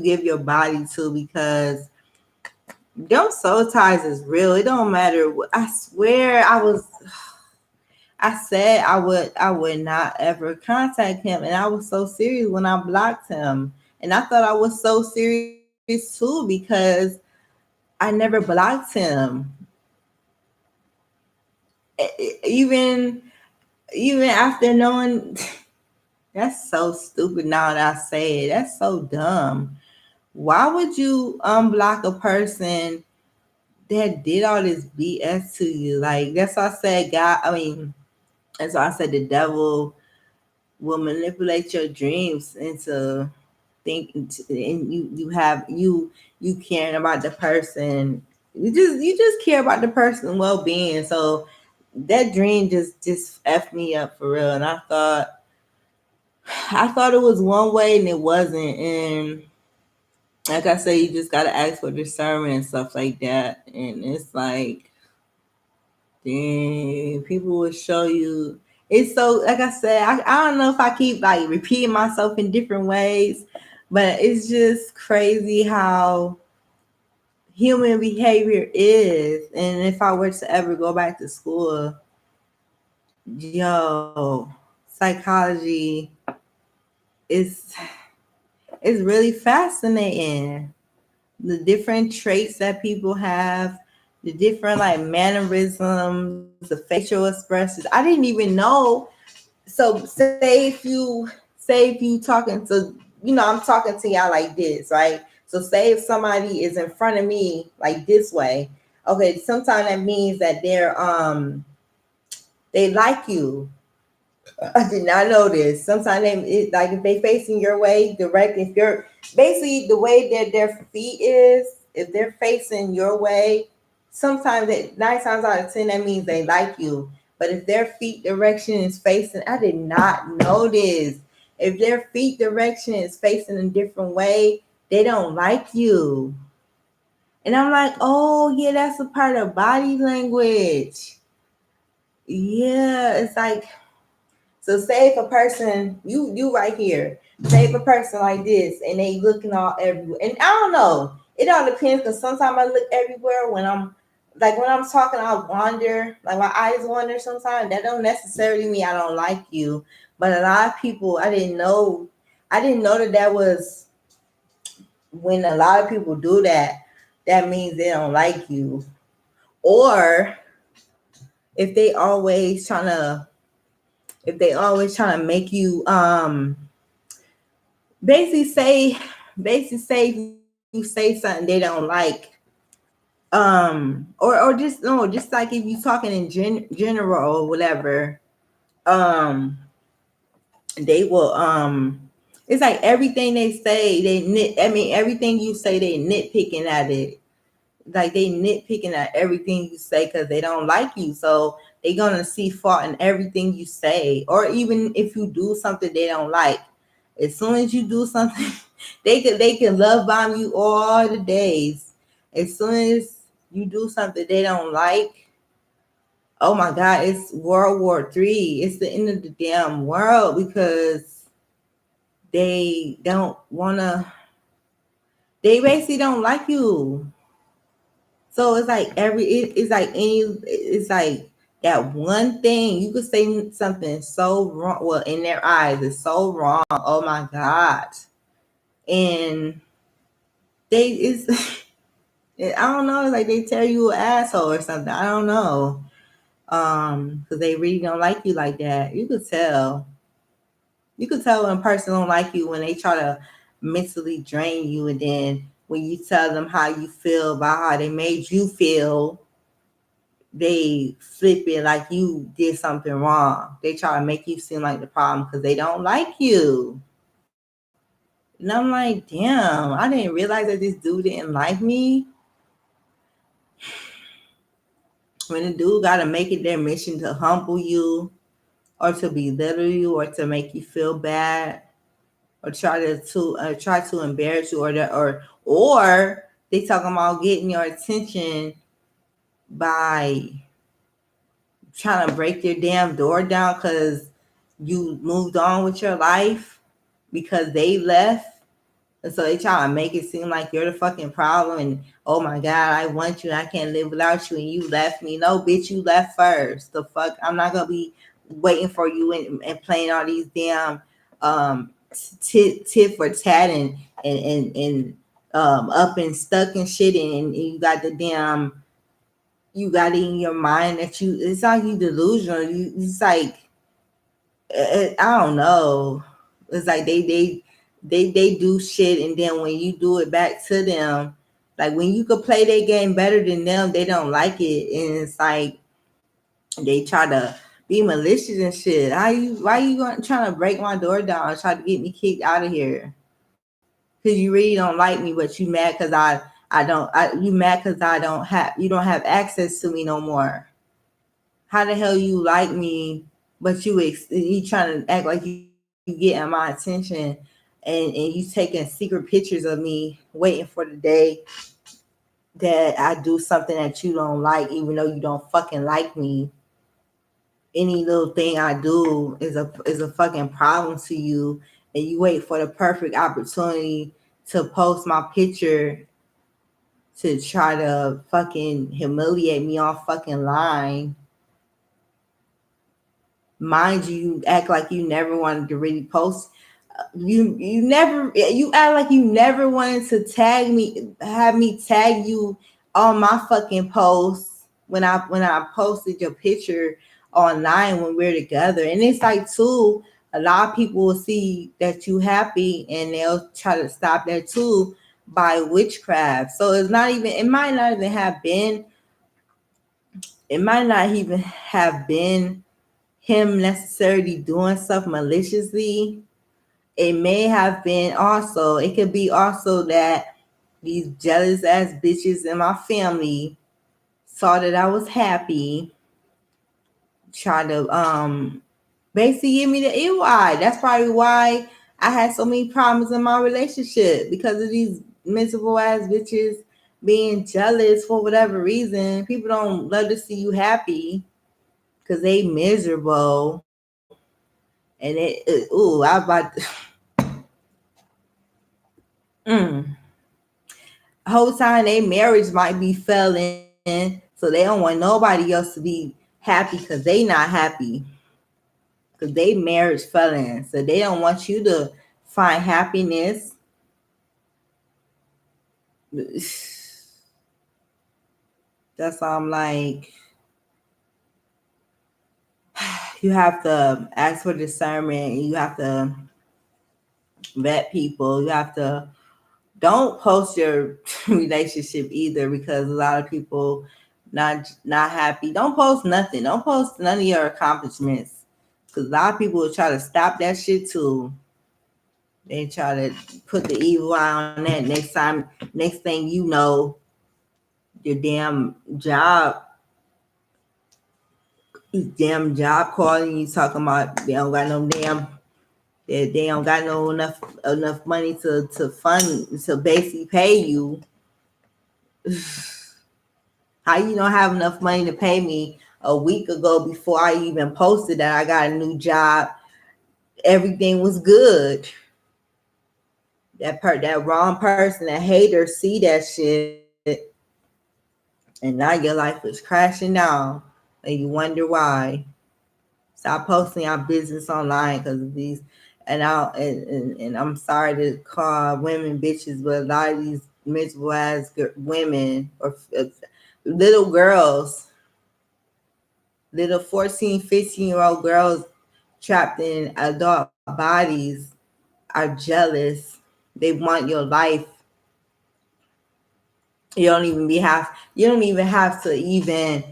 give your body to because them soul ties is real. It don't matter. I swear I said I would not ever contact him, and I was so serious when I blocked him. And I thought I was so serious too because I never blocked him. Even even after knowing that's so stupid now that I say it. That's so dumb. Why would you unblock a person that did all this BS to you? Like that's why I said God, I mean, that's why I said the devil will manipulate your dreams into thinking and you caring about the person. You just care about the person's well being. So that dream just effed me up for real. And I thought it was one way and it wasn't. And like I said, you just gotta ask for discernment and stuff like that. And it's like, dang, people will show you. It's so like I said, I don't know if I keep like repeating myself in different ways, but it's just crazy how human behavior is. And if I were to ever go back to school, yo, psychology is it's really fascinating. The different traits that people have, the different like mannerisms, the facial expressions. I didn't even know. So say if you talking to I'm talking to y'all like this, right? So say if somebody is in front of me like this way, okay, sometimes that means that they like you. I did not know this. Sometimes like if they facing your way direct, if you're basically the way that their feet is, if they're facing your way, sometimes 9 times out of 10 that means they like you. But if their feet direction is facing, I did not know this. If their feet direction is facing a different way, they don't like you. And I'm like, oh yeah, that's a part of body language. Yeah, it's like so say if a person, you right here, say if a person like this and they looking all everywhere. And I don't know. It all depends because sometimes I look everywhere when I'm talking, I wander, like my eyes wander sometimes. That don't necessarily mean I don't like you. But a lot of people I didn't know that was when a lot of people do that, that means they don't like you. Or if they always trying to make you basically say if you say something they don't like, or just no, just like if you talking in general or whatever, um they will it's like everything they say everything you say they nitpicking at it, like they nitpicking at everything you say because they don't like you. So they're gonna see fault in everything you say, or even if you do something they don't like. As soon as you do something, they can love bomb you all the days. As soon as you do something they don't like, oh my God, it's World War III. It's the end of the damn world because they don't wanna. They basically don't like you. So it's like it's like it's like that one thing you could say something so wrong. Well, in their eyes, it's so wrong. Oh my God. And they it's I don't know, it's like they tell you an asshole or something. I don't know. Because they really don't like you like that. You could tell. You could tell when a person don't like you when they try to mentally drain you, and then when you tell them how you feel about how they made you feel, they flip it like you did something wrong. They try to make you seem like the problem because they don't like you. And I'm like, damn, I didn't realize that this dude didn't like me. When a dude got to make it their mission to humble you or to belittle you or to make you feel bad or try to embarrass you or they talking about getting your attention by trying to break your damn door down because you moved on with your life because they left. And so they try to make it seem like you're the fucking problem. And oh my God, I want you. I can't live without you. And you left me. No, bitch, you left first. The fuck? I'm not going to be waiting for you and playing all these damn tit for tat and up and stuck and shit, and you got the damn, you got it in your mind that you, it's like you delusional. It's like, I don't know. It's like they do shit, and then when you do it back to them, like when you could play their game better than them, they don't like it, and it's like they try to be malicious and shit. Why you going trying to break my door down and try to get me kicked out of here? Because you really don't like me, but you mad because you mad because you don't have access to me no more. How the hell you like me, but you trying to act like you getting my attention, and you taking secret pictures of me, waiting for the day that I do something that you don't like, even though you don't fucking like me. Any little thing I do is a fucking problem to you, and you wait for the perfect opportunity to post my picture to try to fucking humiliate me on fucking line. Mind you, you act like you never wanted to really post. You act like you never wanted to tag me, have me tag you on my fucking posts when I posted your picture online when we're together. And it's like, too, a lot of people will see that you happy and they'll try to stop that too by witchcraft. So it might not even have been him necessarily doing stuff maliciously. It may have been also, it could be also that these jealous ass bitches in my family saw that I was happy, try to basically give me the ew eye. That's probably why I had so many problems in my relationship, because of these miserable ass bitches being jealous for whatever reason. People don't love to see you happy because they miserable. And I about mm, whole time their marriage might be failing, so they don't want nobody else to be happy because they not happy, because they marriage failing, so they don't want you to find happiness. That's why I'm like, you have to ask for discernment, and you have to vet people. You have to, don't post your relationship either, because a lot of people not happy. Don't post nothing. Don't post none of your accomplishments, because a lot of people will try to stop that shit too. They try to put the evil eye on that. Next thing you know, your damn job calling you, talking about they don't got no damn, they don't got no enough money to fund, to basically pay you. How you don't have enough money to pay me a week ago before I even posted that I got a new job? Everything was good. That wrong person, that hater, see that shit, and now your life is crashing down, and you wonder why. Stop posting our business online because of these. And I'm sorry to call women bitches, but a lot of these miserable ass women, or little girls, little 14, 15-year-old girls trapped in adult bodies, are jealous. They want your life. You don't even have to even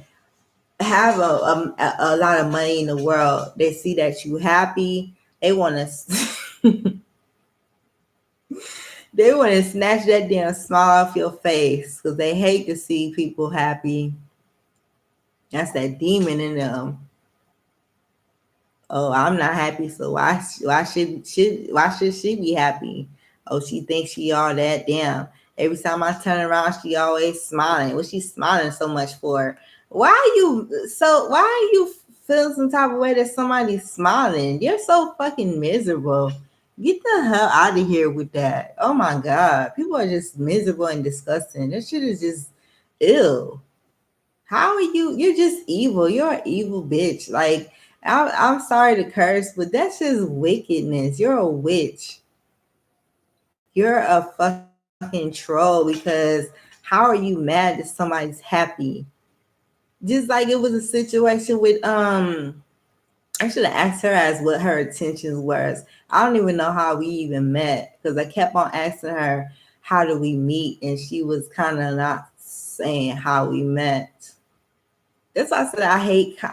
have a lot of money in the world. They see that you happy. They want to they want to snatch that damn smile off your face, because they hate to see people happy. That's that demon in them. Oh, I'm not happy, so why should she be happy? Oh, she thinks she all that. Damn. Every time I turn around, she always smiling. What she smiling so much for? Why are you feeling some type of way that somebody's smiling? You're so fucking miserable. Get the hell out of here with that. Oh my god. People are just miserable and disgusting. That shit is just ill. How are you? You're just evil. You're an evil bitch. Like, I'm sorry to curse, but that's just wickedness. You're a witch. You're a fucking fucking troll because how are you mad that somebody's happy? Just like it was a situation with I should have asked her as what her intentions was. I don't even know how we even met because I kept on asking her how do we meet, and she was kind of not saying how we met. That's why I said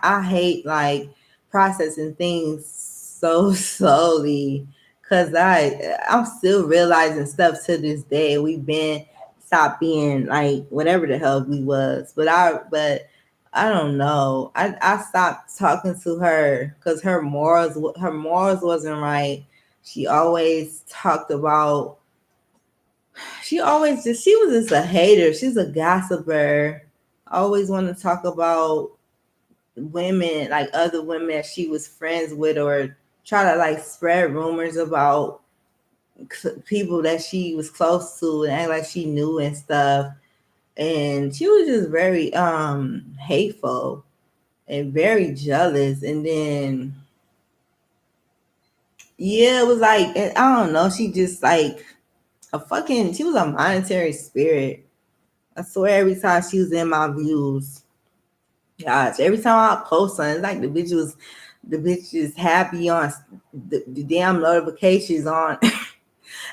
I hate like processing things so slowly because I'm still realizing stuff to this day. We've been stopped being like whatever the hell we was, but I don't know. I stopped talking to her because her morals wasn't right. She always talked about. She was just a hater. She's a gossiper. Always want to talk about women, like other women that she was friends with, or try to like spread rumors about people that she was close to and act like she knew and stuff. And she was just very hateful and very jealous. And then yeah, it was like I don't know, she just like she was a monetary spirit. I swear every time she was in my views, gosh, every time I post something, it's like the bitch is happy on the damn notifications on,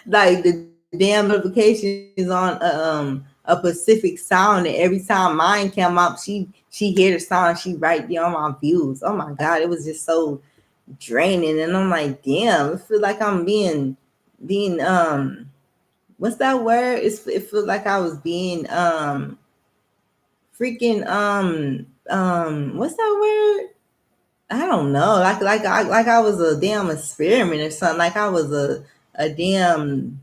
like the damn notifications on a Pacific sound, and every time mine came up, she hear the sound, she right there on my views. Oh my god, it was just so draining, and I'm like, damn, it feel like I'm being what's that word? It feels like I was being freaking what's that word? I don't know. Like I was a damn experiment or something. Like I was a damn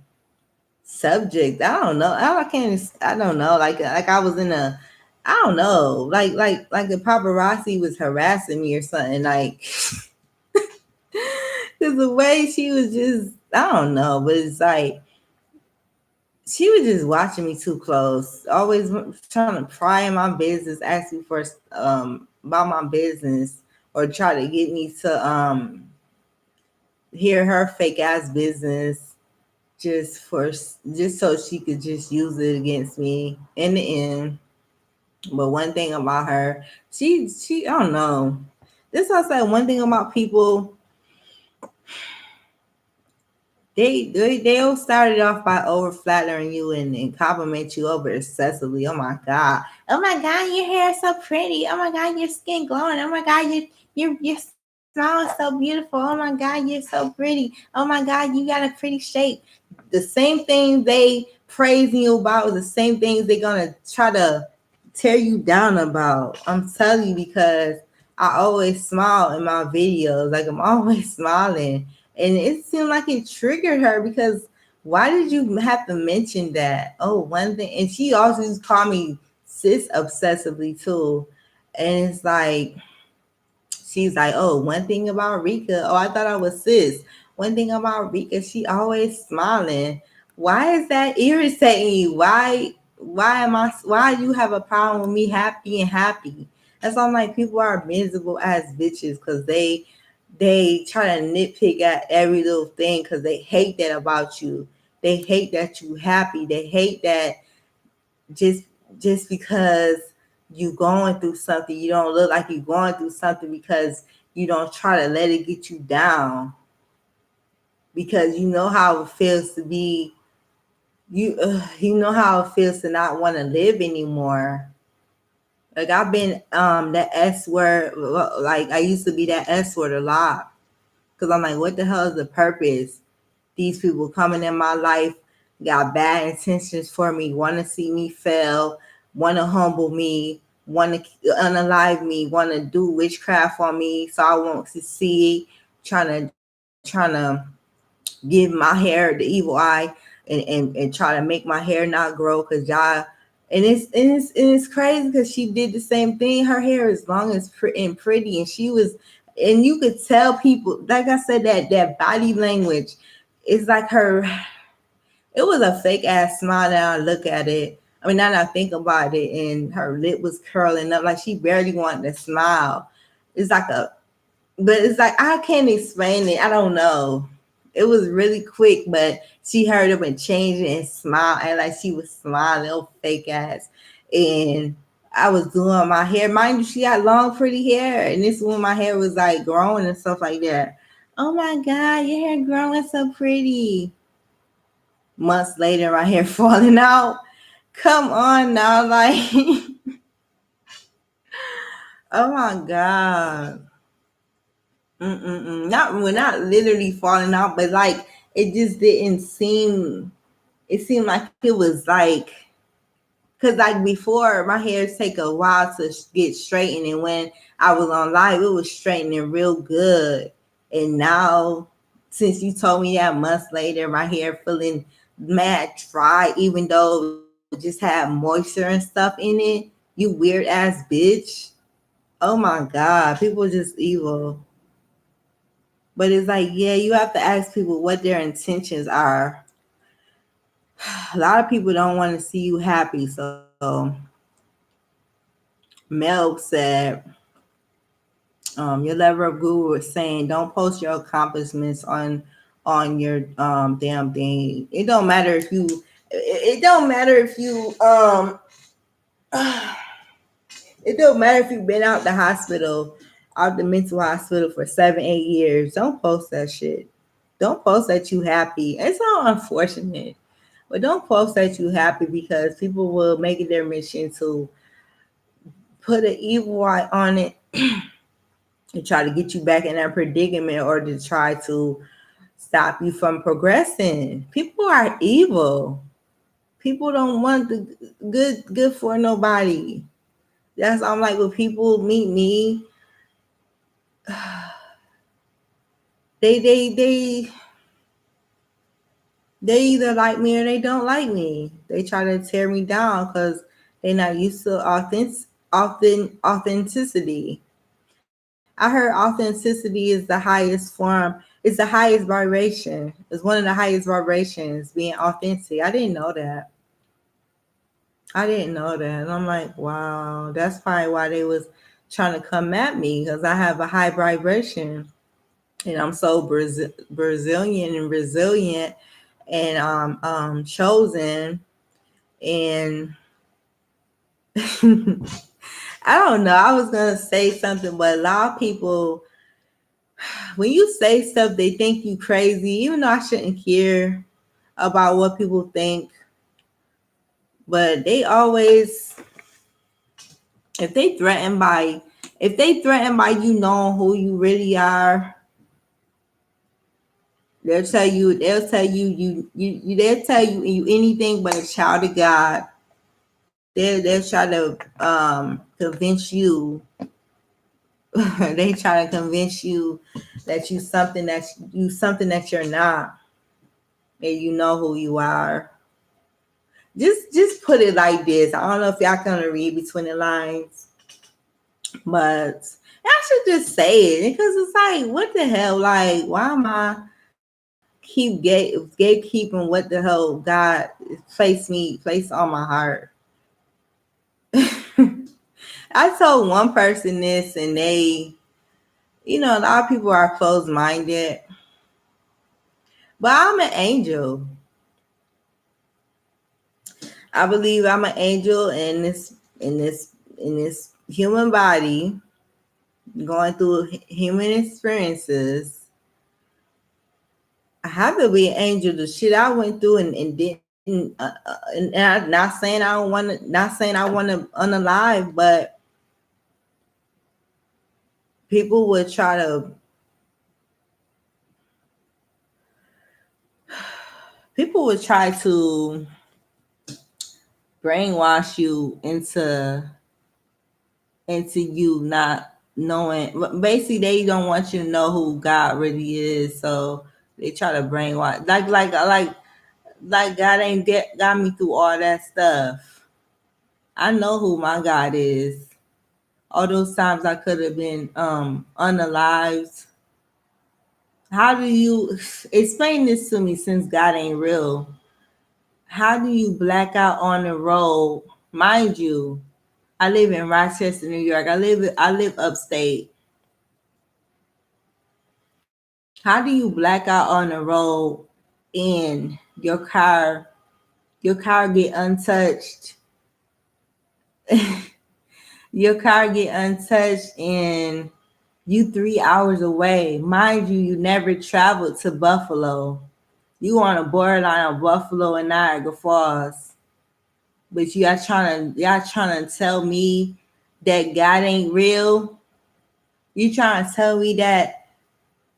subject. I don't know. I can't. I don't know. Like I was in a. I don't know. Like the paparazzi was harassing me or something. Like because the way she was just. I don't know. But it's like she was just watching me too close. Always trying to pry in my business, ask me for about my business, or try to get me to hear her fake ass business just so she could just use it against me in the end. But one thing about her, she I don't know. This I said one thing about people. They all started off by over flattering you and compliment you over excessively. Oh my god! Oh my god, your hair is so pretty. Oh my god, your skin glowing. Oh my god, your smile is so beautiful. Oh my god, you're so pretty. Oh my god, you got a pretty shape. The same things they praising you about is the same things they're gonna try to tear you down about. I'm telling you because I always smile in my videos. Like I'm always smiling. And it seemed like it triggered her because why did you have to mention that? Oh, one thing. And she also just called me sis obsessively too. And it's like, she's like, oh, one thing about Rika. Oh, I thought I was sis. One thing about Rika, she always smiling. Why is that irritating you? Why do you have a problem with me happy and happy? That's why I'm like, people are miserable as bitches because they try to nitpick at every little thing because they hate that about you. They hate that you happy. They hate that just just because you going through something, you don't look like you're going through something because you don't try to let it get you down. Because you know how it feels to be you know how it feels to not want to live anymore. Like I've been that S word, like I used to be that S word a lot. Cause I'm like, what the hell is the purpose? These people coming in my life got bad intentions for me, want to see me fail, want to humble me, want to unalive me, want to do witchcraft on me so I won't succeed, trying to give my hair the evil eye and try to make my hair not grow because y'all. And it's crazy because she did the same thing. Her hair is long and pretty, and she was, and you could tell people, like I said, that body language is like her. It was a fake ass smile. Now I look at it. I mean, now that I think about it, and her lip was curling up like she barely wanted to smile. It's like a, but it's like I can't explain it. I don't know. It was really quick, but she heard him and changed it and smiled and like she was smiling, little fake ass. And I was doing my hair. Mind you, she had long, pretty hair, and this when my hair was like growing and stuff like that. Oh my god, your hair growing so pretty. Months later, my hair falling out. Come on now, like, oh my god. Mm-mm-mm. Not literally falling out, but like it just didn't seem. It seemed like it was like, cause like before my hair take a while to get straightened, and when I was on live, it was straightening real good. And now, since you told me that months later, my hair feeling mad dry, even though it just had moisture and stuff in it. You weird ass bitch. Oh my god, people just evil. But it's like, yeah, you have to ask people what their intentions are. A lot of people don't want to see you happy. So Mel said, your level of guru was saying, don't post your accomplishments on your damn thing. It don't matter if you. It don't matter if you It don't matter if you've been out the hospital, out the mental hospital for 7, 8 years. Don't post that shit. Don't post that you happy. It's all unfortunate. But don't post that you happy because people will make it their mission to put an evil eye on it to try to get you back in that predicament or to try to stop you from progressing. People are evil. People don't want the good for nobody. That's I'm like when people meet me, they they they they either like me or they don't like me. They try to tear me down because they're not used to authenticity. I heard authenticity is the highest form. It's the highest vibration. It's one of the highest vibrations. Being authentic. I didn't know that. I didn't know that. And I'm like, wow, that's probably why they was trying to come at me because I have a high vibration and I'm so Brazilian and resilient and chosen and I don't know. I was gonna say something, but a lot of people, when you say stuff, they think you crazy. Even though I shouldn't care about what people think, but they always, if they threaten by, if they threaten by you knowing who you really are, they'll tell you anything but a child of God. They'll try to convince you. They try to convince you that you something that you're not, and you know who you are. Just put it like this. I don't know if y'all gonna read between the lines, but I should just say it because it's like, what the hell? Like, why am I gatekeeping what the hell God placed on my heart? I told one person this, and they, a lot of people are closed minded, but I'm an angel. I believe I'm an angel in this human body, going through human experiences. I have to be an angel. The shit I went through and didn't, and I'm not saying I don't want to, not saying I want to unalive, but people would try to, people would try to brainwash you into you not knowing. Basically, they don't want you to know who God really is, so they try to brainwash. Like God ain't got me through all that stuff. I know who my God is. All those times I could have been unalived. How do you explain this to me? Since God ain't real, how do you black out on the road? Mind you, I live in Rochester, New York. I live upstate. How do you black out on the road and your car get untouched? Your car get untouched and you 3 hours away. Mind you, you never traveled to Buffalo. You on a borderline of Buffalo and Niagara Falls. But y'all trying to tell me that God ain't real? You trying to tell me that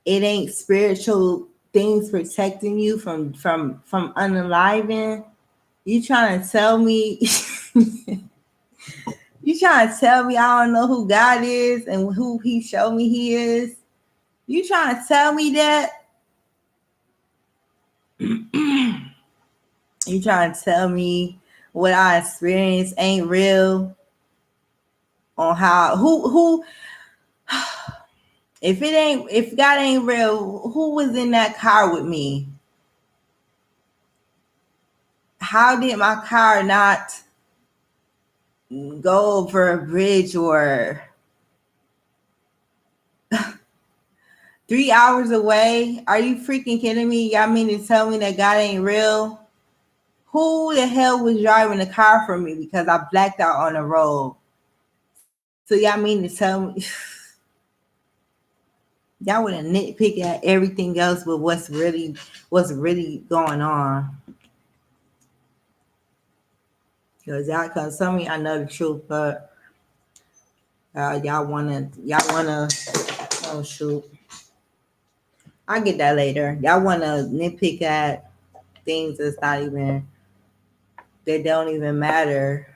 it ain't spiritual things protecting you from unaliving? You trying to tell me you trying to tell me I don't know who God is and who he showed me he is? You trying to tell me that? You trying to tell me what I experienced ain't real? On how who if God ain't real, who was in that car with me? How did my car not go over a bridge or 3 hours away? Are you freaking kidding me? Y'all mean to tell me that God ain't real? Who the hell was driving the car for me because I blacked out on the road? So y'all mean to tell me y'all would have nitpick at everything else but what's really going on? Cause some of y'all know the truth, but y'all wanna oh shoot. I'll get that later. Y'all wanna nitpick at things that don't even matter.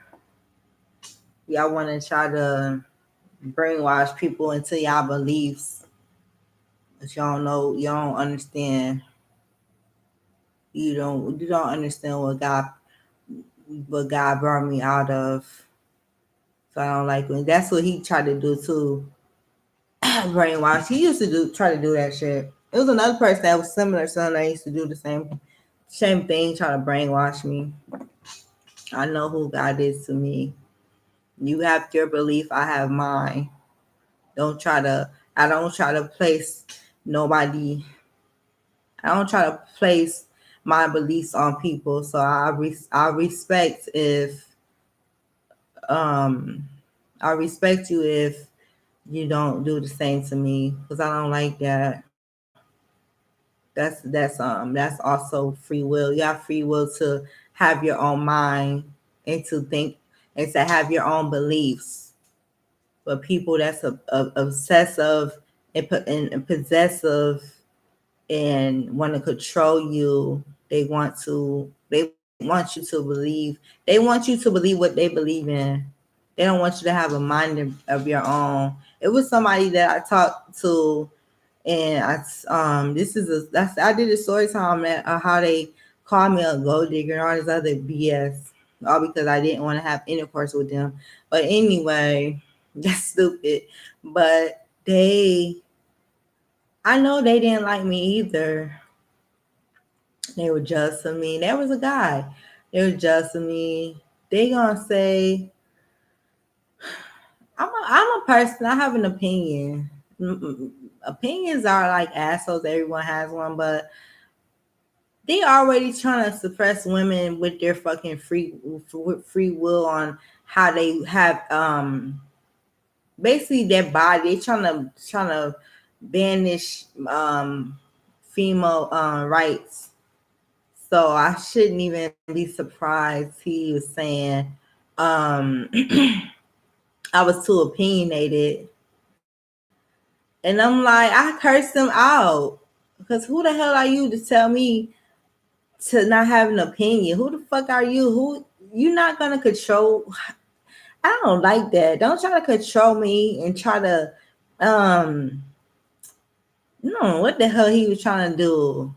Y'all wanna try to brainwash people into y'all beliefs. But y'all don't know, you don't understand. You don't understand what God brought me out of. So I don't like when that's what he tried to do too. Brainwash. He used to try to do that shit. It was another person that was similar to someone that used to do the same thing, try to brainwash me. I know who God is to me. You have your belief, I have mine. I don't try to place nobody. I don't try to place my beliefs on people. So I respect if um I respect you if you don't do the same to me because I don't like that. That's also free will. You have free will to have your own mind and to think and to have your own beliefs. But people that's obsessive and possessive and want to control you, they want you to believe. They want you to believe what they believe in. They don't want you to have a mind of your own. It was somebody that I talked to, and I did a story time that how they called me a gold digger and all this other BS, all because I didn't want to have intercourse with them. But anyway, that's stupid. But I know they didn't like me either. They were jealous of me. There was a guy. They were jealous of me. They gonna say I'm a person. I have an opinion. Opinions are like assholes. Everyone has one, but they already trying to suppress women with their fucking free will on how they have basically their body. They trying to banish female rights. So I shouldn't even be surprised he was saying I was too opinionated. And I'm like, I cursed him out. Because who the hell are you to tell me to not have an opinion? Who the fuck are you? You're not gonna control. I don't like that. Don't try to control me and try to no, what the hell he was trying to do?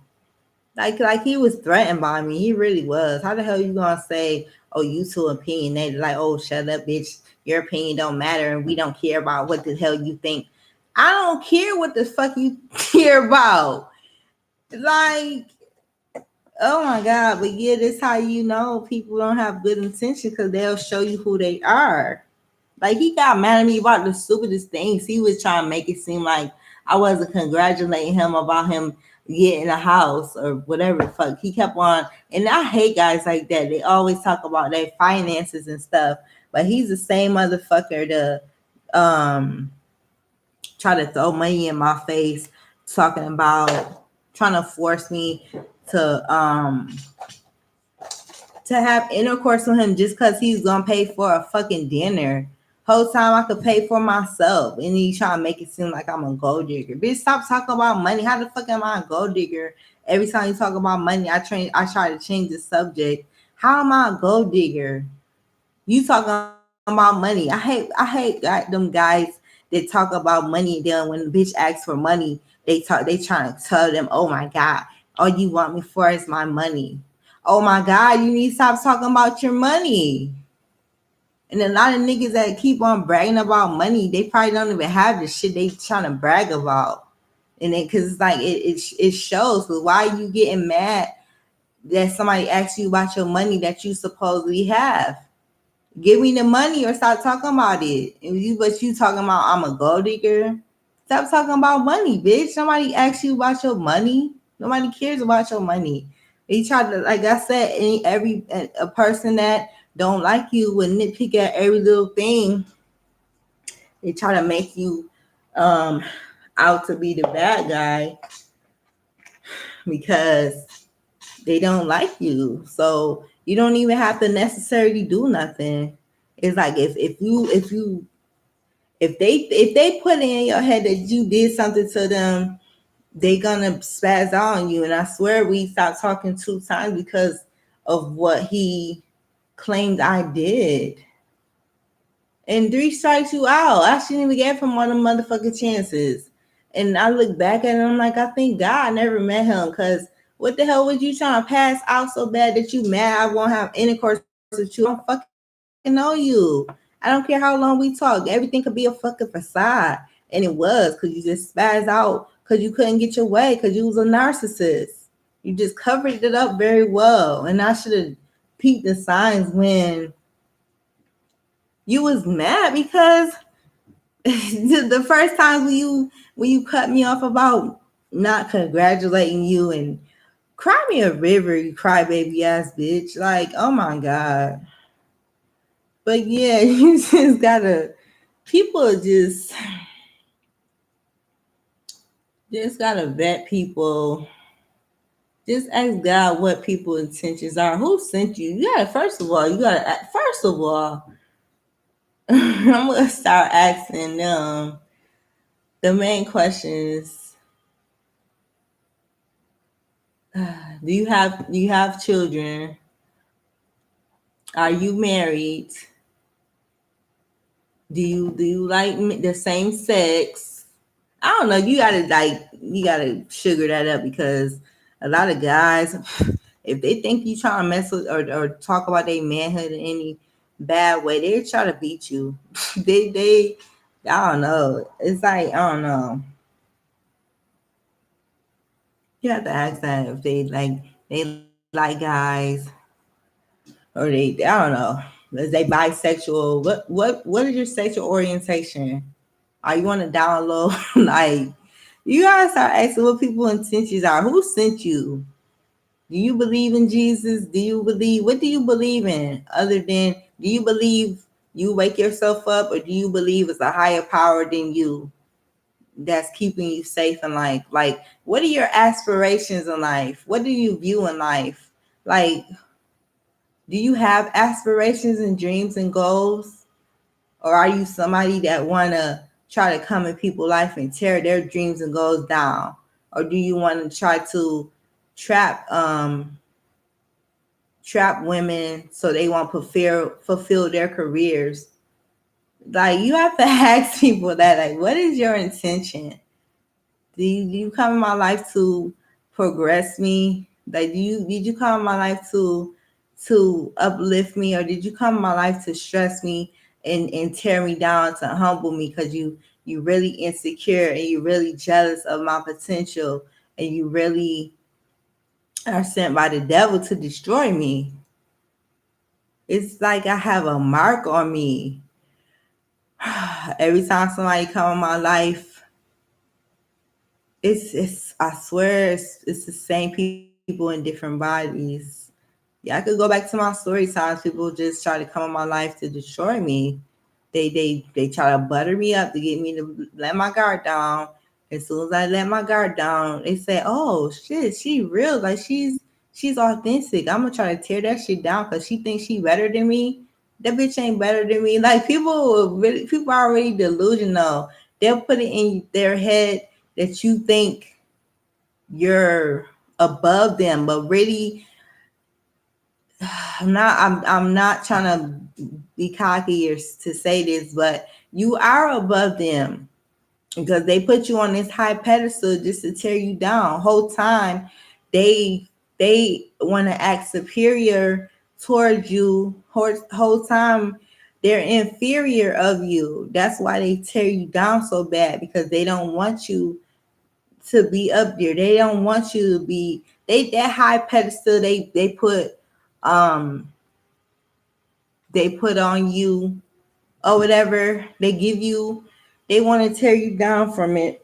Like he was threatened by me. He really was. How the hell you gonna say, oh, you too opinionated? Like, oh, shut up, bitch. Your opinion don't matter and we don't care about what the hell you think. I don't care what the fuck you care about. Like, oh my God. But yeah, that's how you know people don't have good intention because they'll show you who they are. Like he got mad at me about the stupidest things. He was trying to make it seem like I wasn't congratulating him about him getting a house or whatever the fuck. He kept on, and I hate guys like that. They always talk about their finances and stuff, but he's the same motherfucker to try to throw money in my face, talking about trying to force me to have intercourse with him just because he's gonna pay for a fucking dinner. Whole time I could pay for myself, and he trying to make it seem like I'm a gold digger. Bitch, stop talking about money. How the fuck am I a gold digger? Every time you talk about money, I try to change the subject. How am I a gold digger? You talking about money? I hate them guys that talk about money. Then when the bitch asks for money, they trying to tell them, oh my god, all you want me for is my money. Oh my god, you need to stop talking about your money. And a lot of niggas that keep on bragging about money, they probably don't even have the shit they trying to brag about. And it, cause it's like it shows. But why are you getting mad that somebody asks you about your money that you supposedly have? Give me the money or stop talking about it. But you talking about I'm a gold digger. Stop talking about money, bitch. Somebody asks you about your money. Nobody cares about your money. They try to, like I said, every a person that don't like you would nitpick at every little thing. They try to make you um out to be the bad guy because they don't like you. So you don't even have to necessarily do nothing. It's like if they put in your head that you did something to them, they gonna spaz out on you. And I swear we stopped talking 2 times because of what he claimed I did. And 3 strikes you out. I shouldn't even get from one of them motherfucking chances. And I look back at him like I think God never met him, because what the hell was you trying to pass out so bad that you mad I won't have intercourse with you? I don't fucking know you. I don't care how long we talk. Everything could be a fucking facade. And it was because you just spazzed out because you couldn't get your way because you was a narcissist. You just covered it up very well. And I should have peeped the signs when you was mad because the first time when you cut me off about not congratulating you and cry me a river, you crybaby ass bitch. Like, oh my god. But yeah, you just gotta people just gotta vet people. Just ask God what people's intentions are. Who sent you? You gotta first of all, I'm gonna start asking them the main questions. Do you have children? Are you married? Do you like the same sex? I don't know. You gotta sugar that up because a lot of guys, if they think you trying to mess with or talk about their manhood in any bad way, they try to beat you. they I don't know. It's like I don't know. You have to ask that if they like guys or they I don't know. Is they bisexual? What is your sexual orientation? Are you want to download? Like, you gotta start asking what people's intentions are. Who sent you? Do you believe in Jesus? What do you believe in? Other than, do you believe you wake yourself up, or do you believe it's a higher power than you that's keeping you safe in life? Like, what are your aspirations in life? What do you view in life? Like, do you have aspirations and dreams and goals? Or are you somebody that want to try to come in people's life and tear their dreams and goals down? Or do you want to try to trap trap women so they won't fulfill their careers? Like, you have to ask people that, like, what is your intention? Do you come in my life to progress me? Like, did you come in my life to uplift me, or did you come in my life to stress me and tear me down, to humble me because you really insecure and you really jealous of my potential, and you really are sent by the devil to destroy me? It's like I have a mark on me. Every time somebody come in my life, it's I swear it's the same people in different bodies. Yeah, I could go back to my story times. People just try to come in my life to destroy me. They try to butter me up to get me to let my guard down. As soon as I let my guard down, they say, "Oh shit, she real. Like she's authentic. I'm gonna try to tear that shit down because she thinks she better than me. That bitch ain't better than me. Like people are already delusional. They'll put it in their head that you think you're above them, but really I'm not trying to be cocky or to say this, but you are above them because they put you on this high pedestal just to tear you down. Whole time they want to act superior towards you. Whole time they're inferior of you. That's why they tear you down so bad because they don't want you to be up there. They don't want you to be that high pedestal um they put on you or whatever they give you, they want to tear you down from it.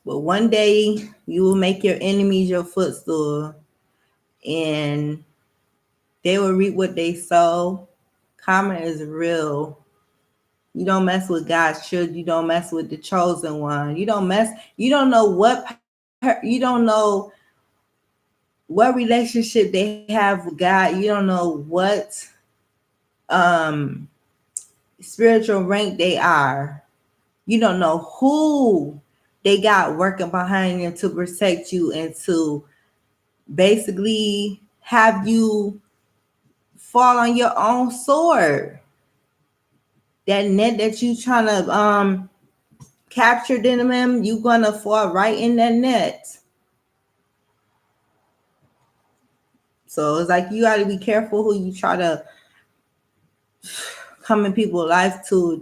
But one day you will make your enemies your footstool and they will reap what they sow. Karma is real. You don't mess with God's children. You don't mess with the chosen one. You don't know you don't know what relationship they have with God. You don't know what um spiritual rank they are. You don't know who they got working behind them to protect you and to basically have you fall on your own sword. That net that you trying to capture them, you gonna fall right in that net. So it's like you gotta be careful who you try to come in people's life to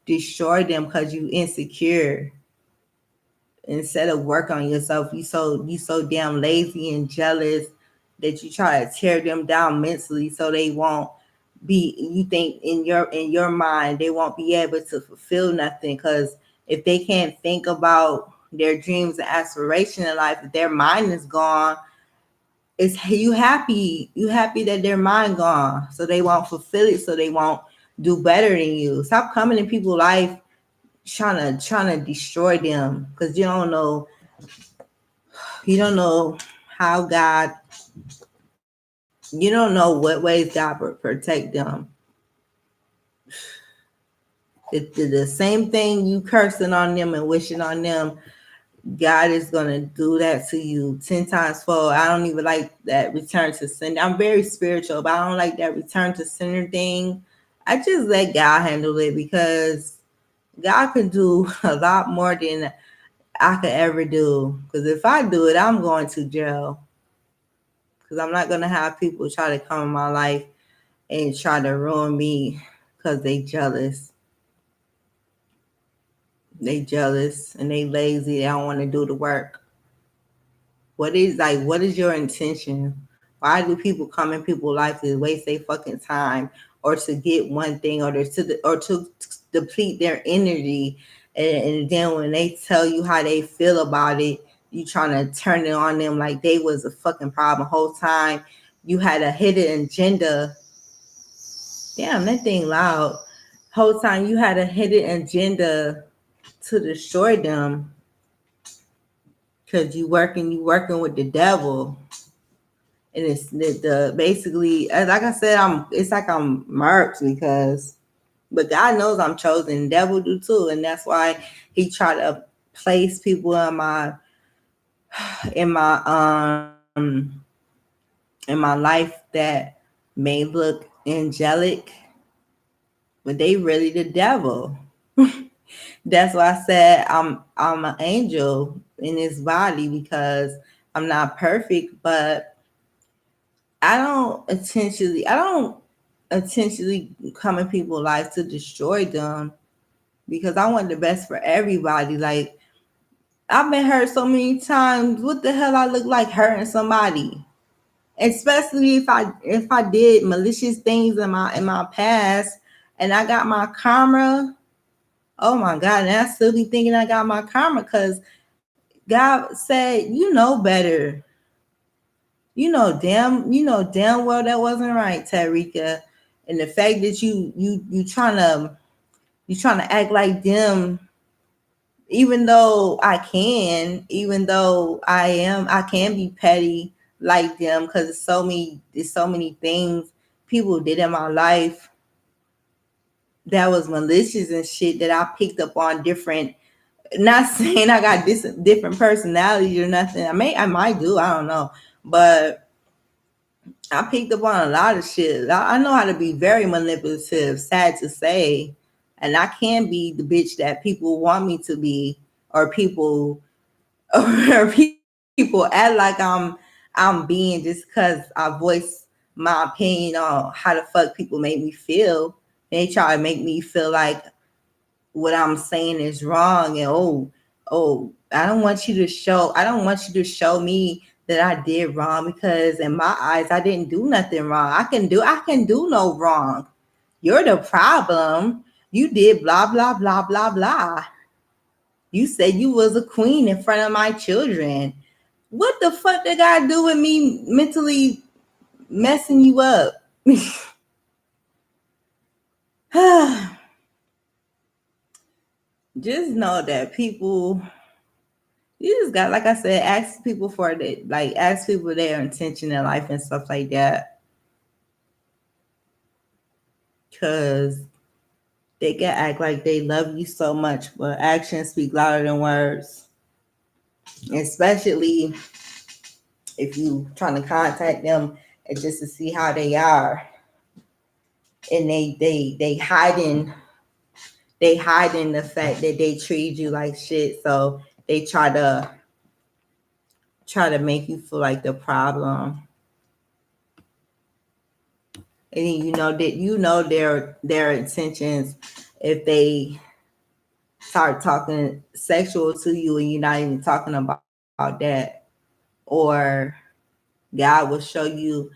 destroy them because you insecure. Instead of work on yourself, you so damn lazy and jealous that you try to tear them down mentally so they won't be, you think in your mind they won't be able to fulfill nothing because if they can't think about their dreams and aspiration in life, if their mind is gone, it's you happy that their mind gone so they won't fulfill it, so they won't do better than you. Stop coming in people's life trying to destroy them because you don't know how God, you don't know what ways God will protect them. The same thing you cursing on them and wishing on them, God is gonna do that to you 10 times fold. I don't even like that return to sin. I'm very spiritual, but I don't like that return to sinner thing. I just let God handle it because God can do a lot more than I could ever do. Because if I do it, I'm going to jail. Because I'm not gonna have people try to come in my life and try to ruin me because they jealous. They jealous and they lazy. They don't want to do the work. What is your intention? Why do people come in people's life to waste their fucking time or to get one thing or to deplete their energy and then when they tell you how they feel about it, you trying to turn it on them like they was a fucking problem whole time. You had a hidden agenda. Damn, that thing loud. Whole time you had a hidden agenda to destroy them because you working with the devil. And it's the basically, like I said, it's like I'm marked because, but God knows I'm chosen. The devil do too, and that's why he tried to place people in my life that may look angelic, but they really the devil. That's why I said I'm an angel in this body because I'm not perfect, but I don't intentionally come in people's lives to destroy them because I want the best for everybody. Like I've been hurt so many times. What the hell I look like hurting somebody? Especially if I did malicious things in my past and I got my karma. Oh my God. And I still be thinking I got my karma because God said, you know better. You know damn well that wasn't right, Tedreka. And the fact that you trying to act like them, even though I can be petty like them because there's so many things people did in my life that was malicious and shit that I picked up on different. Not saying I got different personalities or nothing. I might do. I don't know, but I picked up on a lot of shit. I know how to be very manipulative. Sad to say, and I can be the bitch that people want me to be, or people or people act like I'm being just because I voice my opinion on how the fuck people make me feel. They try to make me feel like what I'm saying is wrong, and I don't want you to show me that I did wrong, because in my eyes I didn't do nothing wrong. I can do no wrong. You're the problem. You did blah blah blah blah blah. You said you was a queen in front of my children. What the fuck did God do with me mentally messing you up? Just know that people, you just got, like I said, ask people for that, like ask people their intention in life and stuff like that, because they can act like they love you so much, but actions speak louder than words. Especially if you trying to contact them and just to see how they are, and they hiding the fact that they treat you like shit. So they try to make you feel like the problem, and then their intentions if they start talking sexual to you and you're not even talking about that. Or God will show you,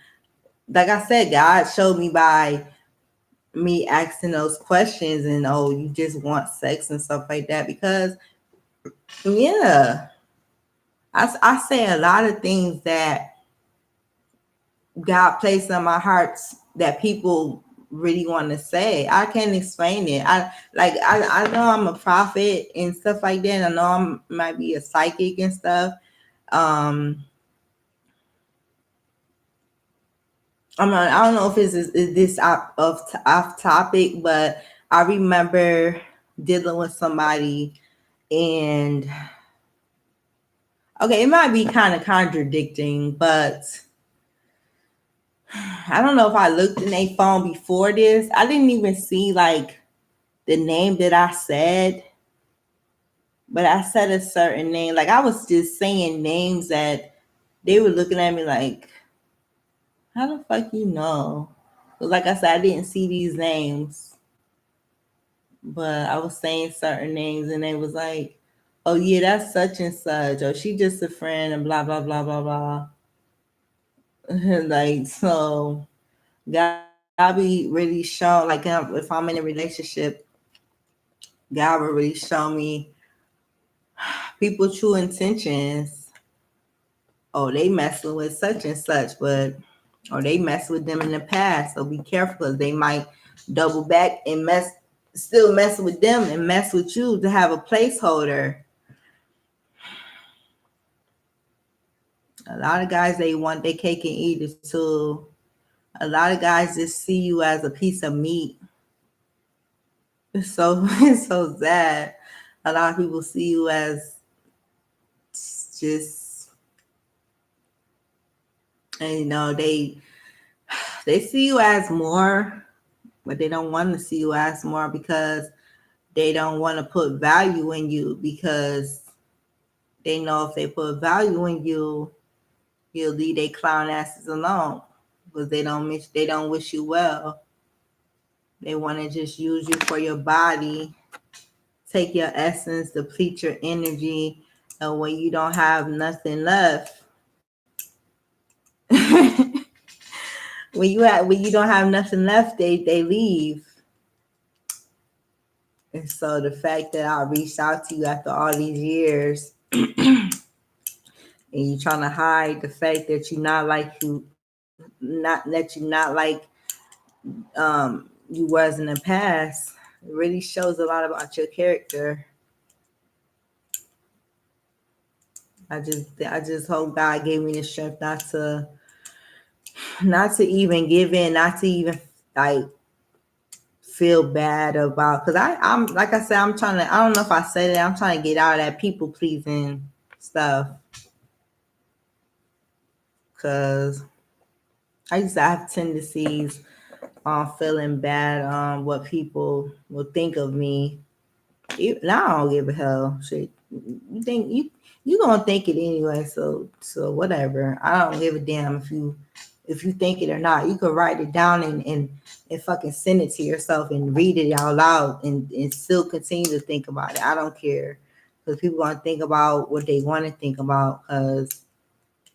like I said, God showed me by me asking those questions, and you just want sex and stuff like that, because yeah, I say a lot of things that God placed on my hearts that people really want to say. I can't explain it. I know I'm a prophet and stuff like that. I know I might be a psychic and stuff. Um, I don't know if is this off topic, but I remember dealing with somebody, and okay, it might be kind of contradicting, but I don't know if I looked in a phone before this. I didn't even see like the name that I said, but I said a certain name. Like I was just saying names that they were looking at me like, how the fuck you know? But like I said, I didn't see these names, but I was saying certain names, and they was like, oh yeah, that's such and such, or she just a friend, and blah blah blah blah blah. Like, so God be really show, like if I'm in a relationship, God will really show me people true intentions. Oh, they messing with such and such, but or they mess with them in the past. So be careful, because they might double back and still mess with them and mess with you to have a placeholder. A lot of guys, they want their cake and eat it too. A lot of guys just see you as a piece of meat. It's so it's so sad. A lot of people see you as just, and they see you as more, but they don't want to see you as more, because they don't want to put value in you, because they know if they put value in you, you'll leave their clown asses alone, because they don't wish you well. They want to just use you for your body, take your essence, deplete your energy, and when you don't have nothing left, when you don't have nothing left, they leave. And so the fact that I reached out to you after all these years and you trying to hide the fact that you're not like you was in the past, it really shows a lot about your character. I just hope God gave me the strength not to even give in, not to even like feel bad about, because I'm like I said, I'm trying to, I don't know if I said it, I'm trying to get out of that people pleasing stuff, because I used to have tendencies on feeling bad on what people will think of me. Now I don't give a hell. Shit, you think you gonna think it anyway. So whatever. I don't give a damn if you think it or not. You could write it down and fucking send it to yourself and read it out loud and still continue to think about it. I don't care, because people gonna think about what they want to think about. Because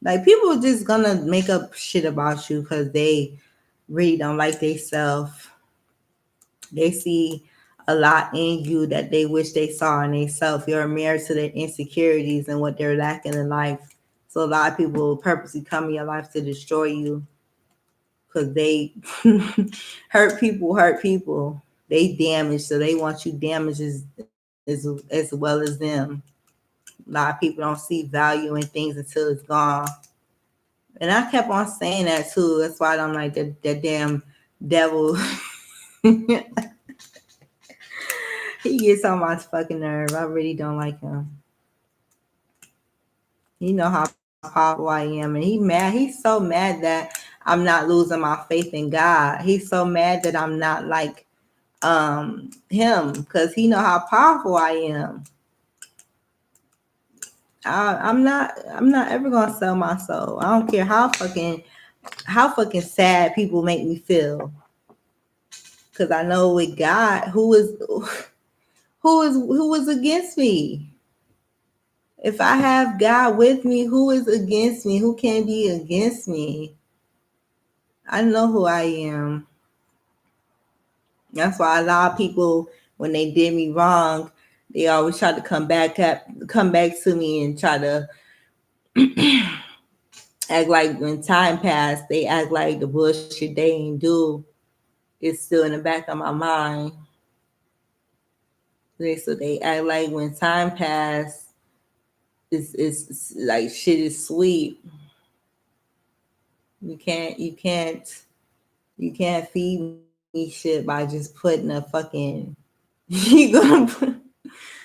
like people are just gonna make up shit about you because they really don't like themselves. They see a lot in you that they wish they saw in themselves. You're a mirror to their insecurities and what they're lacking in life. So a lot of people will purposely come in your life to destroy you because they hurt people. Hurt people. They damage, so they want you damaged as well as them. A lot of people don't see value in things until it's gone. And I kept on saying that too. That's why I'm like that damn devil. He gets on my fucking nerve. I really don't like him. He know how powerful I am, and he mad. He's so mad that I'm not losing my faith in God. He's so mad that I'm not like him, because he know how powerful I am. I'm not ever gonna sell my soul. I don't care how fucking sad people make me feel, because I know with God, who is against me. If I have God with me, who is against me? Who can be against me? I know who I am. That's why a lot of people, when they did me wrong, they always try to come back to me and try to act like when time passed, they act like the bullshit they ain't do is still in the back of my mind. So they act like when time passed, it's like shit is sweet. You can't feed me shit by just putting a fucking you gonna put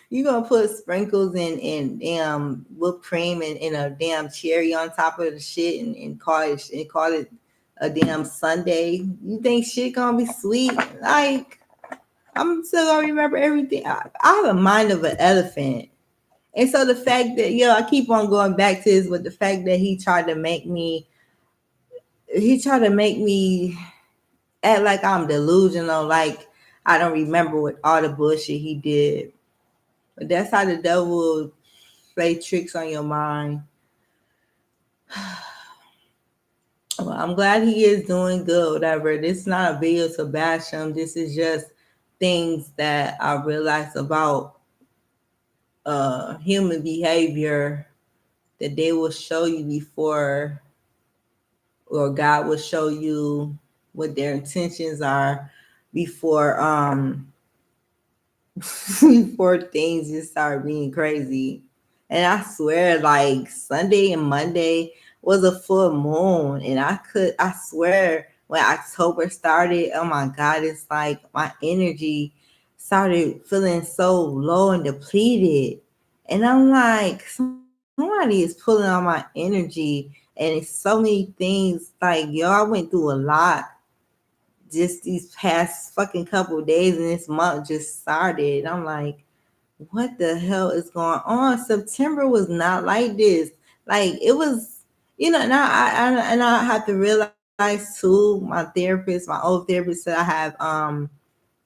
you gonna put sprinkles and damn whipped cream and a damn cherry on top of the shit and call it a damn sundae. You think shit gonna be sweet? Like, I'm still gonna remember everything. I have a mind of an elephant. And so the fact that I keep on going back to this, but the fact that he tried to make me act like I'm delusional, like I don't remember what all the bullshit he did. But that's how the devil will play tricks on your mind. Well, I'm glad he is doing good, whatever. This is not a video to bash him. This is just things that I realized about human behavior that they will show you before, or God will show you what their intentions are before before things just start being crazy. And I swear, like Sunday and Monday was a full moon, and I swear when October started, oh my God, it's like my energy started feeling so low and depleted. And I'm like, somebody is pulling on my energy, and it's so many things. Like, I went through a lot just these past fucking couple of days, and this month just started. I'm like, what the hell is going on? September was not like this. Like, it was, now I have to realize too, my old therapist said I have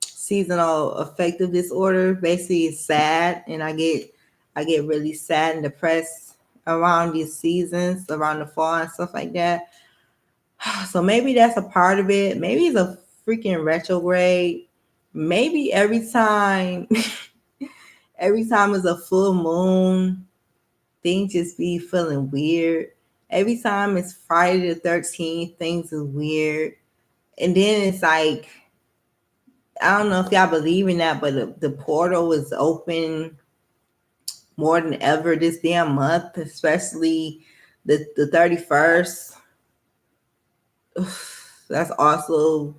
seasonal affective disorder. Basically it's sad, and I get really sad and depressed around these seasons, around the fall and stuff like that. So maybe that's a part of it. Maybe it's a freaking retrograde. maybe every time it's a full moon, things just be feeling weird. Every time it's Friday the 13th, things is weird. And then it's like, I don't know if y'all believe in that, but the portal is open more than ever this damn month, especially the 31st. That's also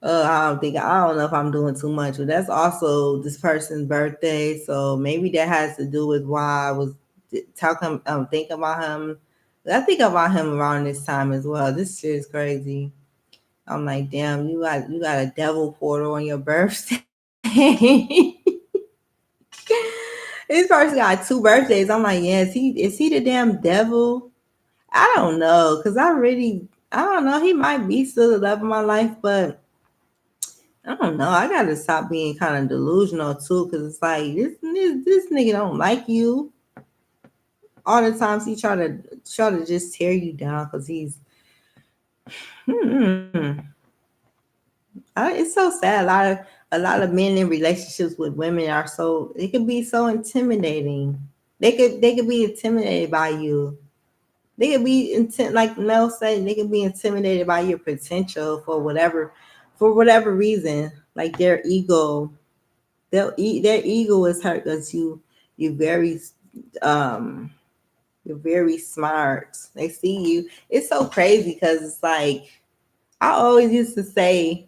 I don't know if I'm doing too much, but that's also this person's birthday. So maybe that has to do with why I was talking thinking about him. I think about him around this time as well. This shit is crazy. I'm like, damn, you got a devil portal on your birthday. This person got 2 birthdays. I'm like, yeah, is he the damn devil? I don't know, cause I don't know. He might be still the love of my life, but I don't know. I gotta stop being kind of delusional too, cause it's like this nigga don't like you. All the times he try to just tear you down, cause hmm, it's so sad. A lot of men in relationships with women are so it could be so intimidating. They could be intimidated by you. They could be like Mel said, they could be intimidated by your potential for whatever reason. Like their ego is hurt because you very um you're very smart. They see you. It's so crazy because it's like I always used to say,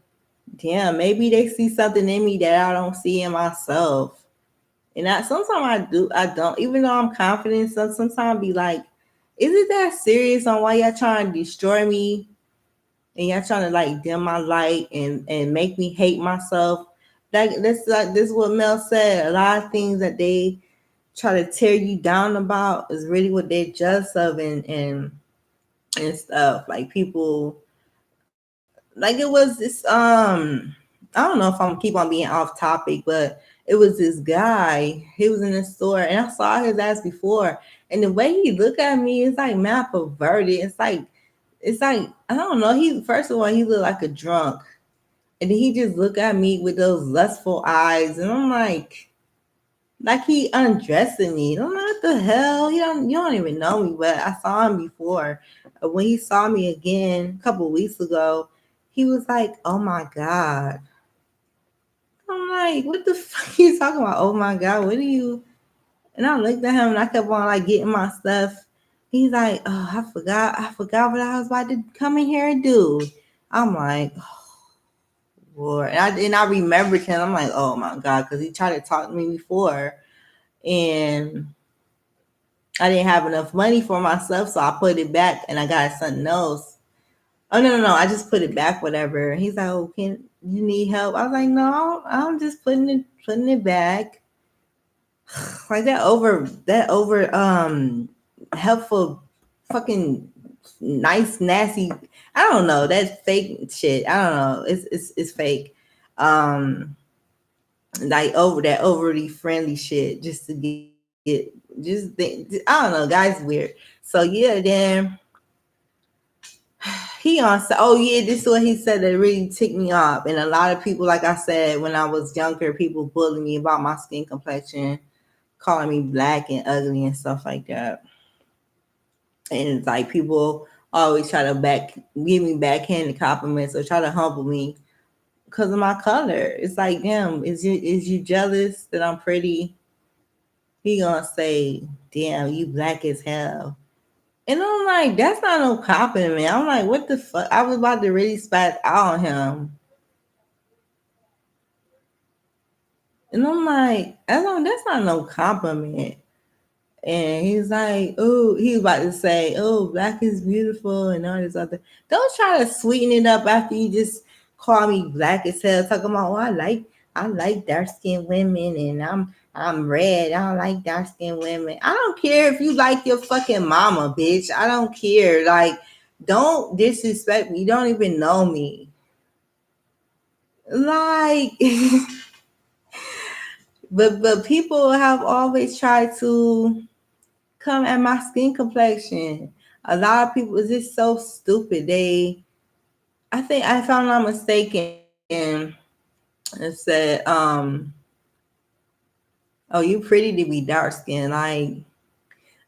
damn, maybe they see something in me that I don't see in myself. And sometimes I don't, even though I'm confident, sometimes I be like, is it that serious on why y'all trying to destroy me and y'all trying to like dim my light and make me hate myself? This is what Mel said. A lot of things that they try to tear you down about is really what they're jealous of and stuff. Like people, like it was this I don't know if I'm gonna keep on being off topic, but it was this guy. He was in the store, and I saw his ass before. And the way he looked at me, it's like man perverted. It's like I don't know. He first of all he looked like a drunk, and then he just looked at me with those lustful eyes, and I'm like he undressing me. I'm like, what the hell? You don't even know me, but I saw him before. When he saw me again a couple weeks ago, he was like, "Oh my god." I'm like, "What the fuck are you talking about? Oh my god, what are you?" And I looked at him and I kept on like getting my stuff. He's like, "Oh, I forgot what I was about to come in here and do." I'm like, oh, Lord, and I remembered him. I'm like, "Oh my god," because he tried to talk to me before, and I didn't have enough money for myself, so I put it back and I got something else. Oh no, I just put it back, whatever. He's like, "Oh, can you need help?" I was like, "No, I'm just putting it back." Like that over helpful fucking nice nasty. I don't know. That's fake shit. I don't know. It's fake. Um like over that overly friendly shit just to I don't know, guys weird. So yeah, then oh yeah, this is what he said that really ticked me off. And a lot of people, like I said, when I was younger, people bullied me about my skin complexion, calling me black and ugly and stuff like that. And it's like people always try to give me backhanded compliments or try to humble me because of my color. It's like, damn, is you jealous that I'm pretty? He gonna say, damn, you black as hell. And I'm like, that's not no compliment. I'm like, what the fuck? I was about to really spat out on him. And I'm like, that's not no compliment. And he's like, oh, he's about to say, oh, black is beautiful and all this other. Don't try to sweeten it up after you just call me black as hell. Talking about, oh, I like dark skinned women and I'm red. I don't like dark skinned women. I don't care if you like your fucking mama, bitch. I don't care. Like, don't disrespect me. You don't even know me. Like but people have always tried to come at my skin complexion. A lot of people is just so stupid. I think if I'm not mistaken, It said, "Oh, you pretty to be dark skinned. Like,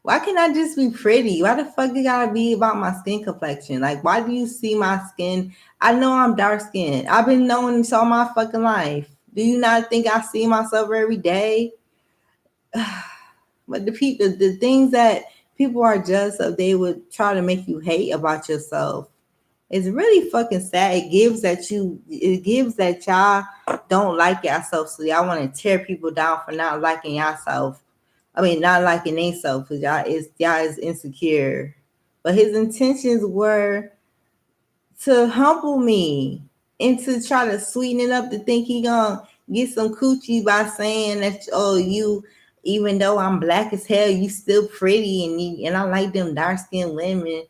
why can't I just be pretty? Why the fuck you gotta be about my skin complexion? Like, why do you see my skin? I know I'm dark skinned. I've been knowing this all my fucking life. Do you not think I see myself every day? But the things that people are jealous of, they would try to make you hate about yourself. It's really fucking sad. It gives that y'all don't like yourself, so y'all want to tear people down for not liking yourself. I mean, not liking themselves, because y'all is insecure. But his intentions were to humble me and to try to sweeten it up, to think he gonna get some coochie by saying that, oh, you, even though I'm black as hell, you still pretty, and I like them dark skinned women.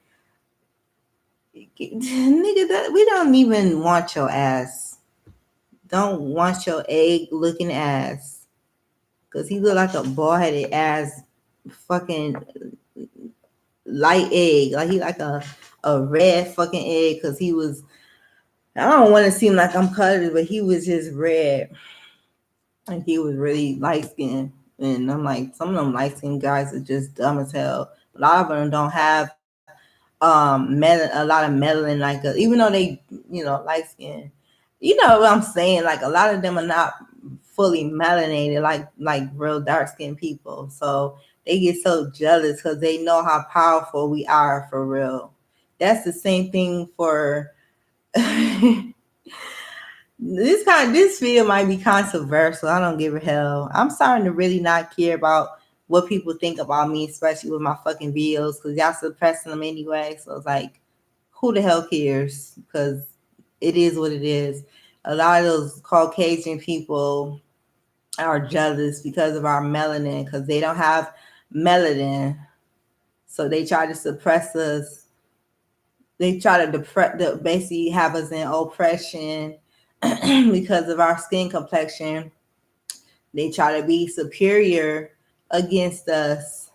Nigga, that we don't even want your ass. Don't want your egg looking ass. Cause he look like a bald headed ass fucking light egg. Like he like a red fucking egg, cause he was, I don't want to seem like I'm colored, but he was just red. And he was really light skinned. And I'm like, some of them light skinned guys are just dumb as hell. A lot of them don't have a lot of melanin, like even though they, light skin. You know what I'm saying? Like a lot of them are not fully melanated like real dark skinned people. So they get so jealous because they know how powerful we are for real. That's the same thing for this video might be controversial. I don't give a hell. I'm starting to really not care about what people think about me, especially with my fucking videos, because y'all suppressing them anyway. So it's like, who the hell cares? Because it is what it is. A lot of those Caucasian people are jealous because of our melanin, because they don't have melanin. So they try to suppress us. They try to basically have us in oppression because of our skin complexion. They try to be superior against us,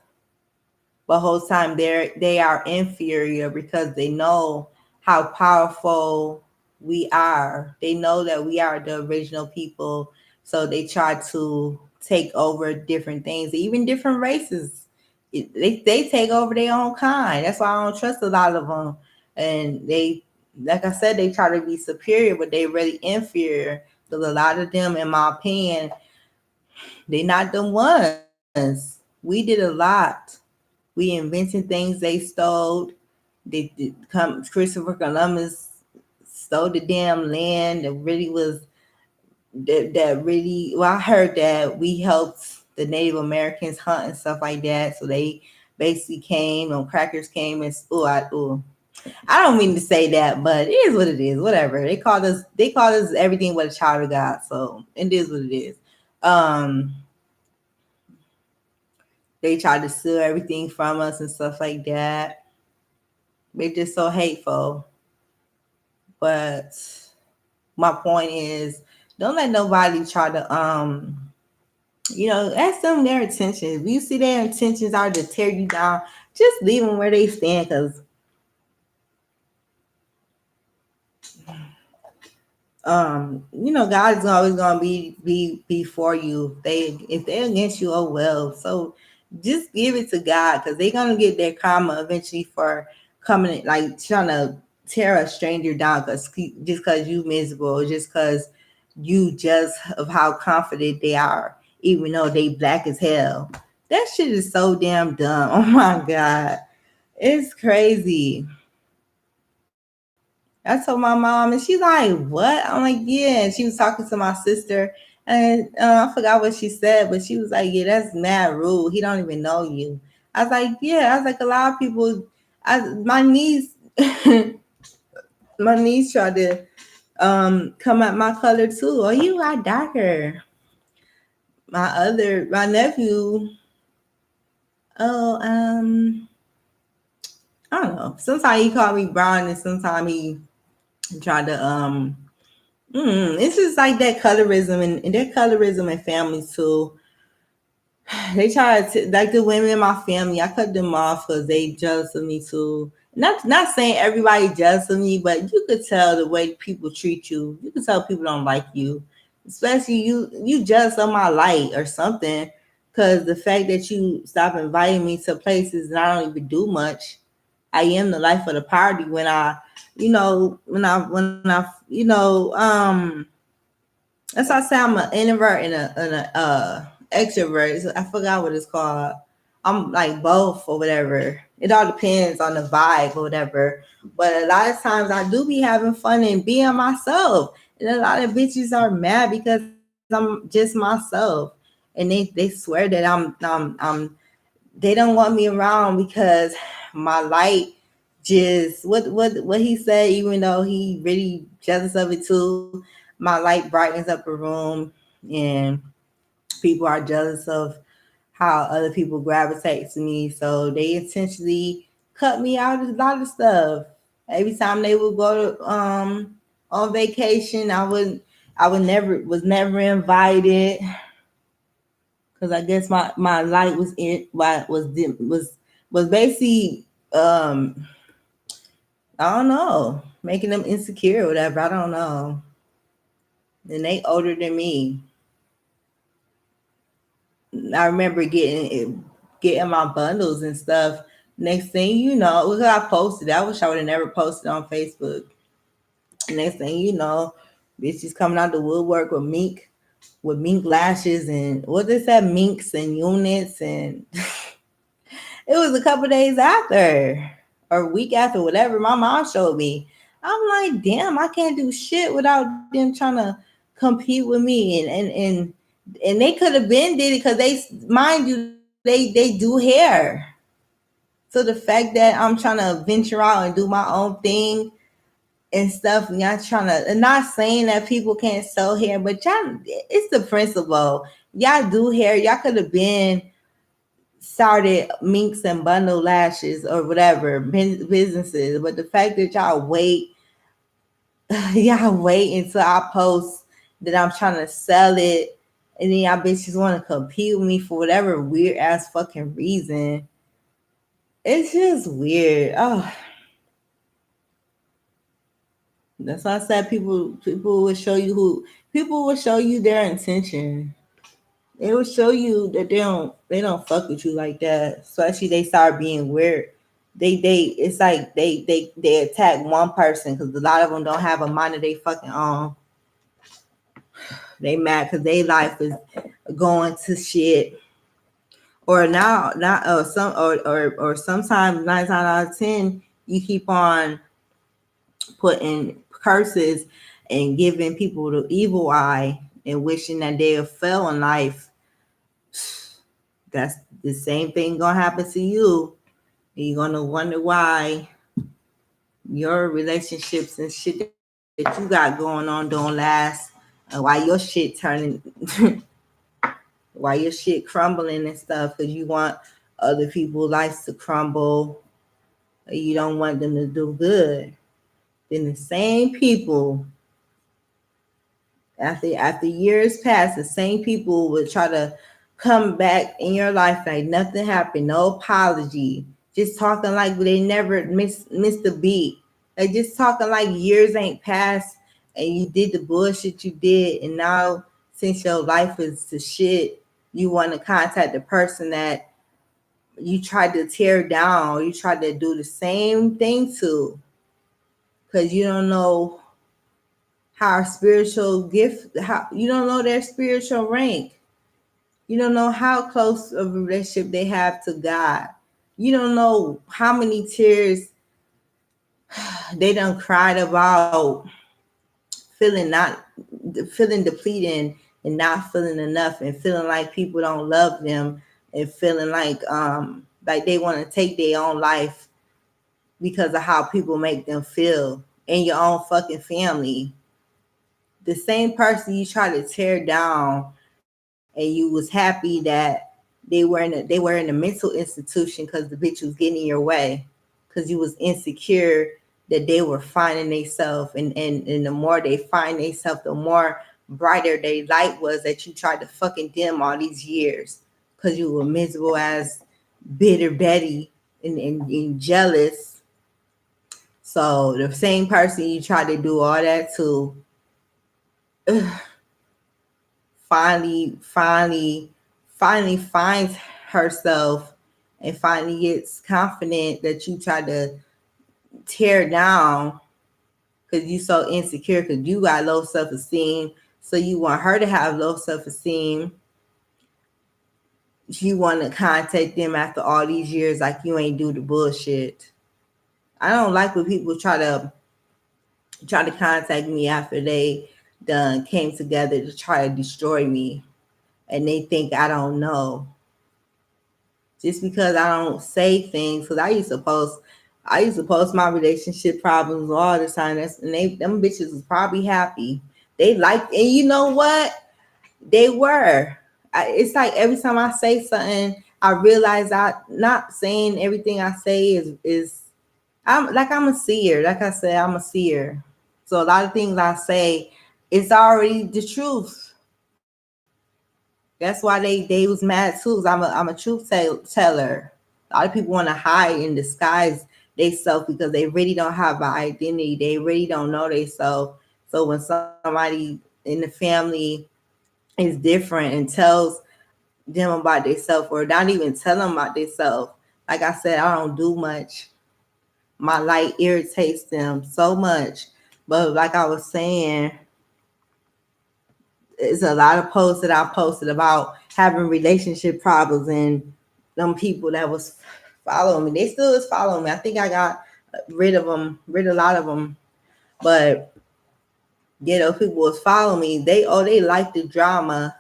but whole time they are inferior because they know how powerful we are. They know that we are the original people, so they try to take over different things, even different races. They take over their own kind. That's why I don't trust a lot of them. And they, like I said, they try to be superior, but they really inferior. Because a lot of them, in my opinion, they not the ones. We did a lot. We invented things they stole. Christopher Columbus stole the damn land that really was that really. Well, I heard that we helped the Native Americans hunt and stuff like that. So they basically came and crackers came and I don't mean to say that, but it is what it is. Whatever. They called us everything but a child of God. So it is what it is. They tried to steal everything from us and stuff like that. They're just so hateful. But my point is, don't let nobody try to ask them their intentions. If you see their intentions are to tear you down, just leave them where they stand, because God is always gonna be for you. If they're against you, oh well. So just give it to God, because they're gonna get their karma eventually for coming, like trying to tear a stranger down just because you miserable, just because you just of how confident they are, even though they black as hell. That shit is so damn dumb. Oh my God. It's crazy. I told my mom, and she's like, "What?" I'm like, "Yeah." And she was talking to my sister, and I forgot what she said, but she was like, "Yeah, that's mad rude. He don't even know you." I was like, "Yeah." I was like, "A lot of people." My niece, my niece tried to come at my color too. Oh, you are darker. My nephew. Oh, I don't know. Sometimes he called me brown, and sometimes he tried to it's just like that colorism, and that colorism in families too. They try to, like the women in my family, I cut them off because they jealous of me too. Not saying everybody jealous of me, but you could tell the way people treat you. You could tell people don't like you. Especially you jealous of my light or something. Cause the fact that you stop inviting me to places and I don't even do much. I am the life of the party when that's why I say I'm an introvert and a extrovert. I forgot what it's called. I'm like both or whatever. It all depends on the vibe or whatever. But a lot of times I do be having fun and being myself. And a lot of bitches are mad because I'm just myself. And they swear that I'm they don't want me around because my light just what he said, even though he really jealous of it too, my light brightens up a room and people are jealous of how other people gravitate to me, so they intentionally cut me out of a lot of stuff. Every time they would go to on vacation, I would never was never invited because I guess my light was in was dim, was basically I don't know, making them insecure or whatever. I don't know. And they older than me. I remember getting my bundles and stuff. Next thing you know, look how I posted. I wish I would have never posted on Facebook. Next thing you know, bitches coming out the woodwork with mink lashes and what they said, minks and units, and it was a couple days after or a week after, whatever. My mom showed me. I'm like, damn, I can't do shit without them trying to compete with me, and they could have been did it because they, mind you, they do hair. So the fact that I'm trying to venture out and do my own thing and stuff, and y'all trying to, and not saying that people can't sew hair, but y'all, it's the principle. Y'all do hair. Y'all could have been started minks and bundle lashes or whatever businesses, but the fact that y'all wait, y'all wait until I post that I'm trying to sell it, and then y'all bitches want to compete with me for whatever weird ass fucking reason. It's just weird. Oh, that's why I said people will show you people will show you their intention. They will show you that they don't fuck with you like that. Especially they start being weird. They it's like they attack one person because a lot of them don't have a mind of they fucking own. They mad because their life is going to shit. Or now not or sometimes 9 times out of 10 you keep on putting curses and giving people the evil eye and wishing that they have fell in life. That's the same thing gonna happen to you. You're gonna wonder why your relationships and shit that you got going on don't last, and why your shit turning, why your shit crumbling and stuff, because you want other people's lives to crumble. You don't want them to do good. Then the same people, after years pass, the same people will try to come back in your life like nothing happened, no apology, just talking like they never missed a beat, like just talking like years ain't passed and you did the bullshit you did, and now since your life is to shit, you want to contact the person that you tried to tear down, or you tried to do the same thing to, because you don't know how our spiritual gift, how you don't know their spiritual rank. You don't know how close of a relationship they have to God. You don't know how many tears they done cried about feeling not feeling depleted and not feeling enough and feeling like people don't love them and feeling like they want to take their own life because of how people make them feel in your own fucking family. The same person you try to tear down and you was happy that they were in a mental institution because the bitch was getting in your way because you was insecure that they were finding themselves, and the more they find themselves, the more brighter their light was that you tried to fucking dim all these years because you were miserable as bitter Betty and jealous. So the same person you tried to do all that to, finally finds herself and finally gets confident that you try to tear down because you so insecure because you got low self-esteem. So you want her to have low self-esteem. You want to contact them after all these years like you ain't do the bullshit. I don't like when people try to contact me after they done came together to try to destroy me and they think I don't know. Just because I don't say things, because I used to post my relationship problems all the time. Them bitches was probably happy. They liked, and you know what? They were. It's like every time I say something, I realize I not saying everything I say is I'm a seer. Like I said, I'm a seer. So a lot of things I say, it's already the truth. That's why they was mad too. Cause I'm a truth teller. A lot of people want to hide and disguise themselves because they really don't have an identity. They really don't know themselves. So when somebody in the family is different and tells them about themselves or not even tell them about themselves, like I said, I don't do much. My light irritates them so much. But like I was saying, it's a lot of posts that I posted about having relationship problems and them people that was following me. They still is following me. I think I got rid of a lot of them. But yeah, those people was following me. They like the drama.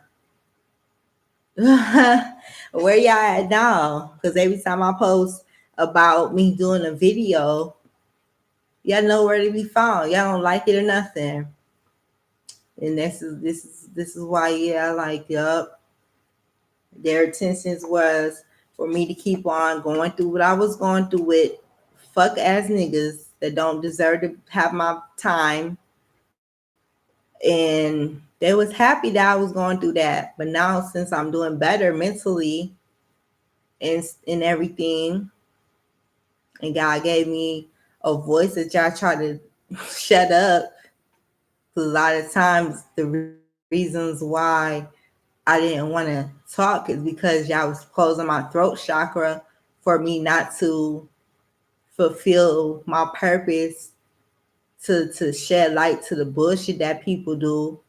Where y'all at now? Because every time I post about me doing a video, y'all know where to be found. Y'all don't like it or nothing. And this is why, yeah, like, yup. Their intentions was for me to keep on going through what I was going through with fuck ass niggas that don't deserve to have my time. And they was happy that I was going through that. But now since I'm doing better mentally and everything, and God gave me a voice that y'all try to shut up. A lot of times the reasons why I didn't want to talk is because y'all was closing my throat chakra for me not to fulfill my purpose to shed light to the bullshit that people do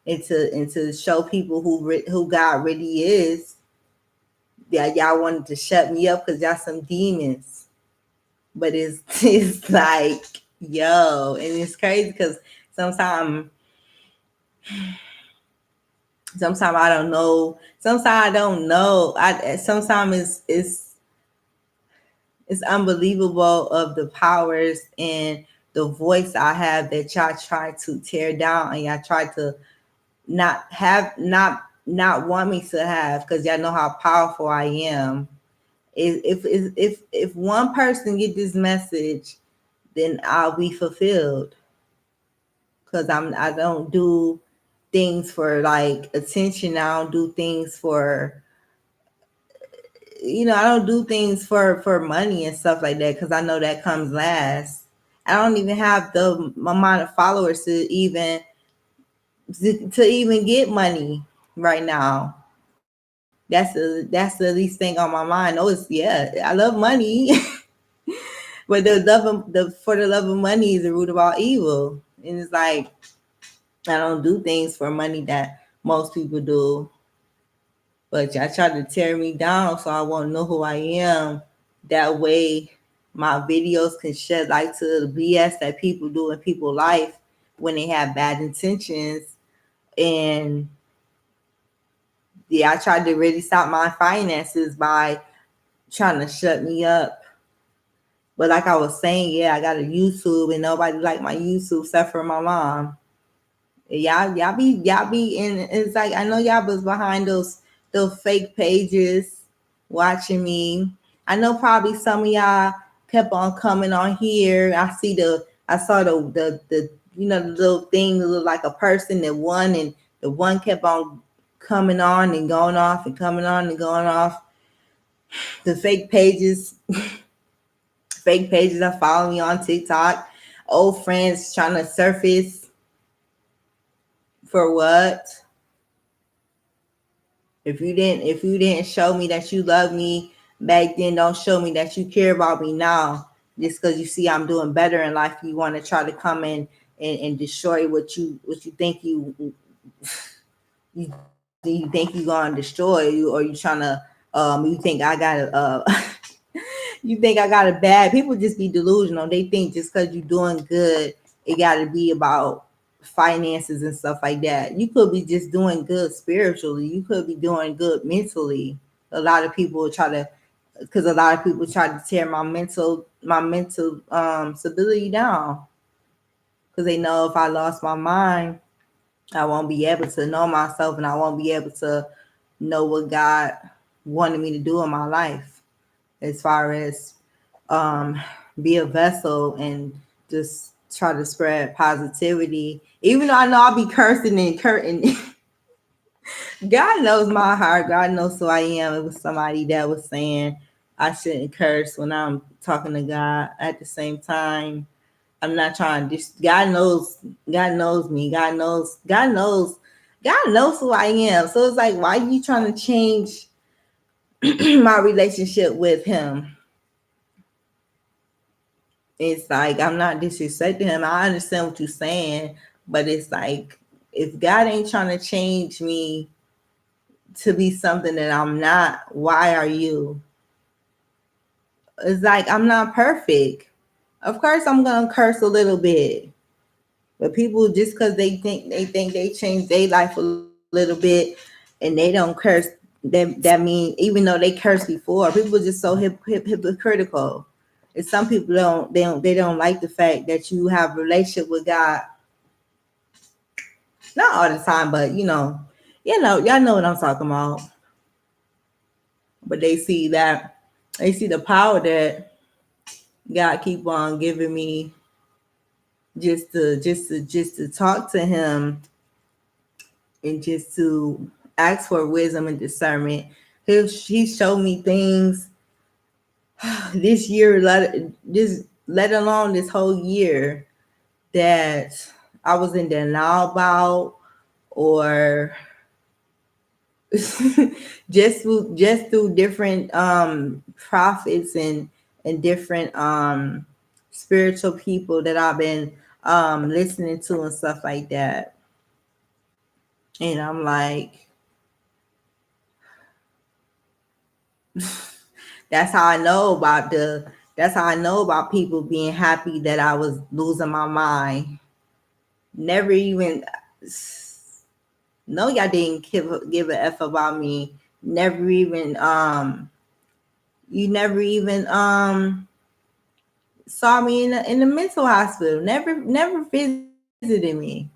and to show people who God really is. Yeah, y'all wanted to shut me up because y'all some demons. But it's like, yo, and it's crazy because sometimes sometimes I don't know. Sometimes I don't know. Sometimes it's unbelievable of the powers and the voice I have that y'all try to tear down and y'all try to not want me to have because y'all know how powerful I am. If one person get this message, then I'll be fulfilled. Because I don't do things for like attention. I don't do things for I don't do things for money and stuff like that because I know that comes last. I don't even have the amount of followers to even get money right now. That's the least thing on my mind. Oh, it's yeah, I love money, but for the love of money is the root of all evil, and it's like I don't do things for money that most people do. But y'all try to tear me down so I won't know who I am. That way, my videos can shed light to the BS that people do in people's life when they have bad intentions. And yeah, I tried to really stop my finances by trying to shut me up. But like I was saying, yeah, I got a YouTube and nobody liked my YouTube except for my mom. Y'all be in. It's like I know y'all was behind those fake pages watching me. I know probably some of y'all kept on coming on here. I saw the the little thing that looked like a person that won, and the one kept on coming on and going off and coming on and going off. The fake pages that follow me on TikTok, old friends trying to surface for what? If you didn't show me that you love me back then, don't show me that you care about me now. Just because you see I'm doing better in life, you want to try to come in and destroy what you think you think you gonna destroy you, or you think I got you think I got it bad. People just be delusional. They think just because you're doing good, it got to be about finances and stuff like that. You could be just doing good spiritually. You could be doing good mentally. A lot of people try to, because a lot of people try to tear my mental stability down, because they know if I lost my mind, I won't be able to know myself, and I won't be able to know what God wanted me to do in my life, as far as um, be a vessel and just try to spread positivity. Even though I know I'll be cursing and curting. God knows my heart. God knows who I am. It was somebody that was saying I shouldn't curse when I'm talking to God. At the same time, I'm not trying to just, God knows me. God knows who I am. So it's like, why are you trying to change my relationship with him? It's like, I'm not disrespecting him. I understand what you're saying, but it's like, if God ain't trying to change me to be something that I'm not, why are you? It's like, I'm not perfect. Of course I'm gonna curse a little bit. But people, just because they think they change their life a little bit and they don't curse, that mean, even though they cursed before, people just so hypocritical. And some people don't like the fact that you have a relationship with God. Not all the time, but y'all know what I'm talking about. But they see the power that God keep on giving me, just to talk to him, and just to ask for wisdom and discernment. He showed me things this year, let alone this whole year, that I was in denial about, or just through different prophets and different spiritual people that I've been listening to and stuff like that. And I'm like, that's how I know about people being happy that I was losing my mind. Never even, no, y'all didn't give a F about me. Never even you never even saw me in the mental hospital. Never visited me.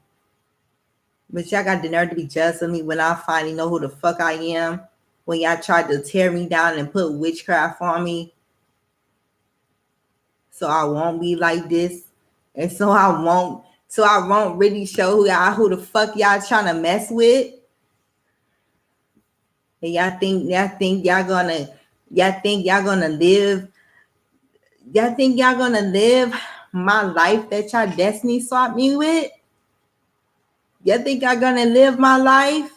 But y'all got the nerve to be jealous of me when I finally know who the fuck I am. When y'all tried to tear me down and put witchcraft on me, so I won't be like this, and so I won't really show who the fuck y'all trying to mess with. And y'all think y'all gonna live my life that y'all destiny swapped me with? Y'all think y'all gonna live my life?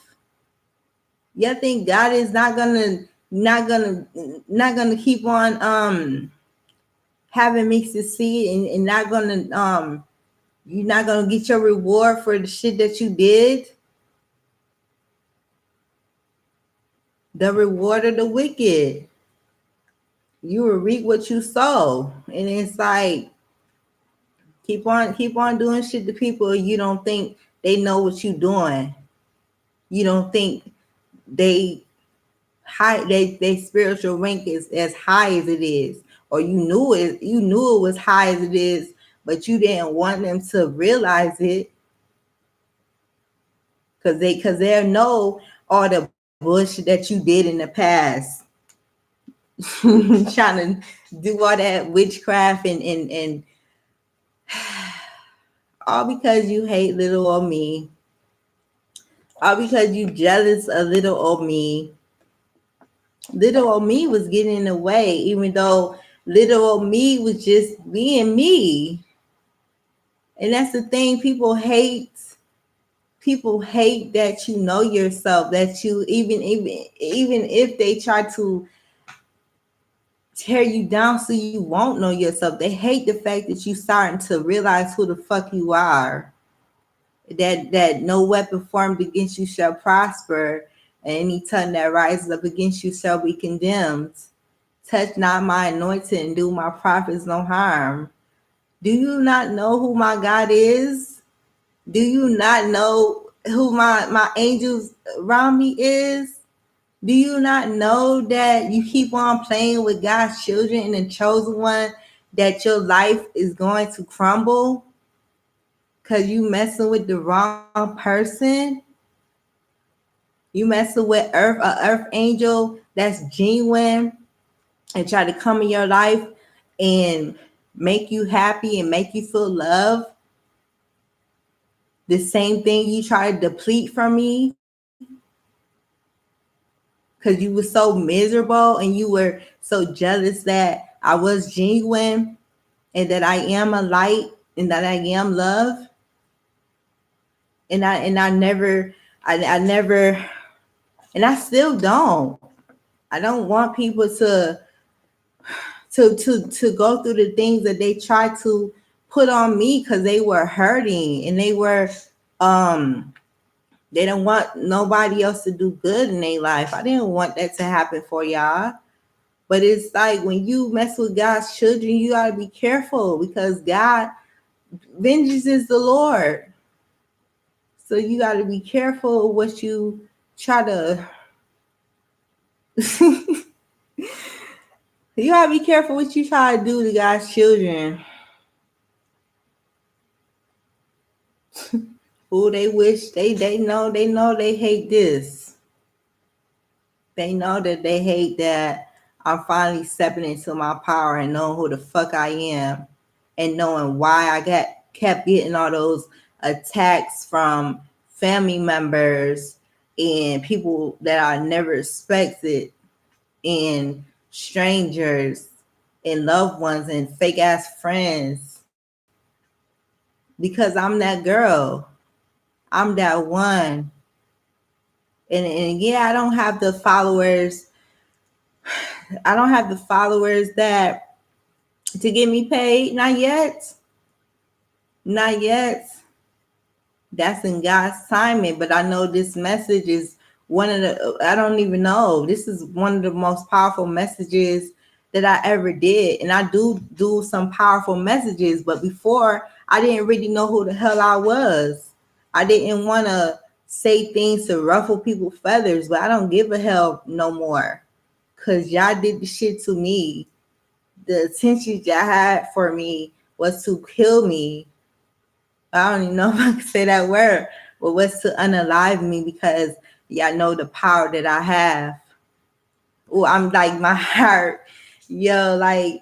Y'all think God is not gonna keep on having me succeed, and not gonna you're not gonna get your reward for the shit that you did? The reward of the wicked. You will reap what you sow. And it's like, keep on doing shit to people you don't think they know what you're doing. You don't think they spiritual rank is as high as it is, or you knew it was high as it is, but you didn't want them to realize it, because they'll know all the bullshit that you did in the past. Trying to do all that witchcraft and all because you hate little old me. All because you jealous of little old me. Little old me was getting in the way, even though little old me was just being me. And that's the thing, people hate People hate that you know yourself, that you even if they try to tear you down so you won't know yourself, they hate the fact that you starting to realize who the fuck you are. That no weapon formed against you shall prosper, and any tongue that rises up against you shall be condemned. Touch not my anointing and do my prophets no harm. Do you not know who my God is? Do you not know who my angels around me is? Do you not know that you keep on playing with God's children and the chosen one, that your life is going to crumble because you messing with the wrong person? You messing with earth angel that's genuine and try to come in your life and make you happy and make you feel love. The same thing you try to deplete from me because you were so miserable and you were so jealous that I was genuine and that I am a light and that I am love. And I never I never and I still don't. I don't want people to go through the things that they try to put on me because they were hurting and um they don't want nobody else to do good in their life. I didn't want that to happen for y'all. But it's like when you mess with God's children, you gotta be careful because God, vengeance is the Lord. So you gotta be careful what you try to you gotta be careful what you try to do to God's children. Who they wish they know they hate this. They know that they hate that I'm finally stepping into my power and knowing who the fuck I am and knowing why I kept getting all those attacks from family members and people that I never expected and strangers and loved ones and fake ass friends because I'm that girl. I'm that one. And yeah, I don't have the followers. I don't have the followers that to get me paid. Not yet. Not yet. That's in God's timing. But I know this message is one of the, I don't even know. This is one of the most powerful messages that I ever did. And I do some powerful messages. But before, I didn't really know who the hell I was. I didn't want to say things to ruffle people's feathers. But I don't give a hell no more. Because y'all did the shit to me. The attention y'all had for me was to kill me. I don't even know if I can say that word, but was to unalive me because y'all know the power that I have. Oh, I'm like my heart, yo, like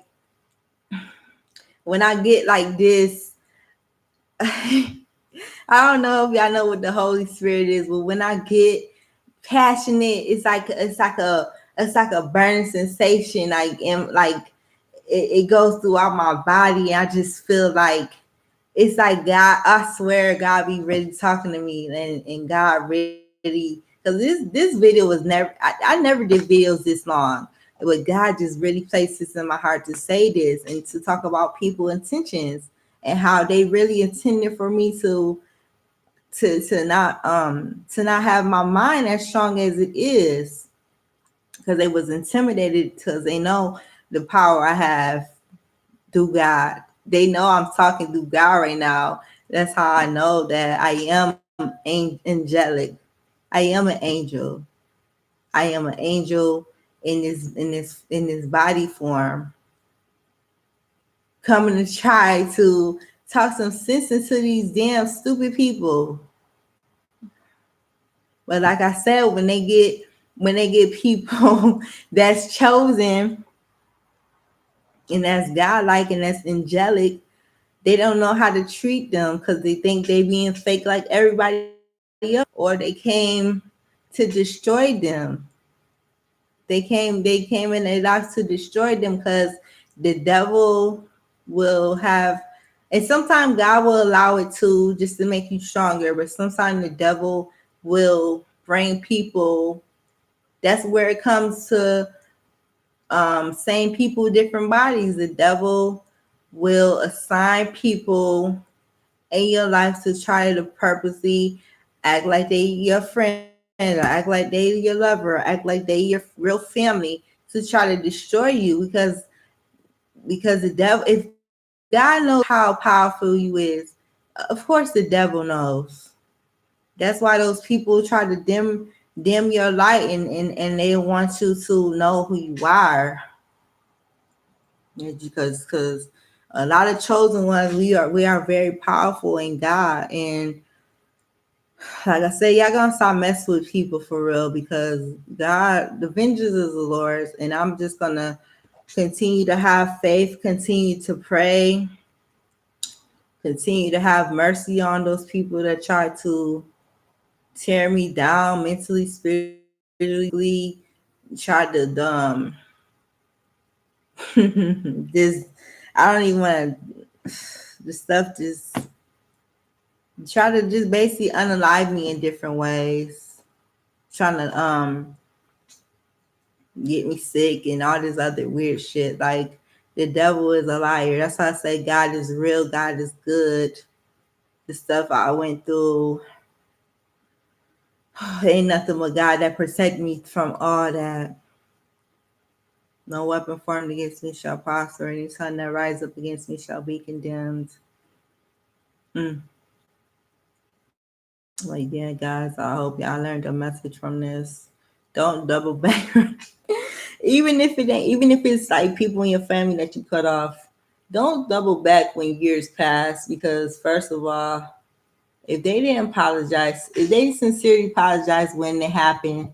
when I get like this, I don't know if y'all know what the Holy Spirit is, but when I get passionate, it's like a burning sensation. It goes throughout my body. And I just feel like it's like God, I swear God be really talking to me and God really, because this video was I never did videos this long, but God just really placed this in my heart to say this and to talk about people intentions and how they really intended for me to not have my mind as strong as it is because they was intimidated because they know the power I have through God. They know I'm talking through God right now. That's how I know that I am angelic. I am an angel. I am an angel in this body form, coming to try to talk some sense into these damn stupid people. But like I said, when they get people that's chosen and that's godlike and that's angelic, they don't know how to treat them because they think they being fake like everybody else, or they came to destroy them. They came in their lives to destroy them because the devil will have And sometimes God will allow it to just to make you stronger, but sometimes the devil will bring people. That's where it comes to same people, different bodies. The devil will assign people in your life to try to purposely act like they your friend, or act like they your lover, or act like they your real family, to try to destroy you, because the devil, if God knows how powerful you is, of course the devil knows. That's why those people try to dim your light, and they want you to know who you are. Because a lot of chosen ones, we are very powerful in God. And like I said, y'all gonna stop messing with people for real, because God, the vengeance is the Lord's. And I'm just gonna continue to have faith, continue to pray, continue to have mercy on those people that try to tear me down mentally, spiritually, physically, try to just, I don't even want to, the stuff just try to just basically unalive me in different ways, trying to get me sick and all this other weird shit. Like, the devil is a liar. That's why I say God is real, God is good. The stuff I went through, ain't nothing but God that protect me from all that. No weapon formed against me shall prosper. Any tongue that rise up against me shall be condemned. Mm. Like, yeah, guys, I hope y'all learned a message from this. Don't double back. Even if it's like people in your family that you cut off, don't double back when years pass, because first of all, if they didn't apologize, if they sincerely apologize when it happened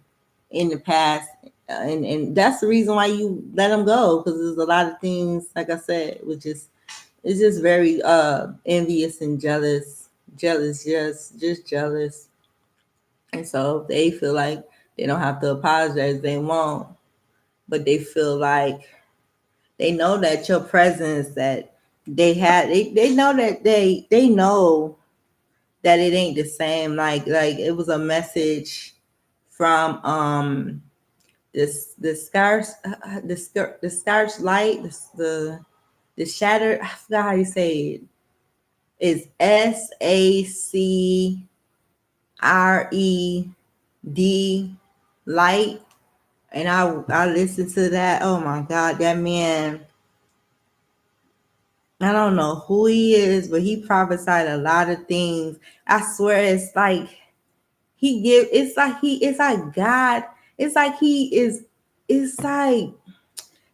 in the past, and that's the reason why you let them go, because there's a lot of things, like I said, which is, it's just very envious and jealous, just jealous. And so if they feel like they don't have to apologize, they won't. But they feel like they know that your presence that they know that they know that it ain't the same. Like it was a message from the scars the scars light, the shattered, I forgot how you say it. It's SACRED light. And I listened to that. Oh my God, that man, I don't know who he is, but he prophesied a lot of things. I swear, it's like it's like God, it's like it's like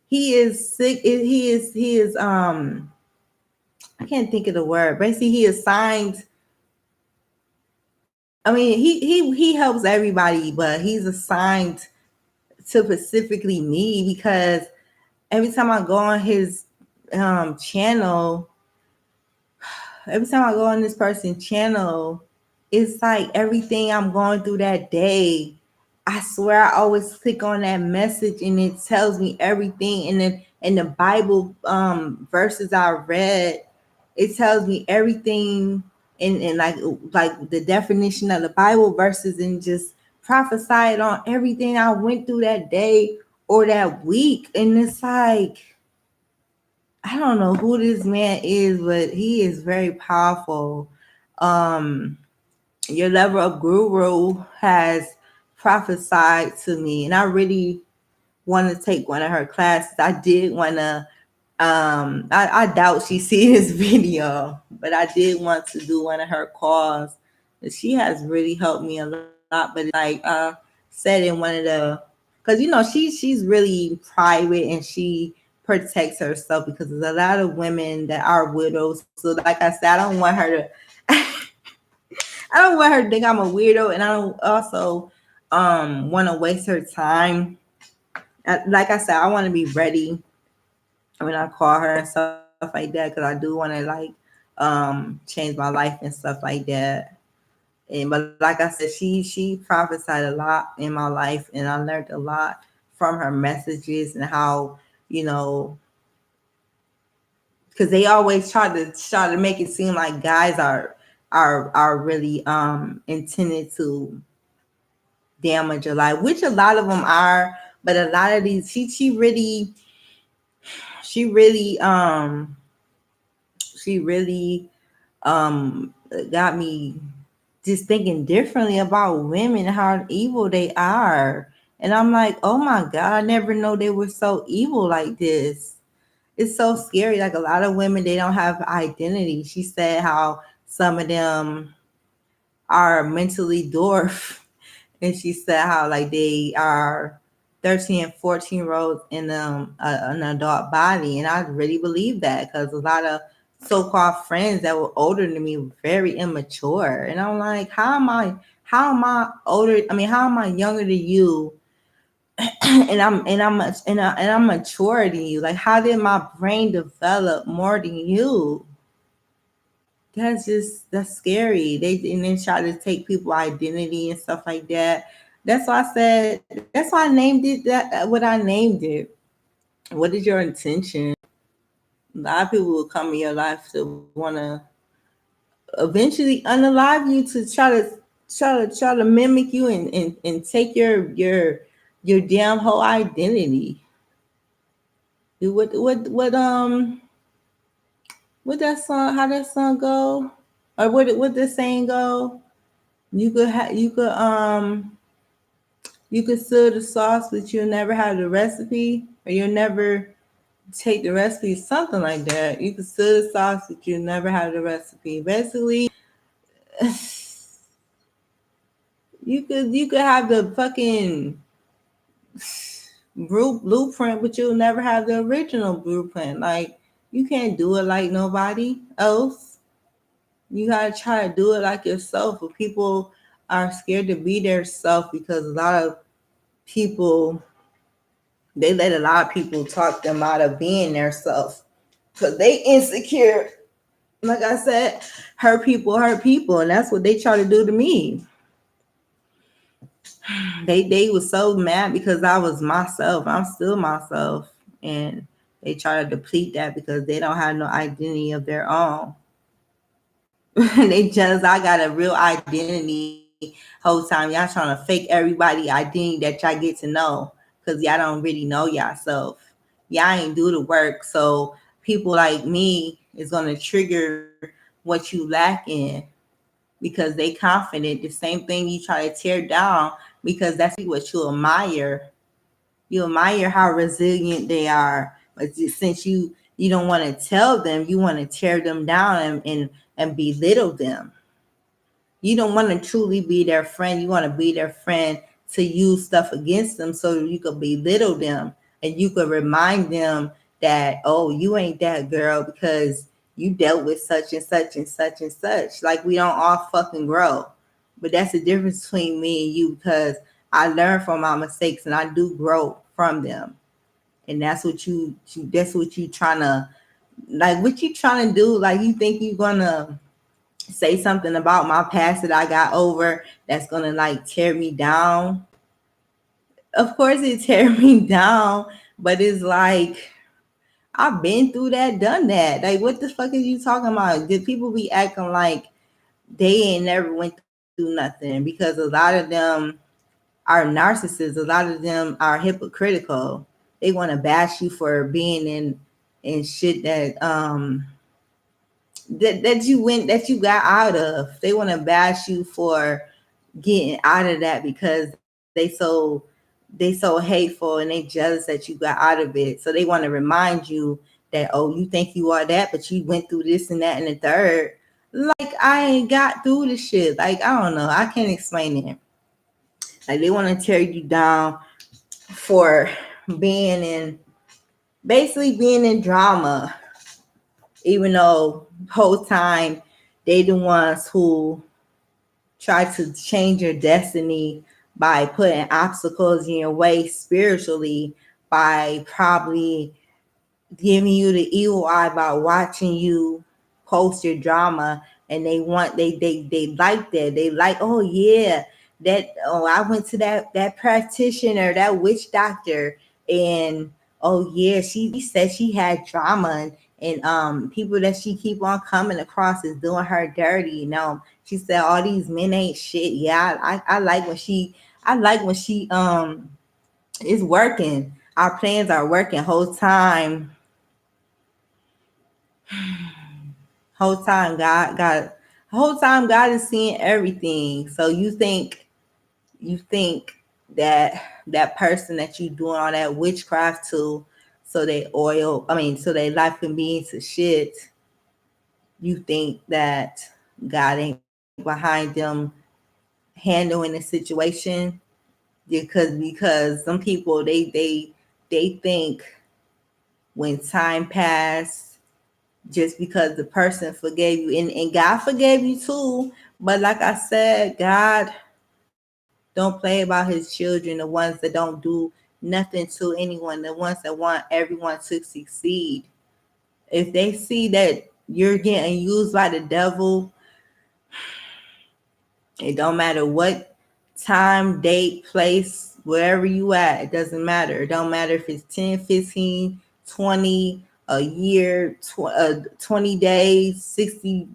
he is sick. He is I can't think of the word. Basically, he assigned. I mean, he helps everybody, but he's assigned to specifically me, because every time I go on his channel, every time I go on this person's channel, it's like everything I'm going through that day. I swear, I always click on that message and it tells me everything. And then in the Bible verses I read, it tells me everything, and like the definition of the Bible verses, and just prophesied on everything I went through that day or that week. And it's like, I don't know who this man is, but he is very powerful. Um, your level of guru has prophesied to me, and I really want to take one of her classes. I did want to. I doubt she see this video, but I did want to do one of her calls. She has really helped me a lot. But it's like said in one of the, because she's really private, and she protects herself, because there's a lot of women that are widows. So like I said, I don't want her to I don't want her to think I'm a weirdo, and I don't also want to waste her time. Like I said, I want to be ready when I call her and stuff like that, because I do want to like change my life and stuff like that. And but like I said, she prophesied a lot in my life, and I learned a lot from her messages, and how, because they always try to make it seem like guys are really intended to damage your life, which a lot of them are. But a lot of these, she really she really got me just thinking differently about women, how evil they are. And I'm like, oh my God, I never know they were so evil like this. It's so scary. Like a lot of women, they don't have identity. She said how some of them are mentally dwarfed. And she said how like they are 13 and 14 year olds in an adult body. And I really believe that because a lot of so-called friends that were older than me were very immature. And I'm like, how am I older? I mean, how am I younger than you? And I'm mature than you. Like, how did my brain develop more than you? That's scary. They and then try to take people identity and stuff like that. That's why I said. That's why I named it that. What I named it. What is your intention? A lot of people will come in your life to want to eventually unalive you to try to mimic you and take your damn whole identity. What that song? How that song go? Or what the saying go? You could stir the sauce, but you'll never have the recipe, or you'll never take the recipe, something like that. You could stir the sauce, but you'll never have the recipe. Basically, you could have the fucking blueprint, but you'll never have the original blueprint. Like you can't do it like nobody else. You gotta try to do it like yourself. But people are scared to be their self because a lot of people they let a lot of people talk them out of being their self because they insecure. Like I said, hurt people, and that's what they try to do to me. They was so mad because I was myself. I'm still myself, and they try to deplete that because they don't have no identity of their own. They just I got a real identity whole time. Y'all trying to fake everybody identity that y'all get to know because y'all don't really know yourself. Y'all ain't do the work. So people like me is gonna trigger what you lack in because they confident. The same thing you try to tear down because that's what you admire. You admire how resilient they are. But since you don't want to tell them, you want to tear them down and belittle them. You don't want to truly be their friend. You want to be their friend to use stuff against them so you could belittle them and you could remind them that, oh, you ain't that girl because you dealt with such and such and such and such. Like we don't all fucking grow. But that's the difference between me and you because I learn from my mistakes and I do grow from them. And that's what you trying to like what you trying to do. Like you think you're gonna say something about my past that I got over that's gonna like tear me down. Of course it tear me down, but it's like I've been through that, done that. Like what the fuck is you talking about? Did people be acting like they ain't never went through nothing because a lot of them are narcissists, a lot of them are hypocritical. They want to bash you for being in shit that you got out of. They want to bash you for getting out of that because they so hateful and they jealous that you got out of it. So they want to remind you that oh, you think you are that, but you went through this and that and the third. Like I ain't got through the shit. Like I don't know. I can't explain it. Like they want to tear you down for being in basically being in drama, even though whole time they the ones who try to change your destiny by putting obstacles in your way spiritually, by probably giving you the evil eye about watching you post your drama. And they like that. They like, oh yeah, that oh I went to that practitioner, that witch doctor, and oh yeah, she said she had drama, and people that she keep on coming across is doing her dirty. She said all these men ain't shit. Yeah, I like when she is working. Our plans are working whole time whole time God is seeing everything. So you think that person that you doing all that witchcraft to, so they life can be into shit. You think that God ain't behind them handling the situation, because some people they think when time passed, just because the person forgave you, and God forgave you too. But like I said, God don't play about his children, the ones that don't do nothing to anyone, the ones that want everyone to succeed. If they see that you're getting used by the devil, it don't matter what time, date, place, wherever you at, it doesn't matter. It don't matter if it's 10, 15, 20, a year, 20 days, 60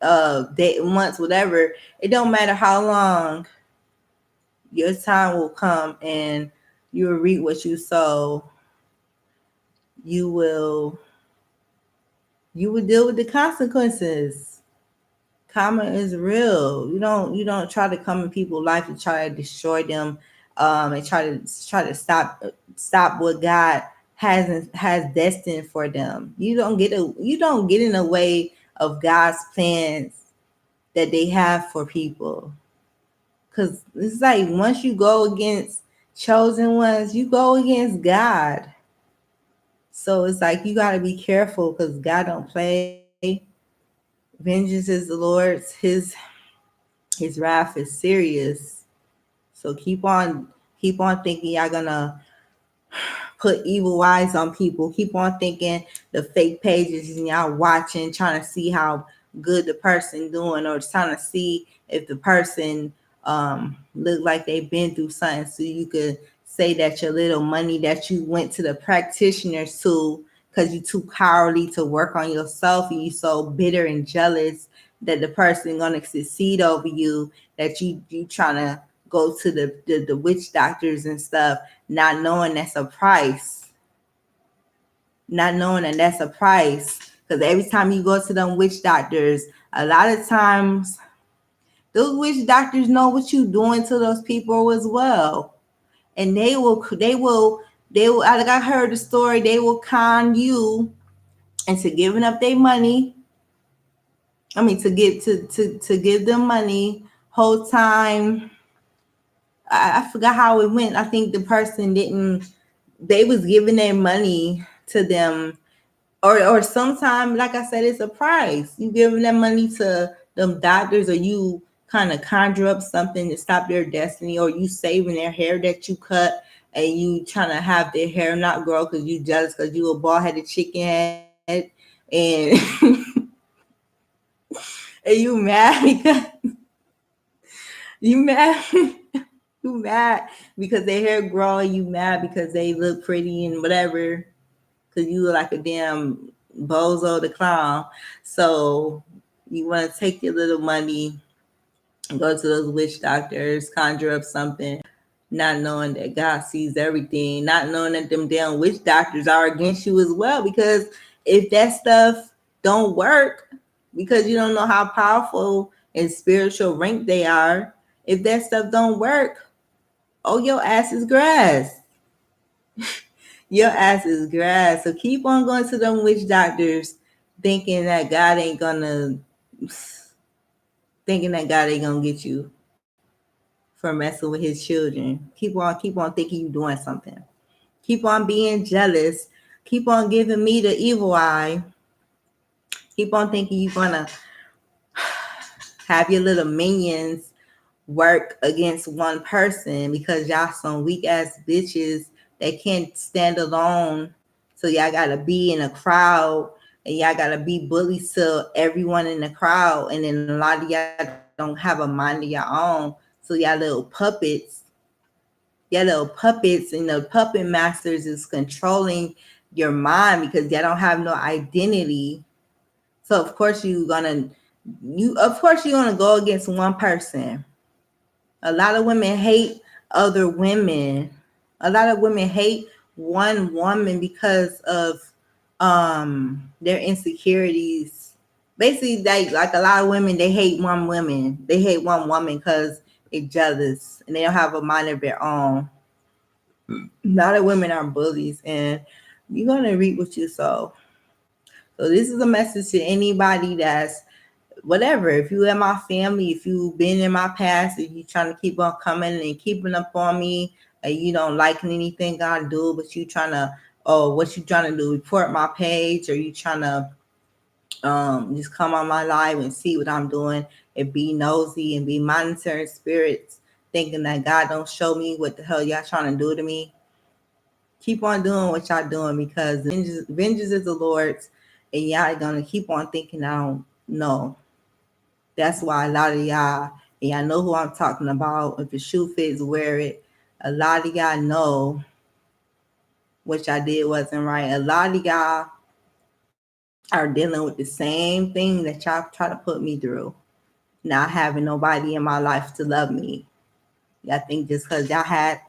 months, whatever. It don't matter how long. Your time will come and you will reap what you sow. You will you will deal with the consequences. Karma is real. You don't try to come in people's life and try to destroy them, and try to stop what God has destined for them. You don't get in the way of God's plans that they have for people. Cause it's like once you go against chosen ones, you go against God. So it's like you gotta be careful because God don't play. Vengeance is the Lord's. His wrath is serious. So keep on thinking y'all gonna put evil eyes on people. Keep on thinking the fake pages and y'all watching, trying to see how good the person doing, or trying to see if the person look like they've been through something, so you could say that your little money that you went to the practitioners to because you too cowardly to work on yourself, and you so bitter and jealous that the person gonna succeed over you, that you trying to go to the witch doctors and stuff, not knowing that's a price. Not knowing that that's a price. Because every time you go to them witch doctors, a lot of times those witch doctors know what you doing to those people as well. And they will like I heard the story, they will con you into giving up their money. I mean to give them money whole time. I forgot how it went. I think the person didn't. They was giving their money to them, or sometimes, like I said, it's a price. You giving them money to them doctors, or you kind of conjure up something to stop their destiny, or you saving their hair that you cut, and you trying to have their hair not grow because you jealous because you a bald headed chicken head, and and you mad because you mad. You mad because their hair growing. You mad because they look pretty and whatever. Because you look like a damn bozo the clown. So you want to take your little money and go to those witch doctors, conjure up something, not knowing that God sees everything, not knowing that them damn witch doctors are against you as well. Because if that stuff don't work, because you don't know how powerful and spiritual rank they are, if that stuff don't work, oh, your ass is grass. Your ass is grass. So keep on going to them witch doctors, thinking that God ain't gonna, get you for messing with His children. Keep on thinking you doing something. Keep on being jealous. Keep on giving me the evil eye. Keep on thinking you're gonna have your little minions work against one person because y'all some weak ass bitches that can't stand alone. So y'all gotta be in a crowd and y'all gotta be bullies to everyone in the crowd. And then a lot of y'all don't have a mind of your own. So y'all little puppets. your little puppets and the puppet masters is controlling your mind because y'all don't have no identity. So of course you're gonna go against one person. A lot of women hate other women. A lot of women hate one woman because of their insecurities. Basically, like a lot of women, they hate one woman. They hate one woman because they're jealous and they don't have a mind of their own. A lot of women are bullies, and you're gonna reap what you sow. So this is a message to anybody that's whatever. If you in my family, if you've been in my past, if you trying to keep on coming and keeping up on me, and you don't like anything I do, but you trying to, oh, what you trying to do? Report my page, or you trying to just come on my live and see what I'm doing and be nosy and be monitoring spirits, thinking that God don't show me what the hell y'all trying to do to me. Keep on doing what y'all doing because vengeance is the Lord's, and y'all gonna keep on thinking I don't know. That's why a lot of y'all, and y'all know who I'm talking about. If the shoe fits, wear it. A lot of y'all know what y'all did wasn't right. A lot of y'all are dealing with the same thing that y'all try to put me through. Not having nobody in my life to love me. Y'all think just because y'all had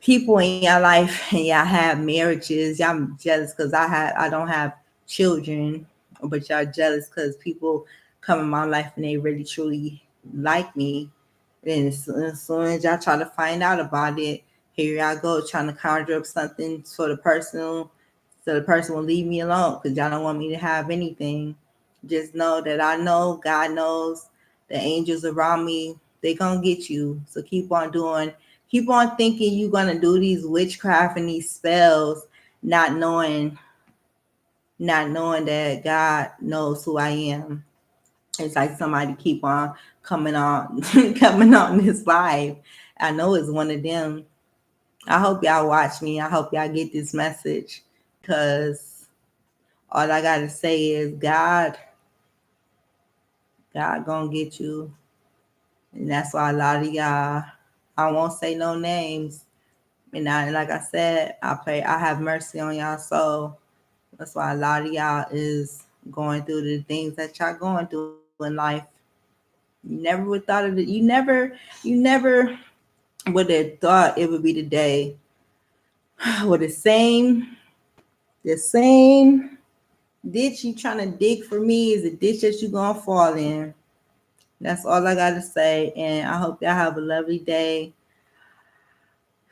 people in your life and y'all have marriages, y'all jealous because I don't have children, but y'all jealous because people come in my life and they really truly like me. Then as soon as y'all try to find out about it, here y'all go trying to conjure up something for the person, so the person will leave me alone because y'all don't want me to have anything. Just know that I know God knows the angels around me, they gonna get you. So keep on thinking you're gonna do these witchcraft and these spells, not knowing that God knows who I am. It's like somebody keep on coming on coming on this live. I know it's one of them. I hope y'all watch me. I hope y'all get this message because all I gotta say is God gonna get you. And that's why a lot of y'all, I won't say no names. And like I said, I have mercy on y'all soul. That's why a lot of y'all is going through the things that y'all going through in life. You never would thought of it. You never would have thought it would be the day with the same ditch you trying to dig for me is a ditch that you gonna fall in. That's all I gotta say. And I hope y'all have a lovely day.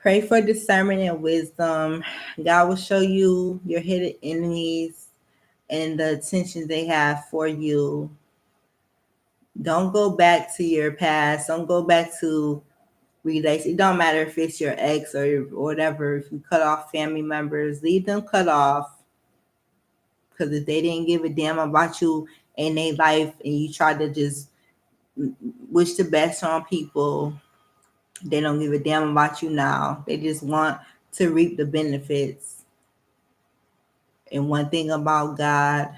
Pray for discernment and wisdom. God will show you your hidden enemies and the attention they have for you. Don't go back to your past. Don't go back to relations. It don't matter if it's your ex or whatever. If you cut off family members, leave them cut off. Because if they didn't give a damn about you in their life and you try to just wish the best on people, they don't give a damn about you now. They just want to reap the benefits. And one thing about God,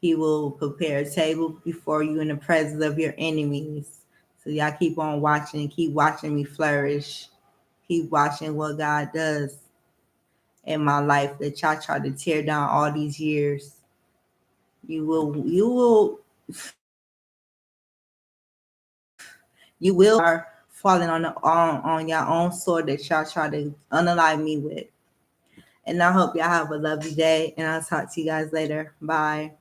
He will prepare a table before you in the presence of your enemies. So y'all keep on watching and keep watching me flourish. Keep watching what God does in my life that y'all try to tear down all these years. You will are falling on your own sword that y'all try to unalive me with. And I hope y'all have a lovely day. And I'll talk to you guys later. Bye.